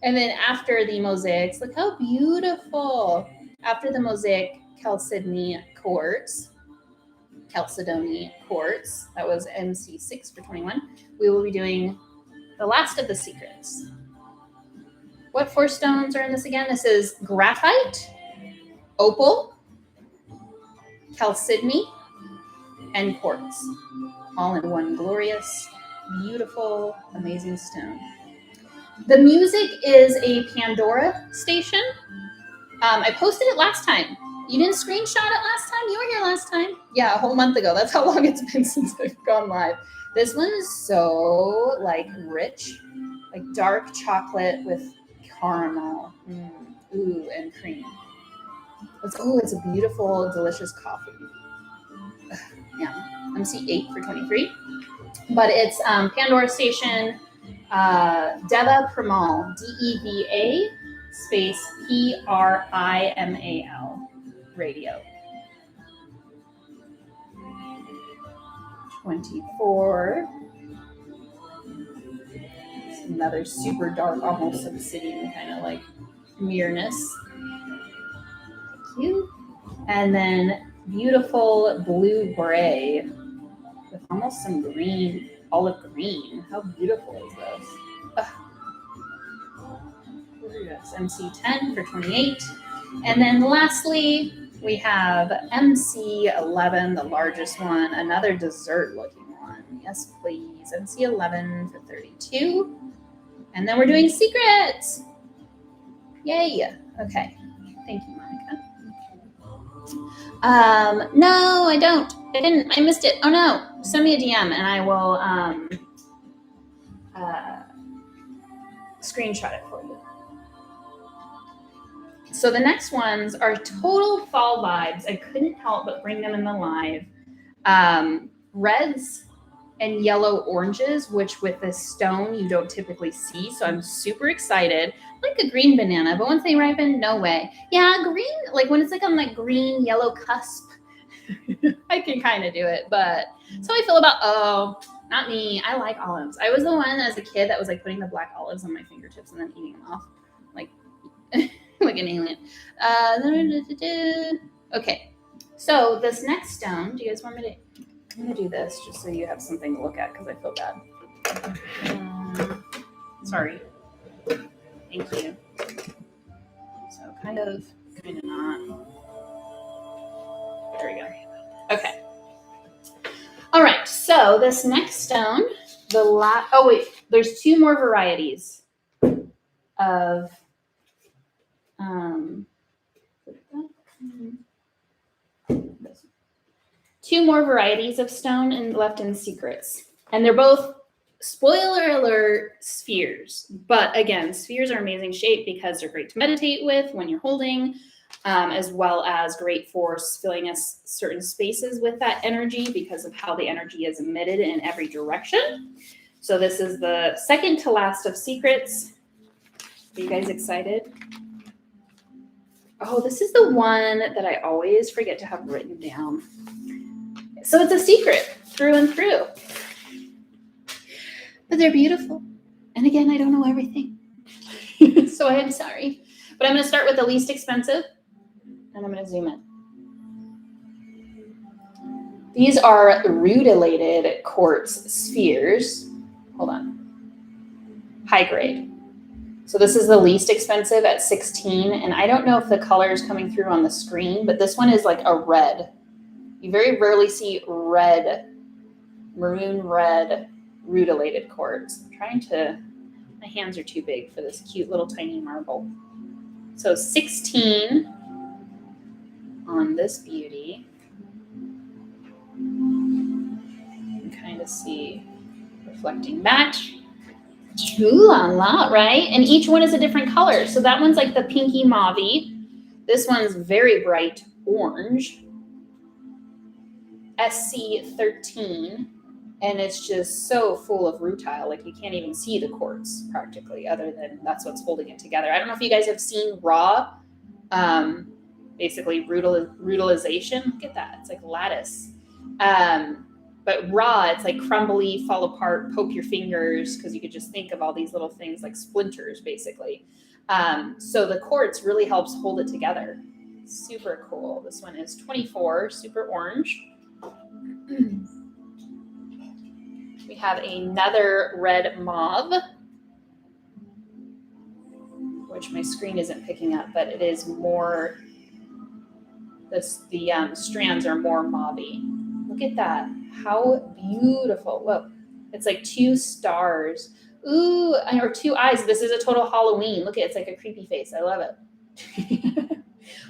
And then after the mosaics, look how beautiful. After the mosaic chalcedony quartz, that was MC6 for 21, we will be doing the last of the secrets. What 4 stones are in this again? This is graphite, opal, chalcedony, and quartz, all in one glorious, beautiful, amazing stone. The music is a Pandora station. I posted it last time. You didn't screenshot it last time? You were here last time. Yeah, a whole month ago. That's how long it's been since I've gone live. This one is so rich, like dark chocolate with caramel, and cream. It's a beautiful, delicious coffee. Yeah, MC8 for 23. But it's Pandora Station, Deva Primal, DEVA space PRIMAL radio. 24. It's another super dark, almost obsidian kind of like mirrorness. Thank you. And then beautiful blue gray with almost some green, olive green. How beautiful is this? That's MC10 for 28. And then lastly, we have MC11, the largest one, another dessert looking one. Yes, please. MC11 for 32. And then we're doing secrets. Yay. Okay. Thank you, Monica. No, I don't. I didn't. I missed it. Oh no. Send me a DM and I will screenshot it for you. So the next ones are total fall vibes. I couldn't help but bring them in the live. reds and yellow oranges, which with this stone you don't typically see. So I'm super excited. Like a green banana, but once they ripen, no way. Yeah, green, like when it's like on that green yellow cusp, I can kind of do it. But that's how I feel about, not me. I like olives. I was the one as a kid that was like putting the black olives on my fingertips and then eating them off like, like an alien. Okay, so this next stone, do you guys want me to? I'm gonna do this just so you have something to look at because I feel bad. Sorry. Thank you. So kind of not. There we go. Okay. All right. So this next stone, oh wait, there's two more varieties of two more varieties of stone and left in secrets, and they're both, spoiler alert, spheres. But again, spheres are amazing shape because they're great to meditate with when you're holding, as well as great for filling us certain spaces with that energy because of how the energy is emitted in every direction. So this is the second to last of secrets. Are you guys excited? Oh, this is the one that I always forget to have written down. So it's a secret through and through. But they're beautiful. And again, I don't know everything. So I am sorry. But I'm going to start with the least expensive. And I'm going to zoom in. These are rutilated quartz spheres. Hold on. High grade. So this is the least expensive at 16. And I don't know if the color is coming through on the screen, but this one is like a red. You very rarely see red, maroon red, rutilated quartz. My hands are too big for this cute little tiny marble. So 16 on this beauty. You can kind of see reflecting back. Ooh la la, right? And each one is a different color. So that one's like the pinky mauve. This one's very bright orange. SC13. And it's just so full of rutile. Like you can't even see the quartz practically, other than that's what's holding it together. I don't know if you guys have seen raw, basically rutilisation. Look at that. It's like lattice. But raw, it's like crumbly, fall apart, poke your fingers, because you could just think of all these little things like splinters, basically. So the quartz really helps hold it together. Super cool. This one is 24, super orange. We have another red mauve, which my screen isn't picking up, but it is more, the strands are more mauve-y. Look at that. How beautiful. Whoa. It's like two stars. Ooh, or two eyes. This is a total Halloween. Look at it. It's like a creepy face. I love it.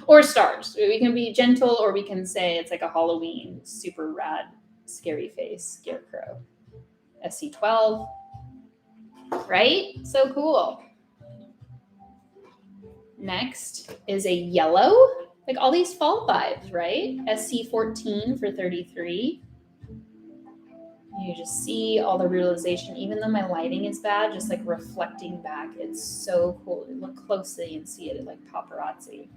Or stars. We can be gentle, or we can say it's like a Halloween super rad scary face scarecrow. SC12. Right? So cool. Next is a yellow. Like all these fall vibes, right? SC14 for 33. You just see all the realization, even though my lighting is bad, just like reflecting back. It's so cool. Look closely and see it like paparazzi.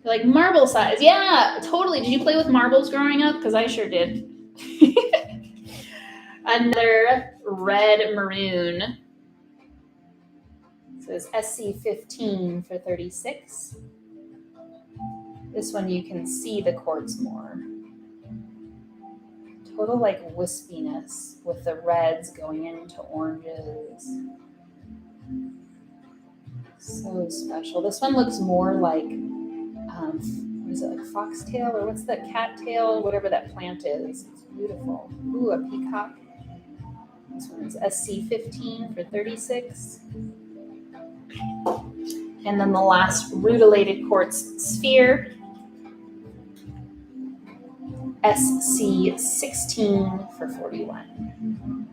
Like marble size. Yeah, totally. Did you play with marbles growing up? Because I sure did. Another red maroon. So it's SC15 for 36. This one you can see the quartz more. Total like wispiness with the reds going into oranges. So special. This one looks more like, what is it, like foxtail, or what's that, cattail, whatever that plant is. It's beautiful. Ooh, a peacock. This one is SC15 for 36. And then the last rutilated quartz sphere, SC16 for 41.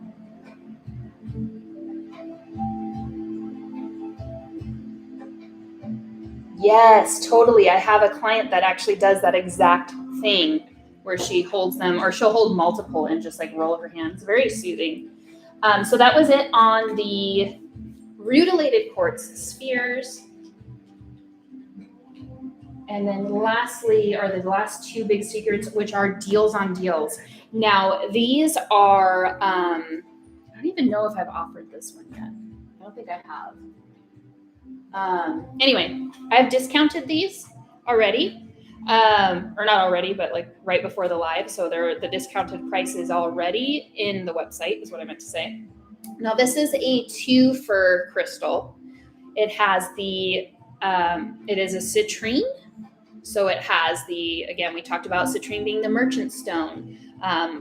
Yes, totally. I have a client that actually does that exact thing. where she holds them, or she'll hold multiple and just like roll her hands. Very soothing. So that was it on the rutilated quartz spheres. And then lastly are the last two big secrets, which are deals on deals. Now, these are, I don't even know if I've offered this one yet. I don't think I have. Anyway, I've discounted these already. Or not already, but like right before the live. So the discounted price is already in the website, is what I meant to say. Now, this is a 2 for crystal. It has it is a citrine. So it has again, we talked about citrine being the merchant stone,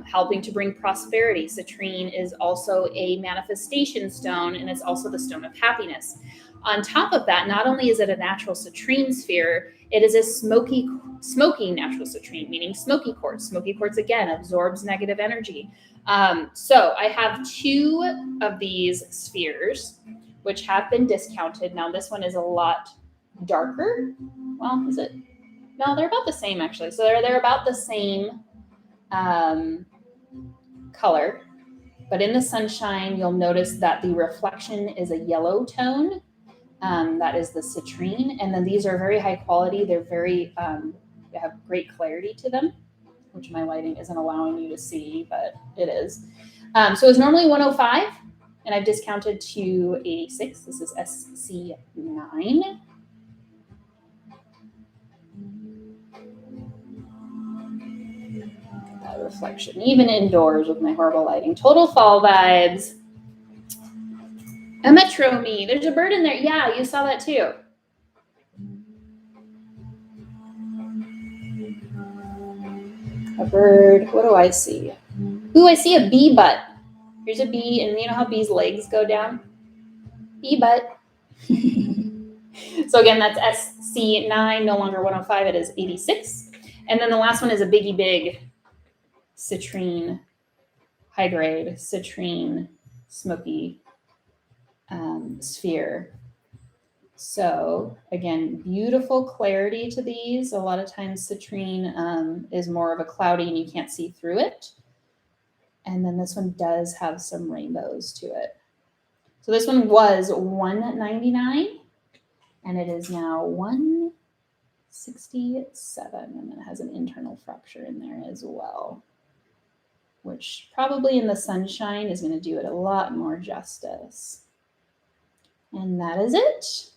helping to bring prosperity. Citrine is also a manifestation stone, and it's also the stone of happiness. On top of that, not only is it a natural citrine sphere, it is a smoky natural citrine, meaning smoky quartz. Smoky quartz, again, absorbs negative energy. So I have 2 of these spheres, which have been discounted. Now, this one is a lot darker. Well, is it? No, they're about the same, actually. So they're about the same color. But in the sunshine, you'll notice that the reflection is a yellow tone. That is the citrine. And then these are very high quality. They're very, they have great clarity to them, which my lighting isn't allowing you to see, but it is. So it's normally $105, and I've discounted to $86. This is SC9. That reflection, even indoors with my horrible lighting. Total fall vibes. A Metro Me. There's a bird in there. Yeah, you saw that too. A bird. What do I see? Ooh, I see a bee butt. Here's a bee, and you know how bees' legs go down? Bee butt. So again, that's SC9, no longer 105. It is 86. And then the last one is a biggie big citrine, high grade citrine, smoky sphere. So again, beautiful clarity to these. A lot of times citrine is more of a cloudy and you can't see through it. And then this one does have some rainbows to it. So this one was $199 and it is now $167, and then it has an internal fracture in there as well, which probably in the sunshine is going to do it a lot more justice. And that is it.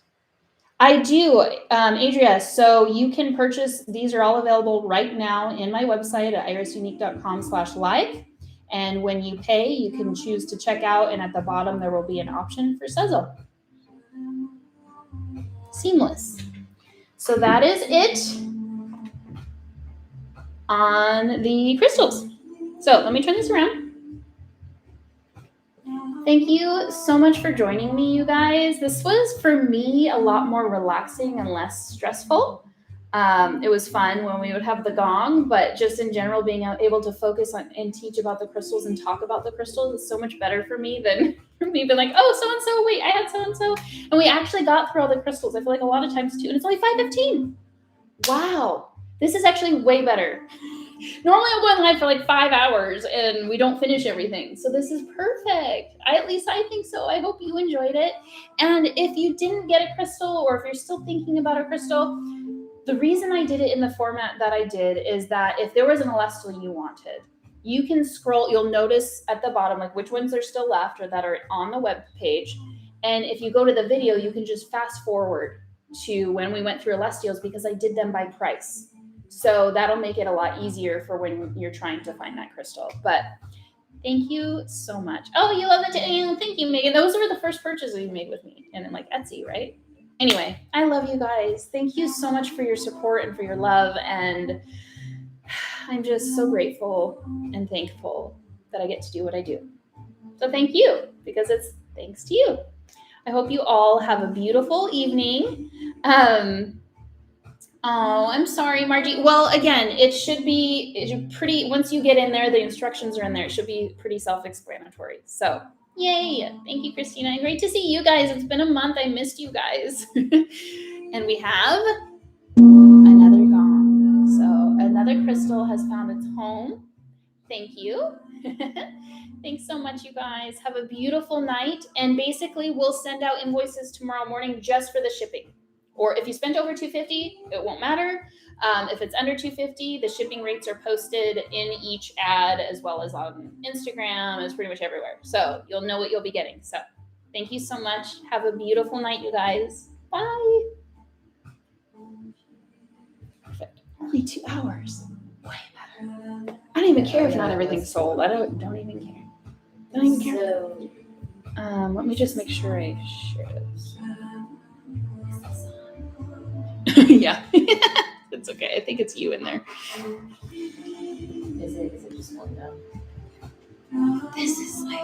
I do, Adria, so you can purchase, these are all available right now in my website at irisunique.com/live. And when you pay, you can choose to check out, and at the bottom there will be an option for Sezzle. Seamless. So that is it on the crystals. So let me turn this around. Thank you so much for joining me, you guys. This was, for me, a lot more relaxing and less stressful. It was fun when we would have the gong, but just in general, being able to focus on and teach about the crystals and talk about the crystals is so much better for me than for me being like, oh, so-and-so, wait, I had so-and-so. And we actually got through all the crystals. I feel like a lot of times too, and it's only 5:15. Wow. This is actually way better. Normally I'm going live for like 5 hours and we don't finish everything. So this is perfect. At least I think so. I hope you enjoyed it. And if you didn't get a crystal, or if you're still thinking about a crystal, the reason I did it in the format that I did is that if there was an celestial you wanted, you can scroll, you'll notice at the bottom, like which ones are still left or that are on the web page. And if you go to the video, you can just fast forward to when we went through celestials, because I did them by price. So that'll make it a lot easier for when you're trying to find that crystal. But thank you so much. Oh, you love it. Thank you, Megan. Those were the first purchases you made with me. And then like Etsy, right? Anyway, I love you guys. Thank you so much for your support and for your love. And I'm just so grateful and thankful that I get to do what I do. So thank you, because it's thanks to you. I hope you all have a beautiful evening. Oh, I'm sorry, Margie. Well, again, it should be pretty, once you get in there, the instructions are in there. It should be pretty self-explanatory. So yay. Thank you, Christina. Great to see you guys. It's been a month. I missed you guys. And we have another gong. So another another crystal has found its home. Thank you. Thanks so much, you guys. Have a beautiful night. And basically, we'll send out invoices tomorrow morning just for the shipping. Or if you spent over $250, it won't matter. If it's under $250, the shipping rates are posted in each ad as well as on Instagram, as pretty much everywhere. So you'll know what you'll be getting. So thank you so much. Have a beautiful night, you guys. Bye. Perfect. Only 2 hours. Way better. I don't even care if not everything's sold. I don't even care. Don't even care. So, Let me just make sure I share this. Yeah. It's okay. I think it's you in there. is it just one down? This is like